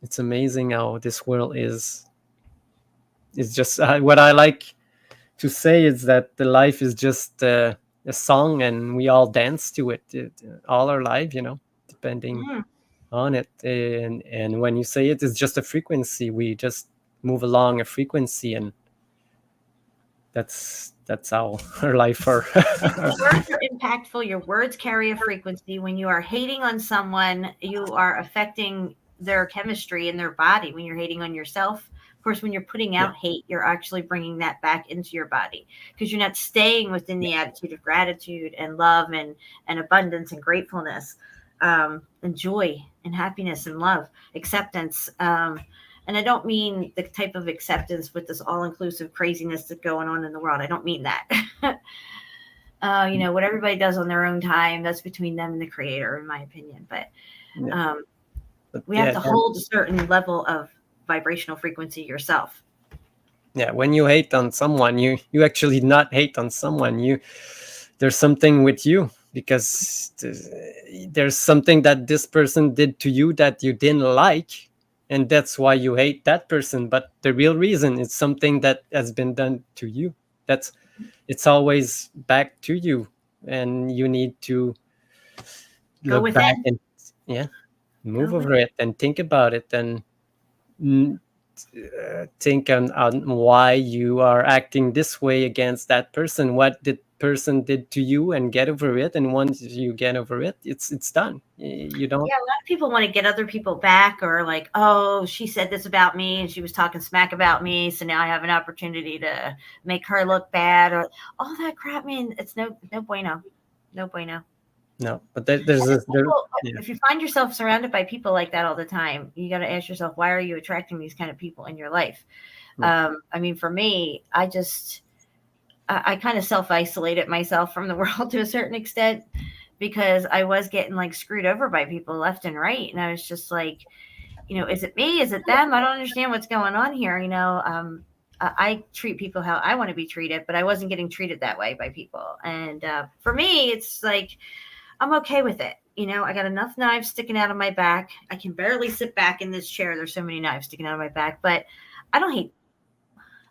Speaker 6: It's amazing how this world is. It's just what I like to say is that the life is just a song, and we all dance to it all our life, you know, depending on it. And when you say it's just a frequency, we just move along a frequency, and that's how our life are.
Speaker 1: Words are impactful. Your words carry a frequency. When you are hating on someone, you are affecting their chemistry in their body. When you're hating on yourself, of course, when you're putting out hate, you're actually bringing that back into your body, because you're not staying within the attitude of gratitude and love and abundance and gratefulness, and joy and happiness and love, acceptance. And I don't mean the type of acceptance with this all-inclusive craziness that's going on in the world. I don't mean that. You know, what everybody does on their own time, that's between them and the creator, in my opinion. But we have to hold a certain level of vibrational frequency yourself.
Speaker 6: Yeah, when you hate on someone, you actually not hate on someone. There's something with you, because there's something that this person did to you that you didn't like, and that's why you hate that person. But the real reason is something that has been done to you. It's always back to you, and you need to look back and move over it and think about it, and think on why you are acting this way against that person. What the person did to you, and get over it. And once you get over it, it's done. You don't.
Speaker 1: Yeah, a lot of people want to get other people back, or like, oh, she said this about me and she was talking smack about me, so now I have an opportunity to make her look bad, or all that crap. Man, it's no bueno. No bueno.
Speaker 6: No, but
Speaker 1: if you find yourself surrounded by people like that all the time, you got to ask yourself, why are you attracting these kind of people in your life? I mean, for me, I kind of self-isolated myself from the world to a certain extent, because I was getting like screwed over by people left and right. And I was just like, is it me? Is it them? I don't understand what's going on here. I treat people how I want to be treated, but I wasn't getting treated that way by people. And for me, it's like, I'm okay with it. I got enough knives sticking out of my back. I can barely sit back in this chair. There's so many knives sticking out of my back, but I don't hate.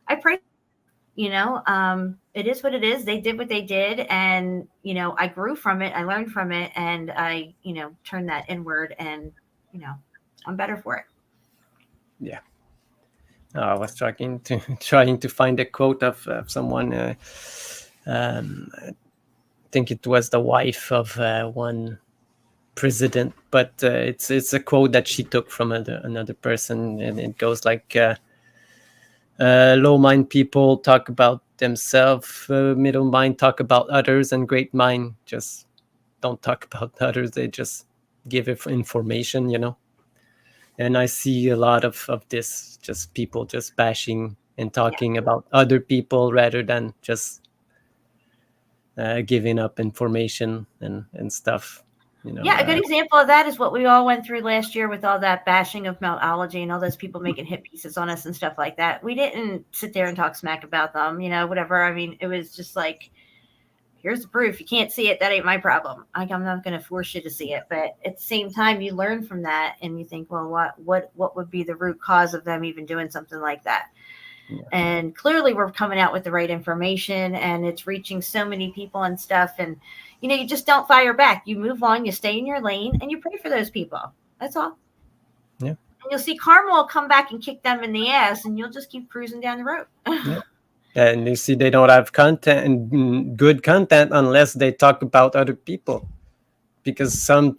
Speaker 1: I pray. It is what it is. They did what they did, and I grew from it. I learned from it, and I turned that inward, and I'm better for it.
Speaker 6: Yeah. I was trying to find a quote of someone. I think it was the wife of one president, but it's a quote that she took from another person, and it goes like, low mind people talk about themselves, middle mind talk about others, and great mind just don't talk about others. They just give information, And I see a lot of this, just people just bashing and talking about other people rather than just giving up information and stuff.
Speaker 1: Yeah, a good example of that is what we all went through last year with all that bashing of Meltology and all those people making hit pieces on us and stuff like that. We didn't sit there and talk smack about them, whatever. I mean, it was just like, here's the proof. You can't see it. That ain't my problem. Like, I'm not going to force you to see it. But at the same time, you learn from that and you think, well, what would be the root cause of them even doing something like that? Yeah. And clearly we're coming out with the right information and it's reaching so many people and stuff. And, you just don't fire back. You move on, you stay in your lane, and you pray for those people. That's all.
Speaker 6: Yeah.
Speaker 1: And you'll see karma will come back and kick them in the ass, and you'll just keep cruising down the road.
Speaker 6: Yeah. And you see, they don't have content and good content unless they talk about other people, because some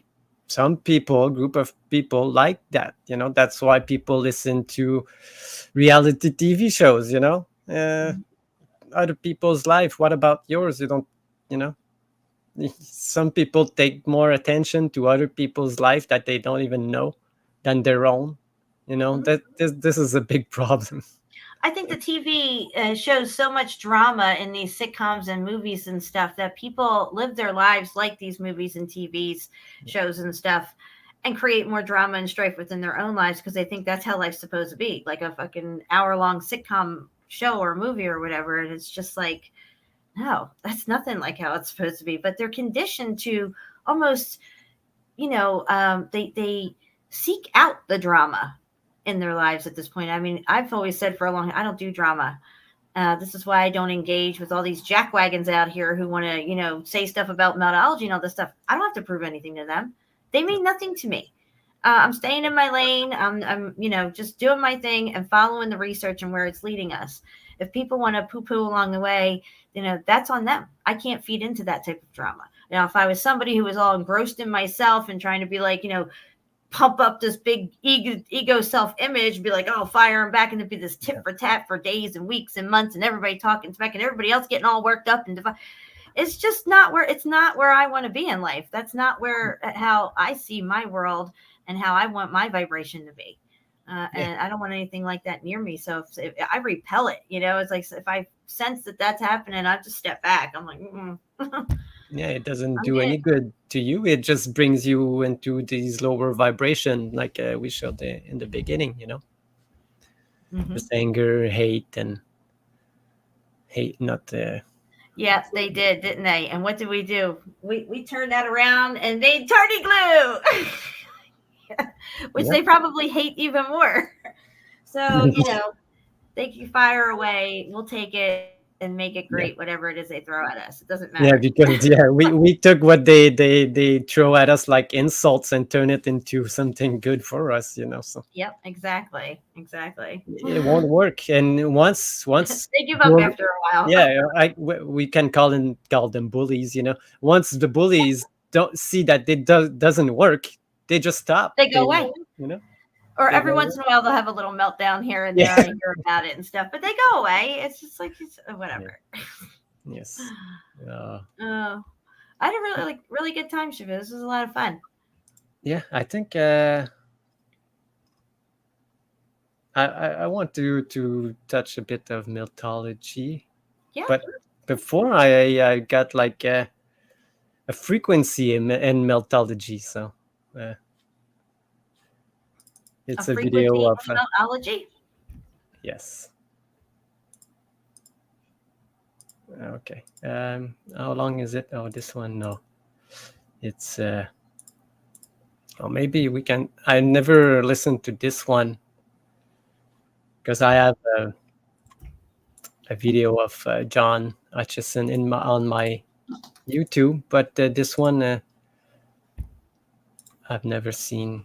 Speaker 6: people, group of people, like that. That's why people listen to reality TV shows. Other people's life. What about yours? You don't. Some people take more attention to other people's life that they don't even know than their own. That this is a big problem.
Speaker 1: I think the TV shows so much drama in these sitcoms and movies and stuff that people live their lives like these movies and TVs shows and stuff, and create more drama and strife within their own lives because they think that's how life's supposed to be, like a fucking hour-long sitcom show or movie or whatever. And it's just like, no, that's nothing like how it's supposed to be. But they're conditioned to almost, they seek out the drama in their lives at this point. I mean, I've always said for a long time, I don't do drama. This is why I don't engage with all these jackwagons out here who want to, say stuff about Meltology and all this stuff. I don't have to prove anything to them. They mean nothing to me. I'm staying in my lane. I'm just doing my thing and following the research and where it's leading us. If people want to poo-poo along the way, that's on them. I can't feed into that type of drama. Now, if I was somebody who was all engrossed in myself and trying to be like, pump up this big ego self-image, be like, oh, fire them back, and it'd be this tit for tat for days and weeks and months, and everybody talking smack and everybody else getting all worked up and it's just not where I want to be in life. That's not how I see my world and how I want my vibration to be. And I don't want anything like that near me. So if I repel it, it's like, if I sense that that's happening, I just step back. I'm like,
Speaker 6: yeah, it doesn't do any good to you. It just brings you into these lower vibration, like we showed in the beginning, Just anger, hate, not.
Speaker 1: Yeah, they did, didn't they? And what did we do? We turned that around and made tardy glue. Which they probably hate even more. So, they can fire away. We'll take it and make it great, whatever it is they throw at us. It doesn't matter.
Speaker 6: Yeah, because we took what they throw at us like insults and turn it into something good for us, So
Speaker 1: yep, exactly.
Speaker 6: It won't work. And once
Speaker 1: they give up after a while.
Speaker 6: Yeah, we can call them bullies, Once the bullies don't see that it doesn't work, they just stop.
Speaker 1: They go away. Or every once in a while they'll have a little meltdown here and there. I hear about it and stuff, but they go away. It's just like whatever.
Speaker 6: Yes.
Speaker 1: I had a really good time, Shiva. This was a lot of fun.
Speaker 6: Yeah, I think I want to touch a bit of Meltology.
Speaker 1: Yeah.
Speaker 6: But before I got like a frequency in Meltology. So it's a video of
Speaker 1: Meltology.
Speaker 6: yes. Okay. How long is it? Oh, this one. No, it's oh, maybe we can. I never listened to this one because I have a video of John Hutchison on my YouTube, but this one I've never seen.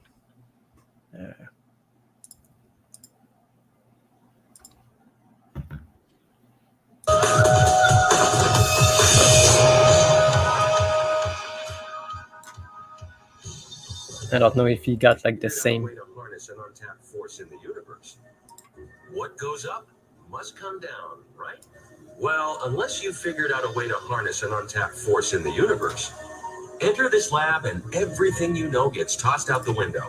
Speaker 6: I don't know if he got like the same.
Speaker 9: Way to harness an untapped force in the universe. What goes up must come down, right? Well, unless you've figured out a way to harness an untapped force in the universe, enter this lab and everything you know gets tossed out the window.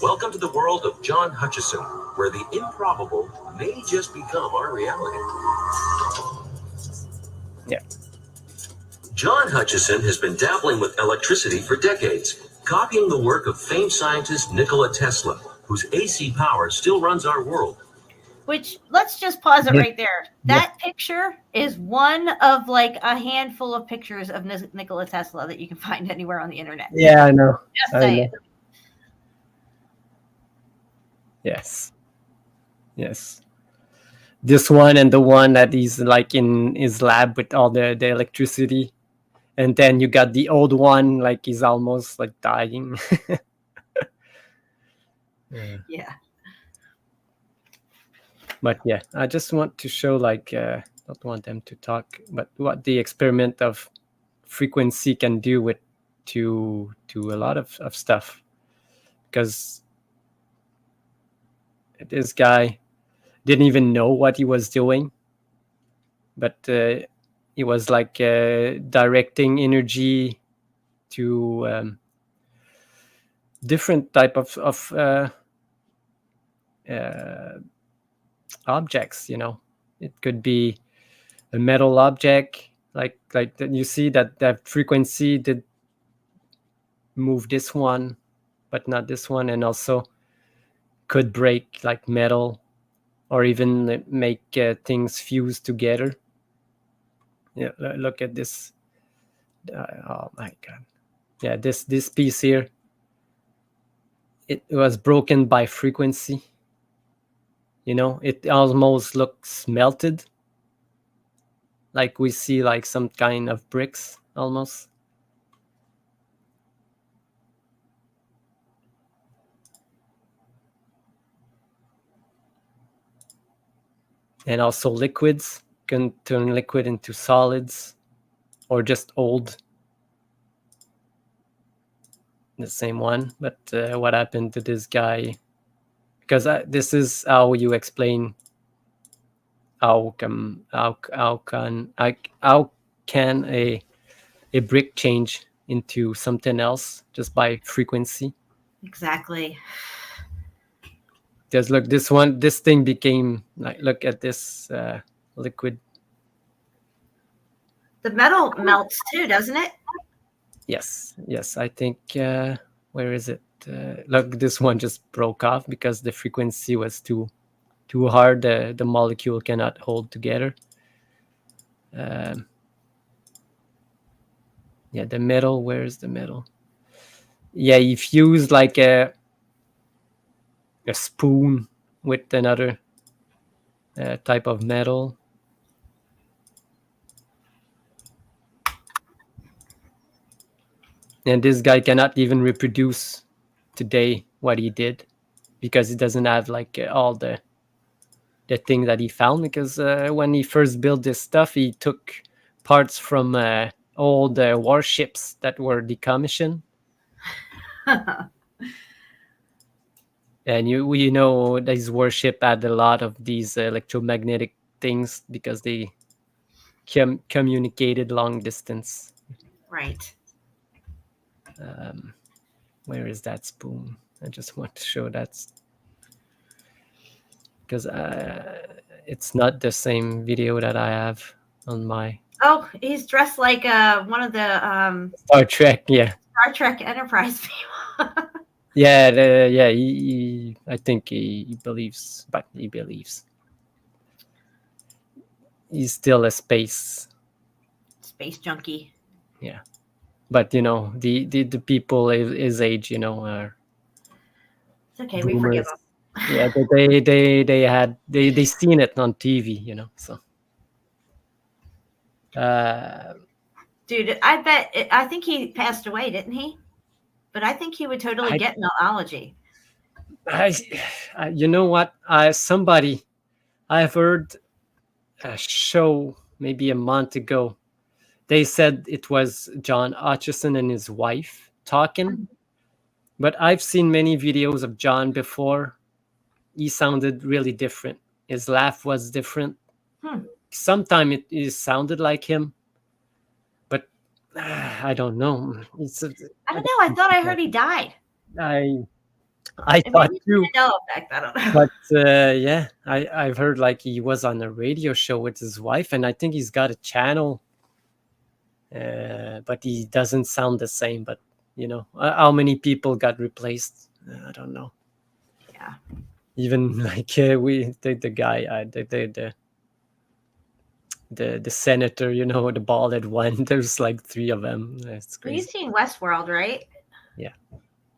Speaker 9: Welcome to the world of John Hutchison, where the improbable may just become our reality.
Speaker 6: Yeah.
Speaker 9: John Hutchison has been dabbling with electricity for decades, copying the work of famed scientist Nikola Tesla, whose AC power still runs our world.
Speaker 1: Which, let's just pause it right there. That picture is one of like a handful of pictures of Nikola Tesla that you can find anywhere on the internet.
Speaker 6: Yeah, I know.
Speaker 1: Just saying.
Speaker 6: Yes. Yes. This one and the one that is like in his lab with all the electricity. And then you got the old one, like he's almost like dying.
Speaker 1: Yeah.
Speaker 6: But yeah, I just want to show like, don't want them to talk, but what the experiment of frequency can do with to a lot of stuff. Because this guy didn't even know what he was doing, but he was like directing energy to different type of objects. You know, it could be a metal object, like you see that frequency did move this one, but not this one, and also could break like metal, or even make things fuse together. Yeah, look at this. Oh my god! Yeah, this piece here. It was broken by frequency. You know, it almost looks melted, like we see like some kind of bricks almost. And also liquids can turn liquid into solids, or just old. The same one, but what happened to this guy? Because this is how you explain how can a brick change into something else just by frequency.
Speaker 1: Exactly.
Speaker 6: Just look, this thing became like, look at this liquid.
Speaker 1: The metal melts too, doesn't it?
Speaker 6: Yes, I think where is it? Look, this one just broke off because the frequency was too hard. The molecule cannot hold together. Yeah, the metal, where's the metal? Yeah, you fuse like a spoon with another type of metal. And this guy cannot even reproduce today what he did, because he doesn't have like all the thing that he found. Because when he first built this stuff, he took parts from old warships that were decommissioned. And you know, these warship had a lot of these electromagnetic things because they communicated long distance.
Speaker 1: Right.
Speaker 6: Where is that spoon? I just want to show that, because it's not the same video that I have on my
Speaker 1: Oh, he's dressed like one of the
Speaker 6: Star Trek, yeah.
Speaker 1: Star Trek Enterprise people.
Speaker 6: Yeah, I think he believes, but he believes he's still a space
Speaker 1: junkie.
Speaker 6: Yeah, but the people his age, are
Speaker 1: It's okay, we forgive
Speaker 6: boomers.
Speaker 1: him.
Speaker 6: Yeah, they seen it on TV, so.
Speaker 1: Dude, I think he passed away, didn't he? But I think he would totally get Meltology.
Speaker 6: You know what? I've heard a show maybe a month ago. They said it was John Hutchison and his wife talking, but I've seen many videos of John before. He sounded really different. His laugh was different. Sometimes it sounded like him, but I don't know.
Speaker 1: I don't know. I thought I heard he died.
Speaker 6: I thought too.
Speaker 1: I don't know.
Speaker 6: But yeah, I've heard like he was on a radio show with his wife, and I think he's got a channel. But he doesn't sound the same. But how many people got replaced? I don't know.
Speaker 1: Yeah.
Speaker 6: Even like the guy, the senator, the bald one. There's like 3 of them. It's crazy.
Speaker 1: You've seen Westworld, right?
Speaker 6: Yeah.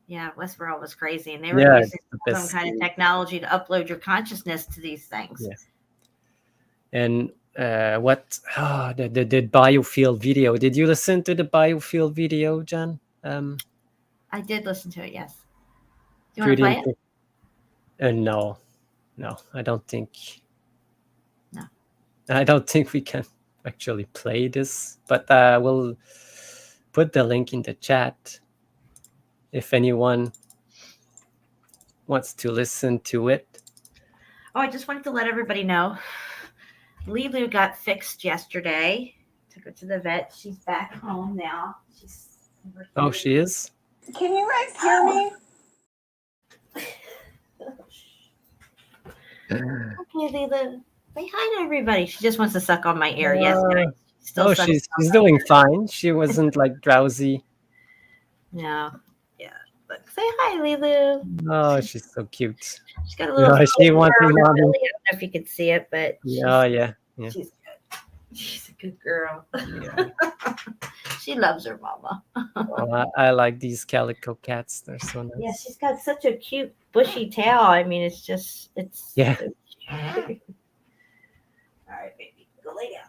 Speaker 1: Yeah, Westworld was crazy, and they were using some kind of technology to upload your consciousness to these things.
Speaker 6: Yeah. And the biofield video. Did you listen to the biofield video, John?
Speaker 1: I did listen to it. Yes. Do you want to play it?
Speaker 6: No, I don't think.
Speaker 1: No.
Speaker 6: I don't think we can actually play this, but we'll put the link in the chat if anyone wants to listen to it.
Speaker 1: Oh, I just wanted to let everybody know. Lulu got fixed yesterday. Took her to the vet. She's back home now.
Speaker 6: Oh, she is?
Speaker 5: Can you guys hear me?
Speaker 1: Okay, Lulu. Say hi to everybody. She just wants to suck on my ear. Yes, guys.
Speaker 6: She's doing fine. She wasn't like drowsy.
Speaker 1: No. Yeah. Look, say hi, Lulu.
Speaker 6: Oh, she's so cute.
Speaker 1: She's got a little.
Speaker 6: She wants her mommy.
Speaker 1: I don't know if you can see it, but
Speaker 6: Yeah.
Speaker 1: She's good. She's a good girl.
Speaker 6: Yeah.
Speaker 1: She loves her mama.
Speaker 6: I like these calico cats. They're so nice.
Speaker 1: Yeah, she's got such a cute bushy tail. I mean, it's
Speaker 6: yeah.
Speaker 1: So all right, baby, go lay down.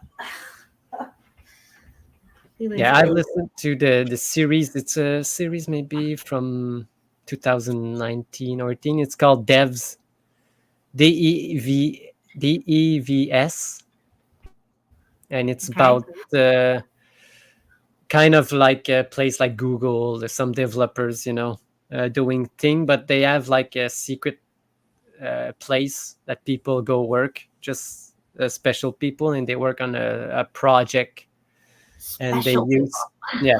Speaker 6: Yeah, I've listened to the series. It's a series maybe from 2019 or 18. It's called Devs. DEVS. And it's about kind of like a place like Google. There's some developers, doing thing, but they have like a secret place that people go work, just special people, and they work on a project. And they use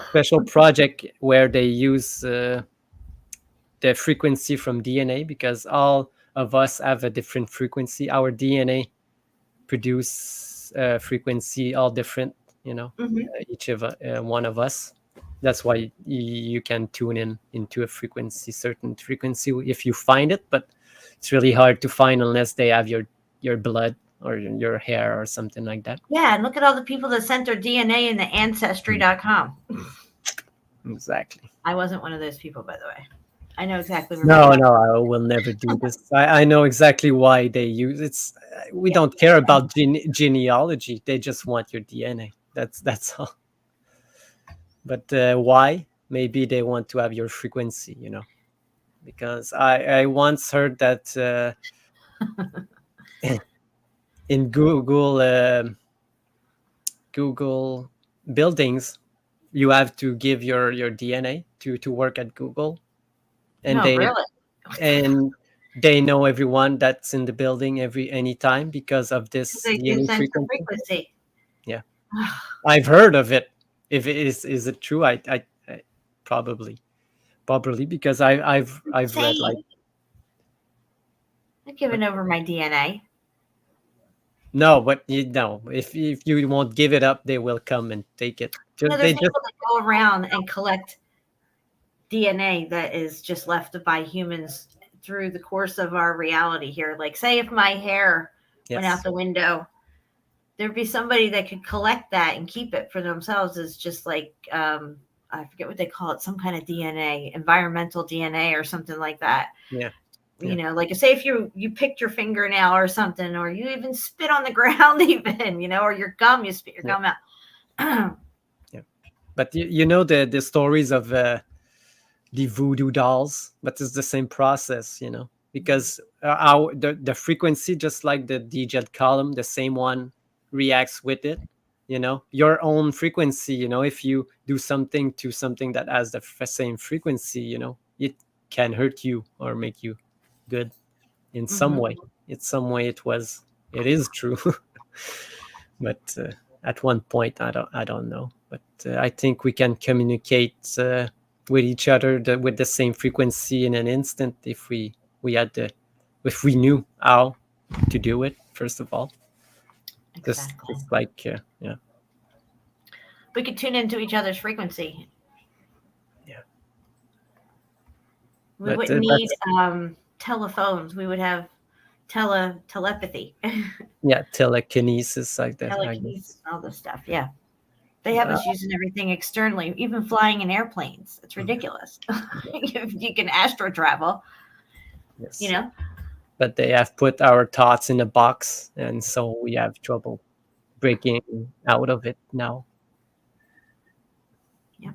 Speaker 6: special project where they use the frequency from DNA, because all of us have a different frequency. Our DNA produce frequency all different, each of one of us. That's why you can tune into a certain frequency if you find it, but it's really hard to find unless they have your blood or your hair or something like that.
Speaker 1: Yeah, and look at all the people that sent their DNA in the Ancestry.com.
Speaker 6: Exactly.
Speaker 1: I wasn't one of those people, by the way. I know exactly.
Speaker 6: No, I will never do this. I know exactly why they use it. We don't care about genealogy. They just want your DNA. That's all. But why? Maybe they want to have your frequency, because I once heard that in Google buildings, you have to give your DNA to work at Google, and they know everyone that's in the building anytime because of this DNA frequency. Yeah, I've heard of it. If it is it true? I probably because I've read like.
Speaker 1: I've given over my DNA.
Speaker 6: No, but you know, if you won't give it up, they will come and take it.
Speaker 1: No,
Speaker 6: They
Speaker 1: there's
Speaker 6: just
Speaker 1: people that go around and collect DNA that is just left by humans through the course of our reality here. Like, say if my hair went out
Speaker 6: yes,
Speaker 1: the window, there'd be somebody that could collect that and keep it for themselves as just like I forget what they call it, some kind of DNA, environmental DNA or something like that.
Speaker 6: yeah,
Speaker 1: You know, like say if you picked your fingernail or something, or you even spit on the ground, even, you know, or your gum, you spit your gum out.
Speaker 6: yeah. But you know the stories of the voodoo dolls, but it's the same process, you know, because the frequency, just like the DJed column, the same one reacts with it. You know, your own frequency. You know, if you do something to something that has the same frequency, you know, it can hurt you or make you good in some way. In some way, it is true. But at one point, I don't know. But I think we can communicate with each other with the same frequency in an instant if we had if we knew how to do it. First of all,
Speaker 1: Exactly.
Speaker 6: just like yeah,
Speaker 1: We could tune into each other's frequency.
Speaker 6: yeah.
Speaker 1: We
Speaker 6: But
Speaker 1: wouldn't need telephones. We would have telepathy,
Speaker 6: yeah, telekinesis like that.
Speaker 1: telekinesis, all this stuff. Yeah. They have us using everything externally, even flying in airplanes. It's ridiculous. You can astro travel,
Speaker 6: Yes.
Speaker 1: you know?
Speaker 6: But they have put our thoughts in a box, and so we have trouble breaking out of it now.
Speaker 1: Yeah.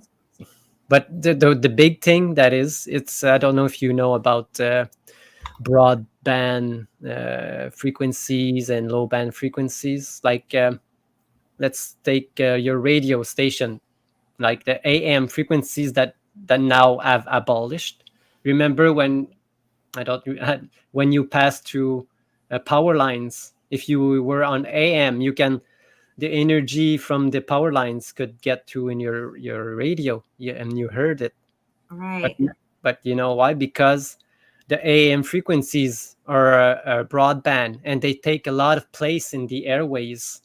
Speaker 6: But the big thing that is, it's I don't know if you know about broadband frequencies and low band frequencies. Like let's take your radio station, like the AM frequencies that now have abolished. Remember when when you pass through power lines, if you were on AM, the energy from the power lines could get through in your radio, and you heard it.
Speaker 1: Right.
Speaker 6: But you know why? Because the AM frequencies are broadband, and they take a lot of place in the airways,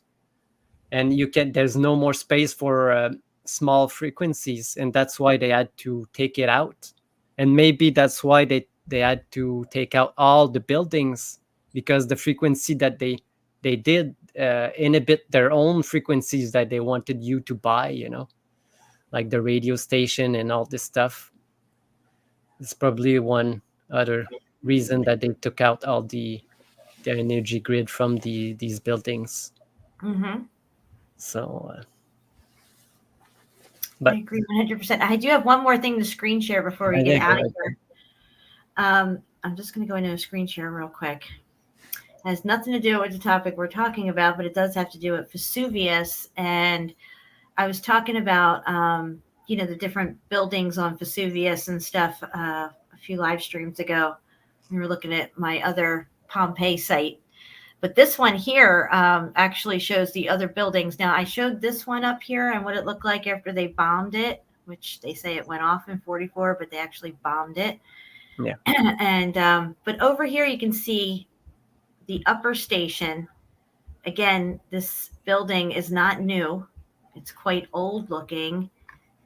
Speaker 6: and there's no more space for small frequencies, and that's why they had to take it out. And maybe that's why they had to take out all the buildings, because the frequency that they did inhibit their own frequencies that they wanted you to buy, you know, like the radio station and all this stuff. It's probably one other reason that they took out all the energy grid from these buildings.
Speaker 1: Mm-hmm.
Speaker 6: So
Speaker 1: I agree 100%. I do have one more thing to screen share before we get out of here. I'm just going to go into a screen share real quick. It has nothing to do with the topic we're talking about, but it does have to do with Vesuvius. And I was talking about, you know, the different buildings on Vesuvius and stuff a few live streams ago. We were looking at my other Pompeii site. But this one here actually shows the other buildings. Now, I showed this one up here and what it looked like after they bombed it, which they say it went off in 44, but they actually bombed it.
Speaker 6: Yeah.
Speaker 1: And but over here, you can see the upper station. Again, this building is not new. It's quite old looking.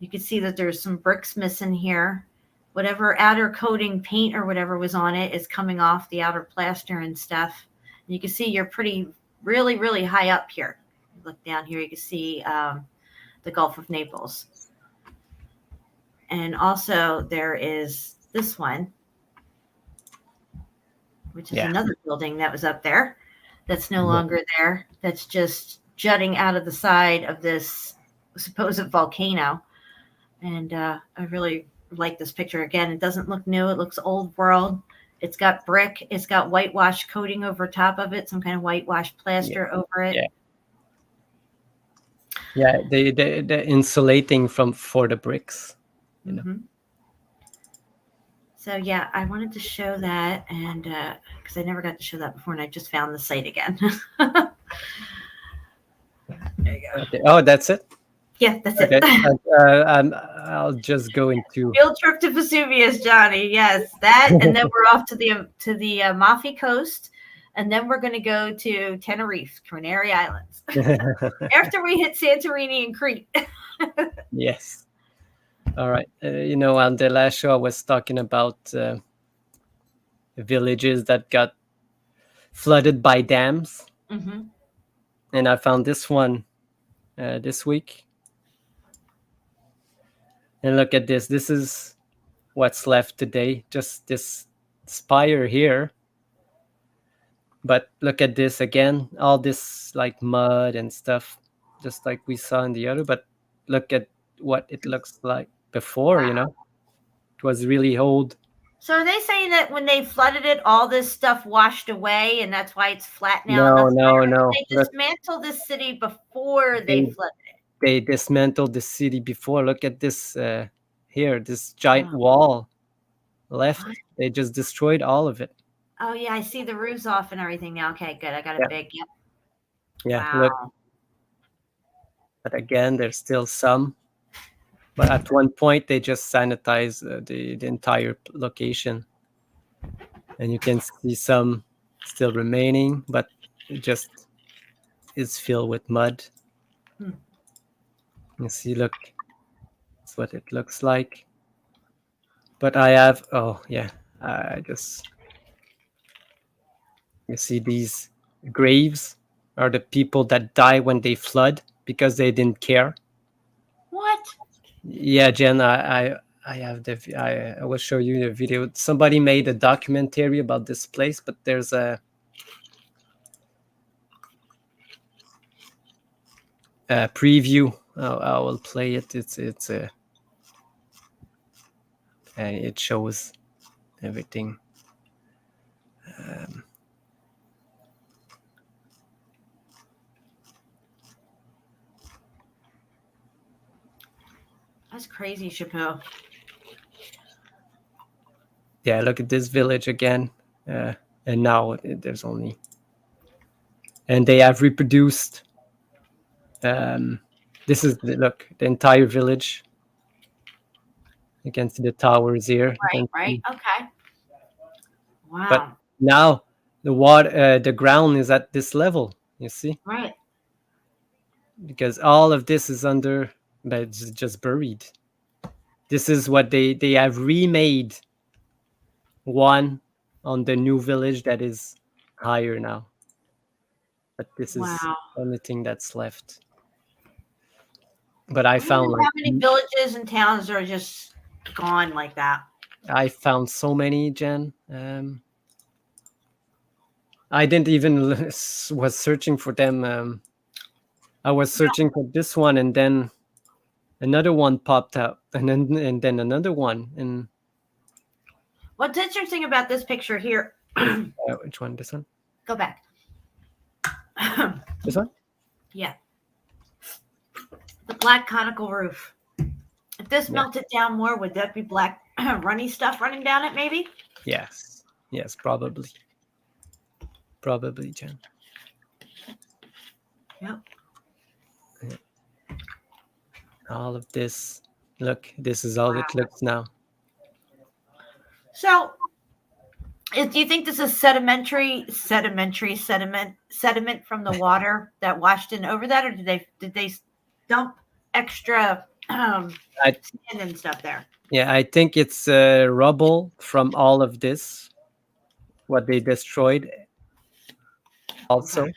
Speaker 1: You can see that there's some bricks missing here. Whatever outer coating paint or whatever was on it is coming off the outer plaster and stuff. You can see you're really, really high up here. Look down here, you can see the Gulf of Naples. And also there is this one, which is another building that was up there that's no longer there. That's just jutting out of the side of this supposed volcano. And I really like this picture. Again, it doesn't look new. It looks old world. It's got brick. It's got whitewash coating over top of it, some kind of whitewash plaster over it.
Speaker 6: Yeah, the insulating for the bricks. You know.
Speaker 1: So yeah, I wanted to show that, and because I never got to show that before, and I just found the site again. There you go.
Speaker 6: Okay. Oh, that's it.
Speaker 1: Yeah, that's
Speaker 6: okay.
Speaker 1: it.
Speaker 6: I'll just go into
Speaker 1: field trip to Vesuvius, Johnny. Yes, that, and then we're off to the Amalfi Coast. and then we're going to go to Tenerife, Canary Islands, after we hit Santorini and Crete.
Speaker 6: Yes. All right. On the last show, I was talking about villages that got flooded by dams.
Speaker 1: Mm-hmm.
Speaker 6: And I found this one this week. And look at this. This is what's left today. Just this spire here. But look at this again. All this like mud and stuff, just like we saw in the other. But look at what it looks like before,
Speaker 1: Wow.
Speaker 6: It was really old.
Speaker 1: So are they saying that when they flooded it, all this stuff washed away, and that's why it's flat now?
Speaker 6: No.
Speaker 1: They dismantled this city before they flooded it.
Speaker 6: They dismantled the city before. Look at this here, this giant wall left. What? They just destroyed all of it.
Speaker 1: Oh, yeah, I see the roofs off and everything now. Okay, good. I got it big. Yep.
Speaker 6: Yeah,
Speaker 1: wow.
Speaker 6: Look. But again, there's still some. But at one point, they just sanitized the entire location. And you can see some still remaining, but it just is filled with mud. You see, look, that's what it looks like. But I have, you see these graves are the people that die when they flood because they didn't care.
Speaker 1: What?
Speaker 6: Yeah, Jen, I have I will show you the video. Somebody made a documentary about this place, but there's a preview. I will play it. It's it shows everything.
Speaker 1: That's crazy, Chapeau.
Speaker 6: Yeah, look at this village again. And now there's only... And they have reproduced... this is, the entire village. You can see the towers here.
Speaker 1: Right. Okay. Wow.
Speaker 6: But now the ground is at this level, you see?
Speaker 1: Right.
Speaker 6: Because all of this is under... but it's just buried. This is what they have remade one on the new village that is higher now. But this is the only thing that's left. But I found
Speaker 1: how many villages and towns are just gone like that?
Speaker 6: I found so many, Jen. I didn't even was searching for them. I was searching for this one, and then another one popped up, and then another one. And
Speaker 1: what's interesting about this picture here?
Speaker 6: Which one? This one?
Speaker 1: Go back.
Speaker 6: This one?
Speaker 1: Yeah. The black conical roof. If this melted down more, would that be black runny stuff running down it, maybe?
Speaker 6: Yes, probably. Probably, Jen.
Speaker 1: Yep.
Speaker 6: All of this. Look, this is all it looks now.
Speaker 1: So, do you think this is sediment from the water that washed in over that, or did they dump extra sand and stuff there?
Speaker 6: Yeah, I think it's rubble from all of this, what they destroyed. Also,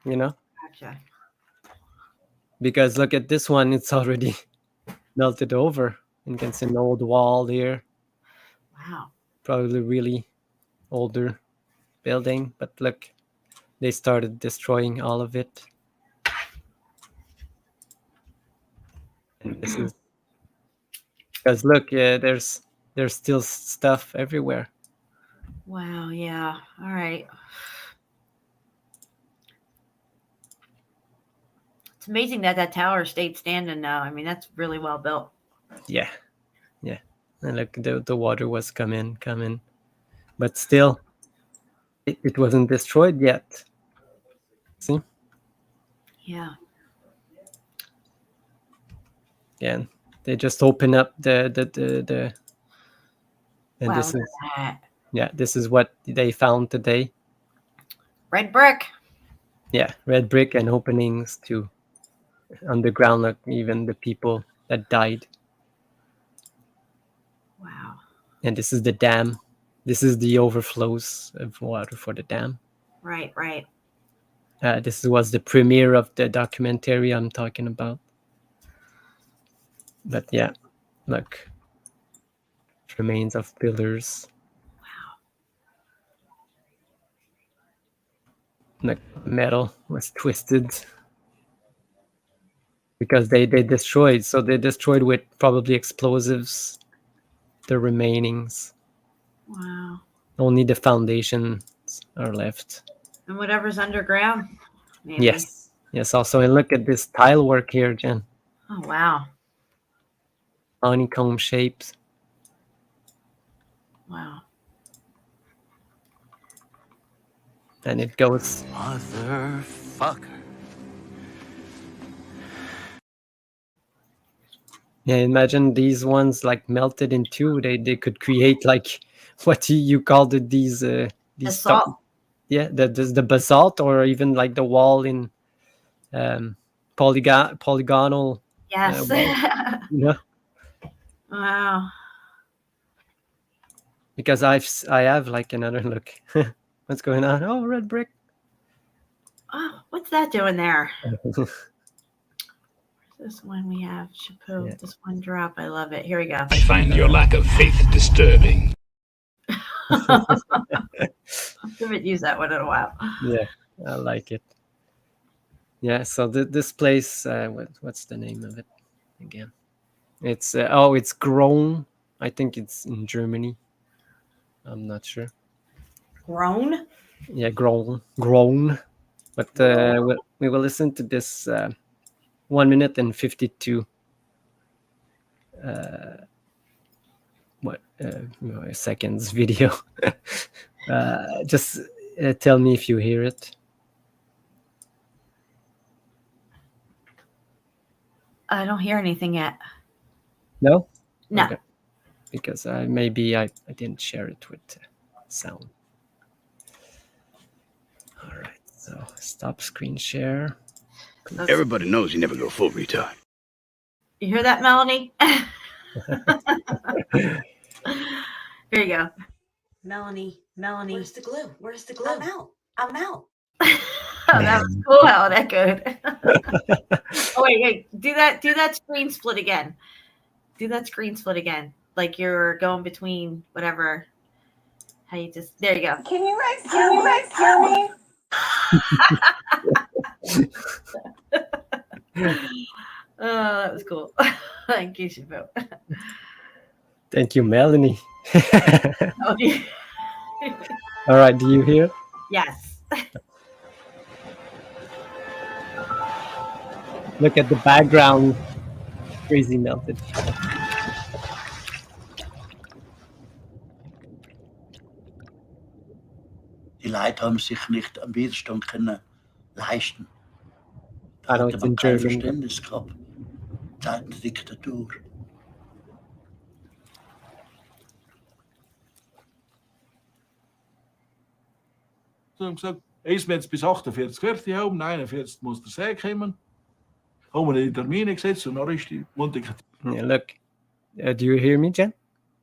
Speaker 1: Gotcha.
Speaker 6: Because look at this one; it's already melted over. You can see an old wall here.
Speaker 1: Wow.
Speaker 6: Probably really older building, but look, they started destroying all of it. And this is because look, there's still stuff everywhere.
Speaker 1: Wow. Yeah. All right. It's amazing that tower stayed standing now. I mean, that's really well built.
Speaker 6: Yeah. And look, the water was coming, but still, it wasn't destroyed yet. See?
Speaker 1: Yeah.
Speaker 6: Again, they just open up and
Speaker 1: wow,
Speaker 6: this is this is what they found today.
Speaker 1: Red brick.
Speaker 6: Yeah, red brick and openings to underground, like even the people that died.
Speaker 1: Wow.
Speaker 6: And this is the dam. This is the overflows of water for the dam.
Speaker 1: Right, right.
Speaker 6: This was the premiere of the documentary I'm talking about. But yeah, look, remains of pillars. Wow. Like metal was twisted because they destroyed. So they destroyed with probably explosives the remainings.
Speaker 1: Wow.
Speaker 6: Only the foundations are left.
Speaker 1: And whatever's underground, maybe.
Speaker 6: Yes. Yes, also, and look at this tile work here, Jen.
Speaker 1: Oh, wow.
Speaker 6: Honeycomb shapes.
Speaker 1: Wow.
Speaker 6: And it goes.
Speaker 8: Motherfucker.
Speaker 6: Yeah, imagine these ones like melted in two. They could create like what you called it, these
Speaker 1: Basalt.
Speaker 6: Yeah, the basalt, or even like the wall in polygonal.
Speaker 1: Yes.
Speaker 6: Yeah.
Speaker 1: Wow.
Speaker 6: Because I have like another look. What's going on? Oh, red brick.
Speaker 1: Oh, what's that doing there? This one we have Chapeau.
Speaker 6: Yeah.
Speaker 1: This one drop. I love it. Here we go.
Speaker 8: I find your lack of faith disturbing.
Speaker 1: I haven't used that one in a while.
Speaker 6: Yeah, I like it. Yeah, so this place, what's the name of it again? It's it's Grown. I think it's in Germany. I'm not sure.
Speaker 1: Grown?
Speaker 6: Yeah, Grown. But we will listen to this 1 minute and 52 seconds video. Just tell me if you hear it.
Speaker 1: I don't hear anything yet.
Speaker 6: No?
Speaker 1: No.
Speaker 6: Okay. Because maybe I didn't share it with sound. All right, so stop screen share.
Speaker 8: Everybody knows you never go full retard.
Speaker 1: You hear that, Melanie? Here you go. Melanie.
Speaker 5: Where's the glue? Where's the glue? I'm out.
Speaker 1: Oh, that was cool how it echoed. Oh, wait. Do that screen split again. Do that screen split again. Like you're going between whatever. How you just, there you go.
Speaker 5: Can you guys hear me?
Speaker 1: Oh, that was cool. Thank you, Chapeau.
Speaker 6: Thank you, Melanie. All right, do you hear?
Speaker 1: Yes.
Speaker 6: Look at the background. Crazy melted.
Speaker 10: Die Leute haben sich nicht am Widerstand können leisten.
Speaker 6: I know
Speaker 10: Da
Speaker 6: it's
Speaker 10: hat man
Speaker 6: in
Speaker 10: kein
Speaker 6: German.
Speaker 10: Verständnis gehabt. Zeiten der Diktatur.
Speaker 11: Sie haben gesagt, eins wird bis 48 fertig haben, 49 muss der See kommen. Haben wir die Termine gesetzt und dann ist die Montag.
Speaker 6: Yeah, look. Do you hear me, Jen?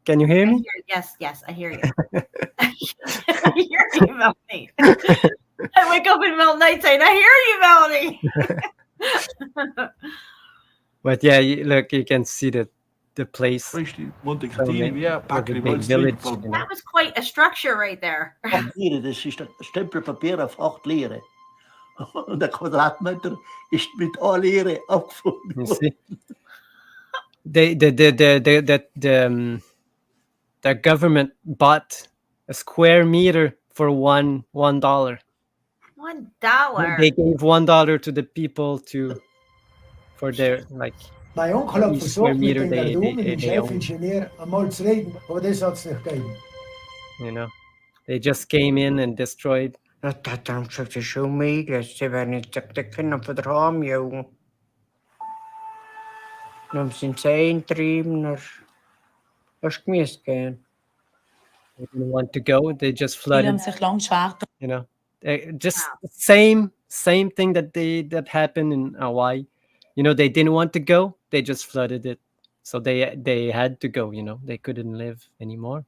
Speaker 6: Can you hear me?
Speaker 1: Yes, I hear you. I hear you, Melanie. I wake up in the middle of the night saying, I hear you, Melanie.
Speaker 6: But yeah, look, you can see the place.
Speaker 11: Ist die Montag
Speaker 6: So big village.
Speaker 1: That was quite a structure right there.
Speaker 10: Papiere, das ist ein Stempelpapier auf 8 Lire. Und der Quadratmeter ist mit 1 Lire abgefunden.
Speaker 6: You see? The government bought a square meter for $1.
Speaker 1: $1.
Speaker 6: They gave $1 to the people for their like.
Speaker 12: Mein Onkel hat
Speaker 6: each
Speaker 12: versucht,
Speaker 6: square
Speaker 12: mit
Speaker 6: meter
Speaker 12: dem
Speaker 6: they own.
Speaker 12: Chefingenieur einmal zu reden, aber das hat es nicht gegeben.
Speaker 6: You know, they just came in and destroyed.
Speaker 13: Dat dan zegt ze zo mee, dat ze werden niet te kunnen voor de raam, joh. Dan zijn zij een trainer. Dat is gemist gaan.
Speaker 6: They didn't want to go. They just flooded. You know, Just same thing that happened in Hawaii. They didn't want to go. They just flooded it, so they had to go. They couldn't live anymore.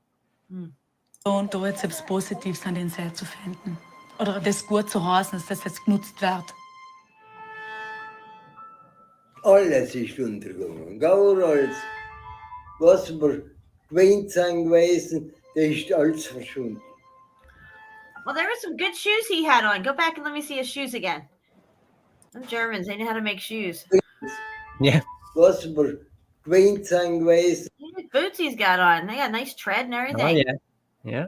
Speaker 14: Und da jetzt etwas Positives an den See zu finden. Oder das gut zu heißen, dass das jetzt genutzt wird.
Speaker 15: Alles ist untergegangen. Gauholz, was wir gewöhnt sind gewesen, das ist alles verschwunden.
Speaker 1: Well, there were some good shoes he had on. Go back and let me see his shoes again. Them Germans, they know how to make shoes.
Speaker 6: Yeah.
Speaker 15: Was wir gewöhnt sind gewesen.
Speaker 1: Look at the boots he's got on. They got nice tread and everything.
Speaker 6: Oh yeah, yeah.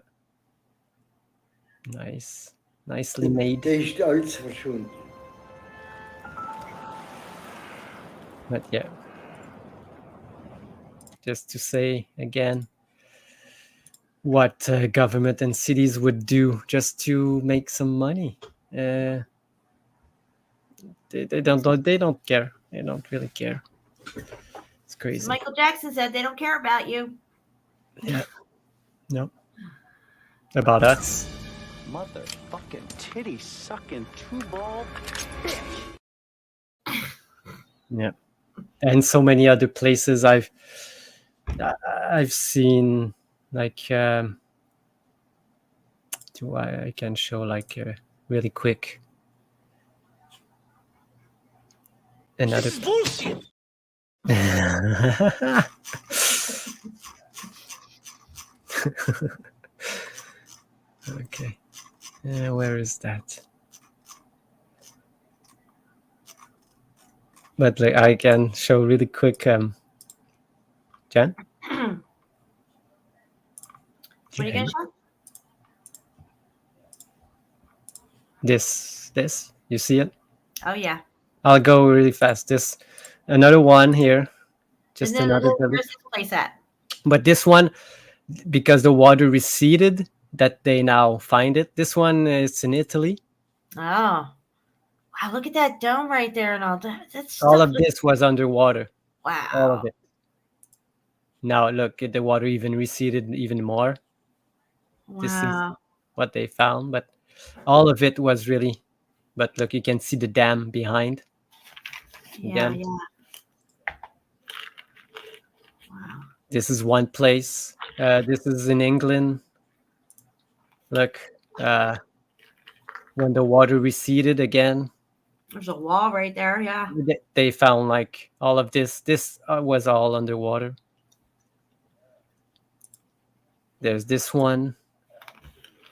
Speaker 6: Nice, nicely made.
Speaker 15: Das ist alles verschwunden.
Speaker 6: But yeah, just to say again, what government and cities would do just to make some money. They don't care. They don't really care. It's crazy.
Speaker 1: Michael Jackson said they don't care about you.
Speaker 6: Yeah. No. About us.
Speaker 8: Motherfucking titty sucking two ball bitch.
Speaker 6: Yeah. And so many other places I've seen, like I can show like really quick another.
Speaker 8: This is bullshit.
Speaker 6: Okay, where is that? But like I can show really quick. Jen,
Speaker 1: What are you gonna show?
Speaker 6: This you see it?
Speaker 1: Oh yeah.
Speaker 6: I'll go really fast. This another one here, just another.
Speaker 1: Where's this place at?
Speaker 6: But this one, because the water receded, that they now find it. This one is in Italy.
Speaker 1: Oh, wow! Look at that dome right there, and all that. That's
Speaker 6: All of this was underwater.
Speaker 1: Wow.
Speaker 6: All of it. Now look at the water even receded even more.
Speaker 1: Wow.
Speaker 6: This is what they found, but all of it was really. But look, you can see the dam behind.
Speaker 1: Yeah,
Speaker 6: Again.
Speaker 1: yeah. Wow.
Speaker 6: This is one place. This is in England. Look, when the water receded again,
Speaker 1: There's a wall right there. Yeah.
Speaker 6: they found like all of this. This was all underwater. There's this one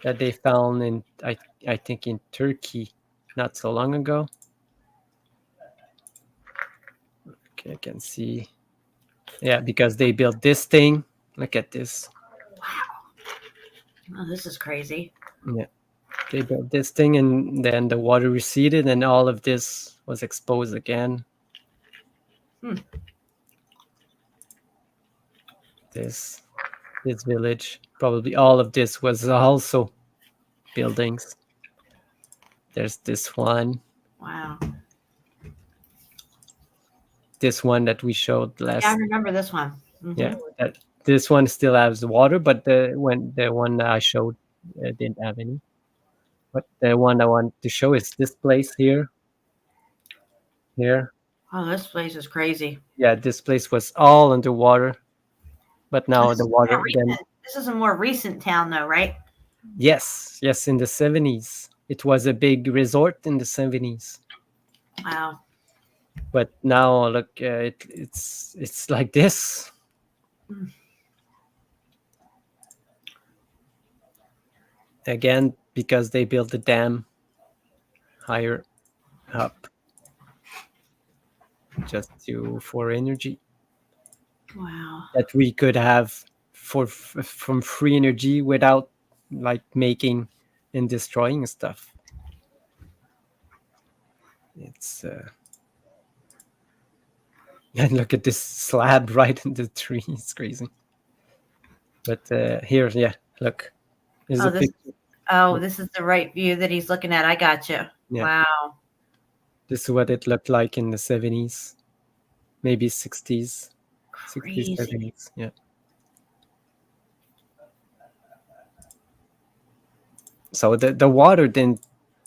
Speaker 6: that they found in I think in Turkey not so long ago. Okay, I can see. Yeah, because they built this thing. Look at this.
Speaker 1: Oh, this is crazy.
Speaker 6: Yeah, they built this thing, and then the water receded, and all of this was exposed again. This village, probably all of this was also buildings. There's this one.
Speaker 1: Wow.
Speaker 6: This one that we showed last.
Speaker 1: Yeah, I remember this one. Mhm.
Speaker 6: Yeah, this one still has water, but the one I showed didn't have any. But the one I want to show is this place here. Here.
Speaker 1: Oh, this place is crazy.
Speaker 6: Yeah, this place was all underwater, but now
Speaker 1: This
Speaker 6: the
Speaker 1: is
Speaker 6: water
Speaker 1: more
Speaker 6: again.
Speaker 1: recent. This is a more recent town, though, right?
Speaker 6: Yes, in the 70s. It was a big resort in the 70s.
Speaker 1: Wow.
Speaker 6: But now look, it's like this. Again, because they built the dam higher up, just for energy.
Speaker 1: Wow.
Speaker 6: That we could have from free energy without like making and destroying stuff. It's and look at this slab right in the tree. It's crazy. But here, yeah, look. Is
Speaker 1: Oh,
Speaker 6: a
Speaker 1: this,
Speaker 6: picture.
Speaker 1: this is the right view that he's looking at. I got you.
Speaker 6: Yeah.
Speaker 1: Wow.
Speaker 6: This is what it looked like in the 70s, maybe 60s,
Speaker 1: Crazy.
Speaker 6: 60s, 70s. Yeah. So the water didn't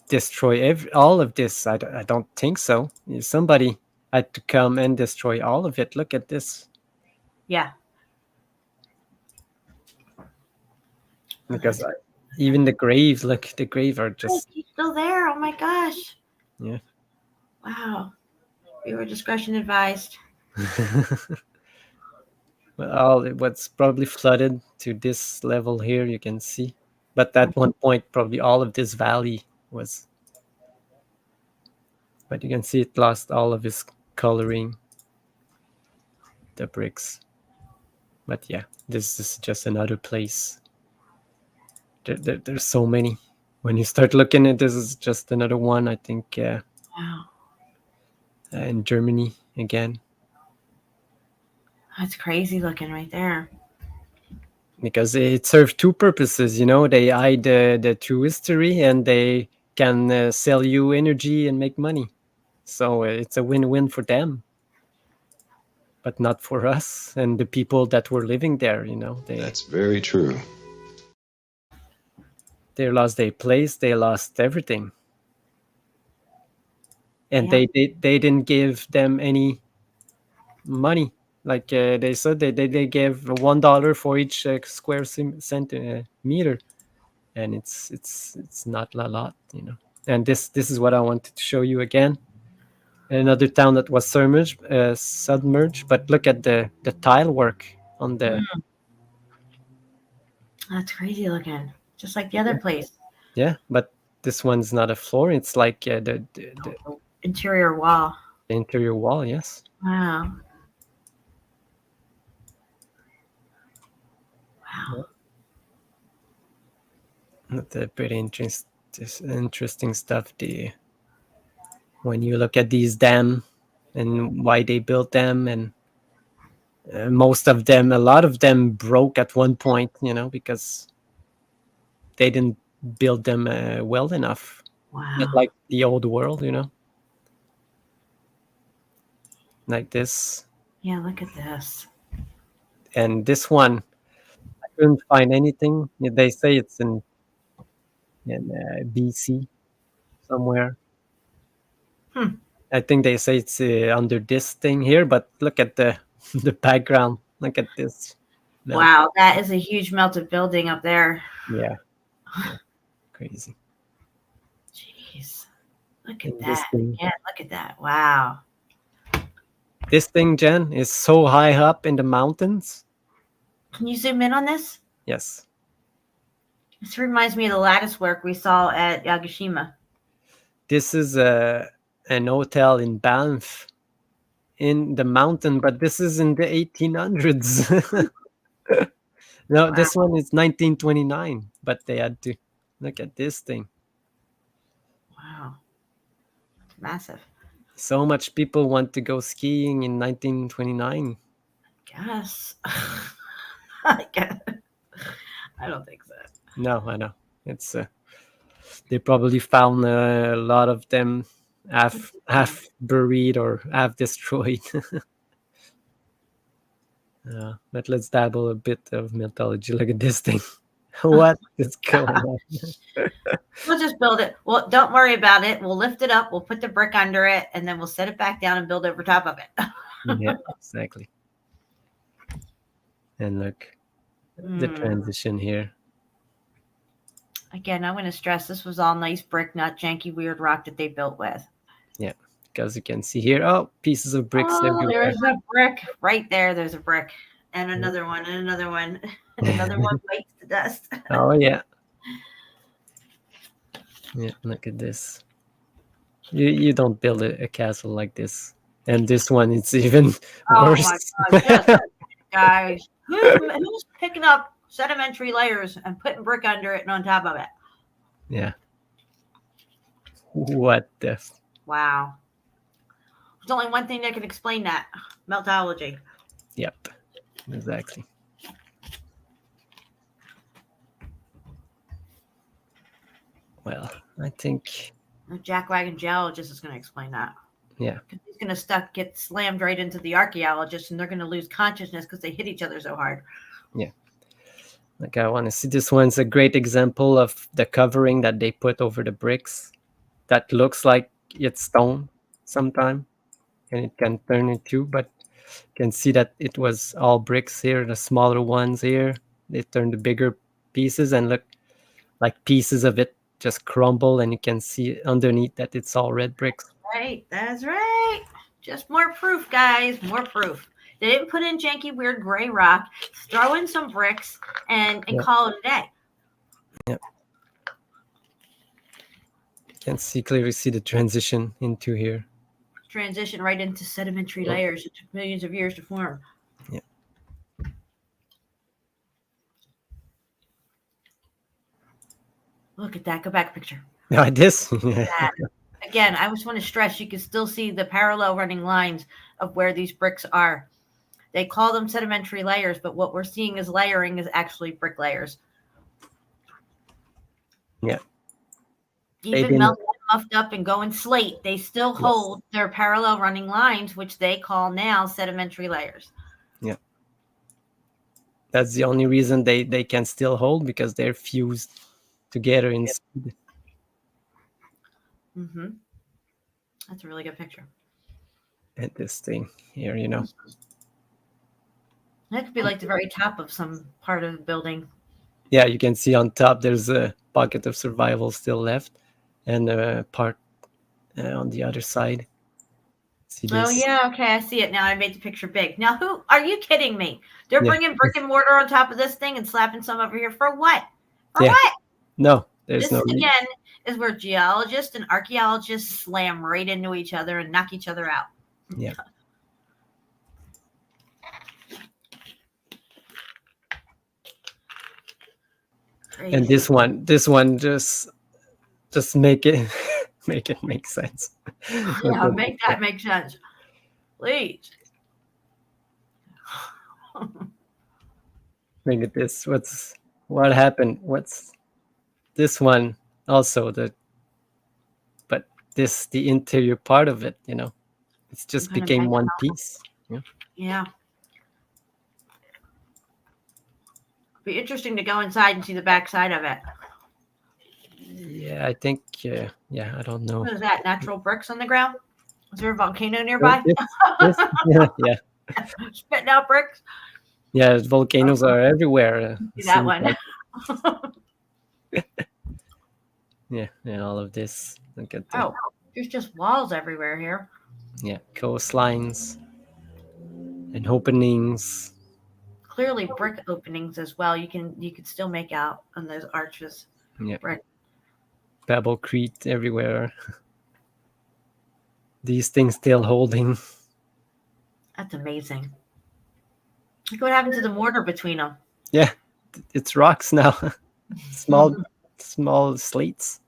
Speaker 6: destroy all of this. I don't think so. Somebody had to come and destroy all of it. Look at this.
Speaker 1: Yeah.
Speaker 6: Because even the graves, look, the grave are just...
Speaker 1: He's still there. Oh my gosh.
Speaker 6: Yeah.
Speaker 1: Wow. Viewer discretion advised.
Speaker 6: Well, it was probably flooded to this level here, you can see. But at one point, probably all of this valley was... But you can see it lost all of its coloring, the bricks. But yeah, this is just another place. There's so many. When you start looking at this, is just another one, I think.
Speaker 1: Wow.
Speaker 6: In Germany again.
Speaker 1: That's crazy looking right there.
Speaker 6: Because it served two purposes, you know. They hide the true history, and they can sell you energy and make money. So it's a win-win for them. But not for us and the people that were living there, you know.
Speaker 7: That's very true.
Speaker 6: They lost their place, they lost everything. And
Speaker 1: Yeah.
Speaker 6: they didn't give them any money. Like they said, they gave $1 for each square centimeter, and it's not a lot, you know. And this is what I wanted to show you again. Another town that was submerged, but look at the tile work on the...
Speaker 1: That's crazy looking. Just like the other place.
Speaker 6: Yeah, but this one's not a floor. It's like the
Speaker 1: interior wall.
Speaker 6: The interior wall, yes.
Speaker 1: Wow.
Speaker 6: That's pretty interesting stuff. When you look at these dams and why they built them, and a lot of them broke at one point, you know, because they didn't build them well enough.
Speaker 1: Wow.
Speaker 6: Not like the old world, you know. Like this.
Speaker 1: Yeah, look at this.
Speaker 6: And this one, I couldn't find anything. They say it's in BC somewhere. I think they say it's under this thing here, but look at the background. Look at this.
Speaker 1: Wow, that is a huge melted building up there.
Speaker 6: Yeah. Crazy.
Speaker 1: Jeez. Look at that. Yeah, look at that. Wow.
Speaker 6: This thing, Jen, is so high up in the mountains.
Speaker 1: Can you zoom in on this?
Speaker 6: Yes.
Speaker 1: This reminds me of the lattice work we saw at Yakushima.
Speaker 6: This is an hotel in Banff in the mountain, but this is in the 1800s. No, this one is 1929, but they had to look at this thing.
Speaker 1: Wow. It's massive.
Speaker 6: So much people want to go skiing in 1929.
Speaker 1: Guess. I guess. I don't think so.
Speaker 6: No, I know. It's they probably found a lot of them half buried or half destroyed. But let's dabble a bit of Meltology. Look at this thing. What is going on?
Speaker 1: We'll just build it. Well, don't worry about it. We'll lift it up. We'll put the brick under it, and then we'll set it back down and build over top of it.
Speaker 6: Yeah, exactly. And look, the transition here.
Speaker 1: Again, I'm going to stress this was all nice brick, not janky, weird rock that they built with.
Speaker 6: Yeah, because you can see here, pieces of bricks everywhere.
Speaker 1: There's a brick right there. There's a brick, and another one, and another one, and another one bites the dust.
Speaker 6: Oh yeah. Yeah, look at this. You don't build a castle like this, and this one it's even worse.
Speaker 1: Oh my God, guys, who's picking up sedimentary layers and putting brick under it and on top of it?
Speaker 6: Yeah. What the?
Speaker 1: Wow. There's only one thing that can explain that: Meltology.
Speaker 6: Yep, exactly. Well, I think
Speaker 1: The jackwagon geologist is going to explain that.
Speaker 6: Yeah.
Speaker 1: He's going to get slammed right into the archaeologist, and they're going to lose consciousness because they hit each other so hard.
Speaker 6: Yeah. Like I want to see this one's a great example of the covering that they put over the bricks. that looks like it's stone sometime, and it can turn into, but you can see that it was all bricks here. The smaller ones here, they turned the bigger pieces, and look, like pieces of it just crumble, and you can see underneath that it's all red bricks.
Speaker 1: Right, that's right. Just more proof, guys. More proof. They didn't put in janky, weird gray rock. Throw in some bricks and
Speaker 6: Yeah.
Speaker 1: call it a day.
Speaker 6: Yep. You can clearly see the transition into here.
Speaker 1: Transition right into sedimentary
Speaker 6: Yep.
Speaker 1: layers. It took millions of years to form.
Speaker 6: Yeah.
Speaker 1: Look at that. Go back a picture.
Speaker 6: No, this.
Speaker 1: That. Again, I just want to stress you can still see the parallel running lines of where these bricks are. They call them sedimentary layers, but what we're seeing as layering is actually brick layers.
Speaker 6: Yeah.
Speaker 1: Even melted, muffed up, and going slate, they still hold their parallel running lines, which they call now sedimentary layers.
Speaker 6: Yeah. That's the only reason they can still hold, because they're fused together inside.
Speaker 1: Mm-hmm. That's a really good picture.
Speaker 6: And this thing here, you know.
Speaker 1: That could be like the very top of some part of the building.
Speaker 6: Yeah, you can see on top there's a pocket of survival still left, and a part on the other side. See this?
Speaker 1: Oh yeah, okay, I see it now. I made the picture big. Now, who are you kidding me? They're bringing brick and mortar on top of this thing and slapping some over here for what? For what?
Speaker 6: No, there's
Speaker 1: This
Speaker 6: no need.
Speaker 1: again is where geologists and archaeologists slam right into each other and knock each other out.
Speaker 6: Yeah. And this one just make it make sense.
Speaker 1: Yeah, make that make sense, please.
Speaker 6: Look at this. What happened? What's this one also? The interior part of it, you know, it's just became one piece. Yeah.
Speaker 1: Yeah. Be interesting to go inside and see the back side of it.
Speaker 6: Yeah, I think. Yeah, I don't know.
Speaker 1: What is that? Natural bricks on the ground? Is there a volcano nearby?
Speaker 6: Yeah.
Speaker 1: Spitting out bricks.
Speaker 6: Yeah, volcanoes are everywhere.
Speaker 1: That one.
Speaker 6: Yeah, and all of this. Look at that.
Speaker 1: Oh, there's just walls everywhere here.
Speaker 6: Yeah, coastlines and openings.
Speaker 1: Clearly brick openings as well. You could still make out on those arches.
Speaker 6: Yeah.
Speaker 1: Brick.
Speaker 6: Babblecrete everywhere. These things still holding.
Speaker 1: That's amazing. Look what happened to the mortar between them.
Speaker 6: Yeah, it's rocks now. small slates.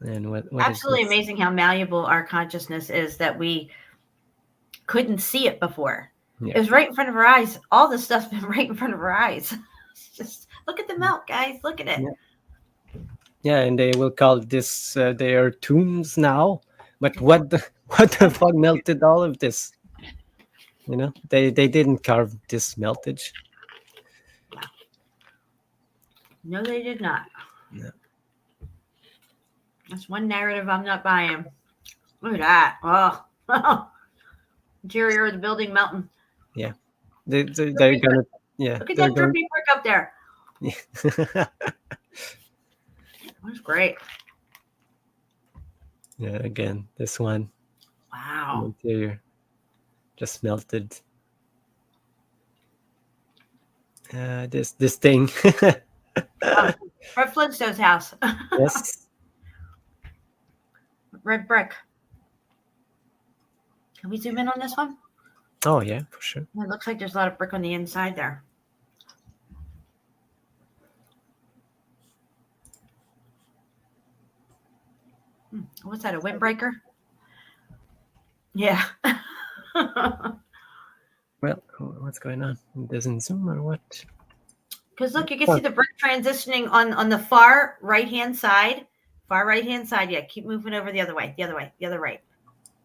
Speaker 6: And what
Speaker 1: Absolutely
Speaker 6: is this?
Speaker 1: amazing how malleable our consciousness is, that we couldn't see it before.
Speaker 6: Yeah.
Speaker 1: It was right in front of our eyes. All this stuff's been right in front of our eyes. Just look at the melt, guys. Look at it.
Speaker 6: Yeah, and they will call this their tombs now. But what the fuck melted all of this? You know, they didn't carve this meltage.
Speaker 1: No, they did not.
Speaker 6: No.
Speaker 1: That's one narrative I'm not buying. Look at that. Oh, interior of the building melting.
Speaker 6: Yeah, they're gonna. Yeah,
Speaker 1: Look at that drippy brick up there.
Speaker 6: Yeah.
Speaker 1: That's great.
Speaker 6: Yeah, again, this one.
Speaker 1: Wow.
Speaker 6: Interior just melted. This thing.
Speaker 1: Fred Flintstone's house.
Speaker 6: Yes.
Speaker 1: Red brick. Can we zoom in on this one?
Speaker 6: Oh yeah, for sure.
Speaker 1: It looks like there's a lot of brick on the inside there. What's that, a windbreaker? Yeah.
Speaker 6: Well, what's going on? It doesn't zoom or what?
Speaker 1: Because look, you can see the brick transitioning on the far right-hand side. Far right-hand side. Yeah, keep moving over the other way. The other way. The other right.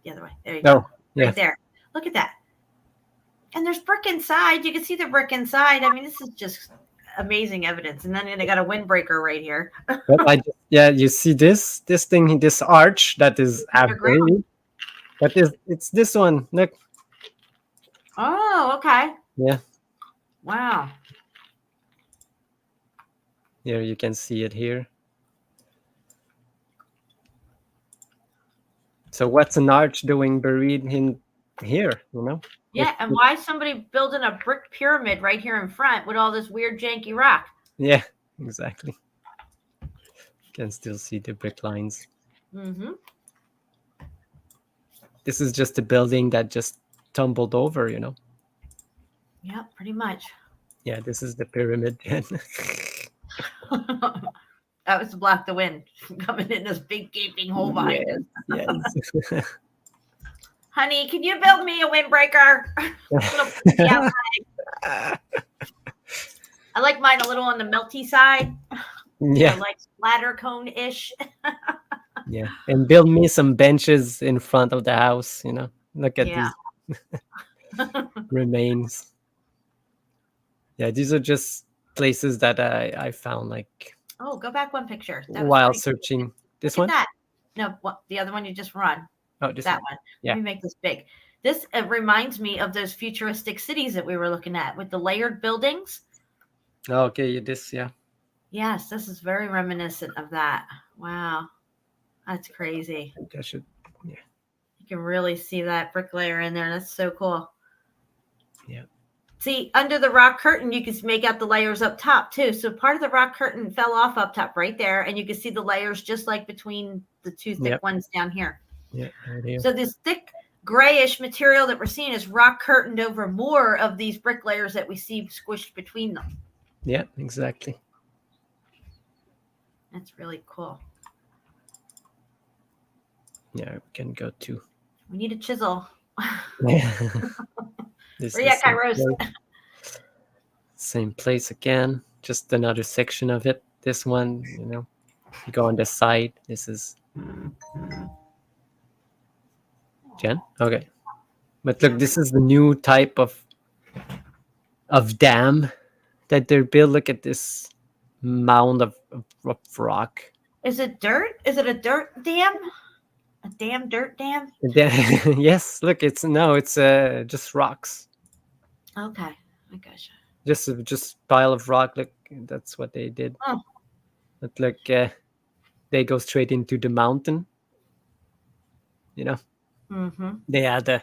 Speaker 1: The other way. There you go.
Speaker 6: Yeah.
Speaker 1: Right there. Look at that. And there's brick inside. You can see the brick inside. I mean, this is just amazing evidence. And then they got a windbreaker right here.
Speaker 6: But you see this thing, this arch that is buried, but it's this one. Look.
Speaker 1: Oh, okay.
Speaker 6: Yeah.
Speaker 1: Wow.
Speaker 6: Here you can see it here. So what's an arch doing buried in here? You know.
Speaker 1: Yeah, and why is somebody building a brick pyramid right here in front with all this weird janky rock?
Speaker 6: Yeah, exactly. You can still see the brick lines.
Speaker 1: Mm-hmm.
Speaker 6: This is just a building that just tumbled over, you know.
Speaker 1: Yeah, pretty much.
Speaker 6: Yeah, this is the pyramid.
Speaker 1: That was to block the wind coming in this big gaping hole behind us.
Speaker 6: Yes.
Speaker 1: Honey, can you build me a windbreaker? I like mine a little on the melty side.
Speaker 6: Yeah.
Speaker 1: Like ladder cone-ish.
Speaker 6: Yeah. And build me some benches in front of the house, you know. Look at these remains. Yeah, these are just places that I found like
Speaker 1: go back one picture.
Speaker 6: while searching. This one?
Speaker 1: That. No, the other one you just run.
Speaker 6: Oh, this
Speaker 1: that
Speaker 6: one.
Speaker 1: one.
Speaker 6: Yeah.
Speaker 1: Let me make this big. This reminds me of those futuristic cities that we were looking at with the layered buildings.
Speaker 6: Okay, this, yeah.
Speaker 1: Yes, this is very reminiscent of that. Wow. That's crazy.
Speaker 6: I think I should, yeah.
Speaker 1: You can really see that brick layer in there. That's so cool.
Speaker 6: Yeah.
Speaker 1: See, under the rock curtain, you can make out the layers up top too. So part of the rock curtain fell off up top right there. And you can see the layers just like between the two thick ones down here.
Speaker 6: Yeah. Right,
Speaker 1: so this thick grayish material that we're seeing is rock curtained over more of these brick layers that we see squished between them.
Speaker 6: Yeah, exactly.
Speaker 1: That's really cool.
Speaker 6: Yeah, we can go to.
Speaker 1: We need a chisel.
Speaker 6: Yeah.
Speaker 1: Where you at, Kairos?
Speaker 6: Same place again, just another section of it. This one, you know, you go on the side. This is Jen? Okay. But look, this is the new type of dam that they're built. Look at this mound of rock.
Speaker 1: Is it dirt? Is it a dirt dam? A damn dirt dam?
Speaker 6: Yes, look, it's just rocks.
Speaker 1: Okay, I gotcha.
Speaker 6: Just pile of rock. Look, that's what they did.
Speaker 1: Oh.
Speaker 6: But look, they go straight into the mountain. You know.
Speaker 1: Mm-hmm.
Speaker 6: They had a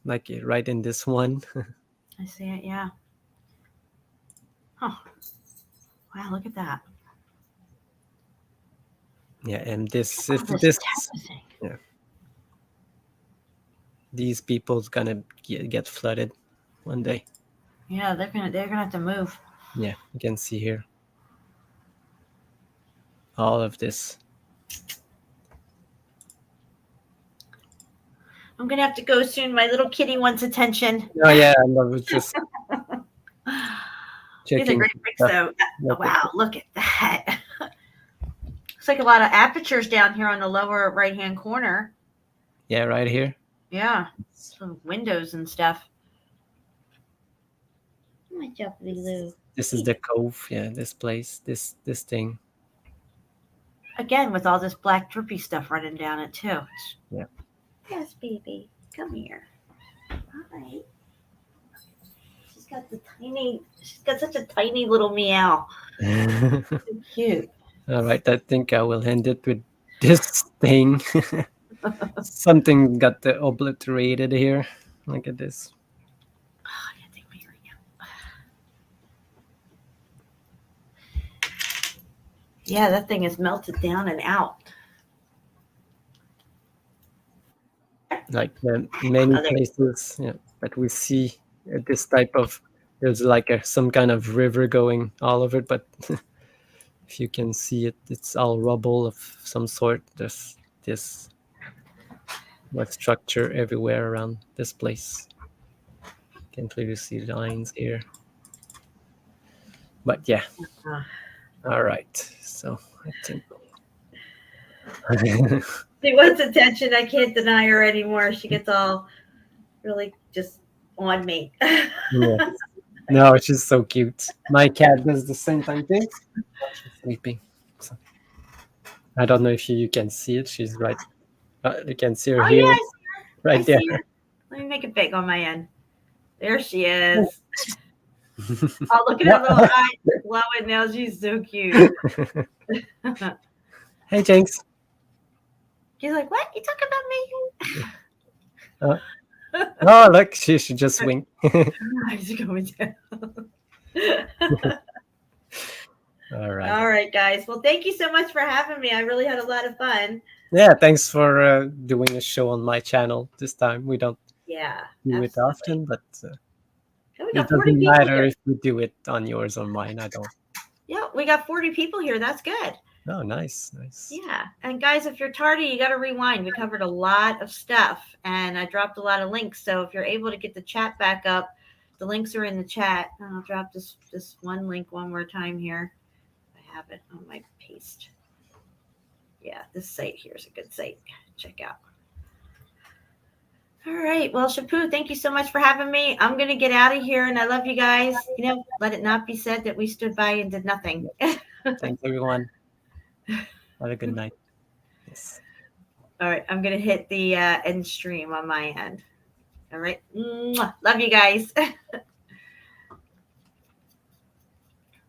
Speaker 6: like right in this one.
Speaker 1: I see it. Yeah. Oh, wow! Look at that.
Speaker 6: Yeah, and this yeah. These people's gonna get flooded one day.
Speaker 1: Yeah, they're gonna have to move.
Speaker 6: Yeah, you can see here all of this.
Speaker 1: I'm gonna have to go soon. My little kitty wants attention.
Speaker 6: Oh yeah, I was just
Speaker 1: checking. These are great bricks, though. Wow, look at that. Looks like a lot of apertures down here on the lower right-hand corner.
Speaker 6: Yeah, right here.
Speaker 1: Yeah, some windows and stuff.
Speaker 6: This is the cove. Yeah, this place, this thing.
Speaker 1: Again, with all this black drippy stuff running down it too.
Speaker 6: Yeah.
Speaker 1: Yes, baby, come here. All right. She's got such a tiny little meow. So cute.
Speaker 6: All right, I think I will end it with this thing. Something got obliterated here. Look at this.
Speaker 1: Oh, I can't take my earring out. Yeah, that thing is melted down and out.
Speaker 6: Like many places, yeah, that we see this type of, there's like some kind of river going all over it, but if you can see it, it's all rubble of some sort. There's this structure everywhere around this place. You can clearly see the lines here. But yeah. All right. So I think
Speaker 1: She wants attention. I can't deny her anymore. She gets all really just on me.
Speaker 6: yeah. No, she's so cute. My cat does the same time thing. She's sleeping. So, I don't know if you can see it. She's right. You can see her
Speaker 1: Oh,
Speaker 6: here,
Speaker 1: yes.
Speaker 6: right
Speaker 1: I
Speaker 6: there.
Speaker 1: see her. Let me make it big on my end. There she is. Oh, look at her little eyes glowing now. She's so cute.
Speaker 6: Hey, Jinx.
Speaker 1: She's like, what? You talking about me?
Speaker 6: Oh, look, she just winked.
Speaker 1: Eyes are going down.
Speaker 6: All right.
Speaker 1: All right, guys. Well, thank you so much for having me. I really had a lot of fun.
Speaker 6: Yeah, thanks for doing a show on my channel this time. We don't
Speaker 1: Yeah,
Speaker 6: do it
Speaker 1: absolutely.
Speaker 6: often, but
Speaker 1: We
Speaker 6: it
Speaker 1: got 40
Speaker 6: doesn't
Speaker 1: people
Speaker 6: matter
Speaker 1: here.
Speaker 6: if we do it on yours or mine. I don't.
Speaker 1: Yeah, we got 40 people here. That's good.
Speaker 6: Oh, nice, nice.
Speaker 1: Yeah. And guys, if you're tardy, you got to rewind. We covered a lot of stuff and I dropped a lot of links. So if you're able to get the chat back up, the links are in the chat. And I'll drop this one link one more time here. I have it on my paste. Yeah, this site here is a good site. Check out. All right. Well, Shapu, thank you so much for having me. I'm going to get out of here and I love you guys. You know, let it not be said that we stood by and did nothing.
Speaker 6: Thanks, everyone. Have a good night. Yes.
Speaker 1: All right. I'm going to hit the end stream on my end. All right. Mwah. Love you guys.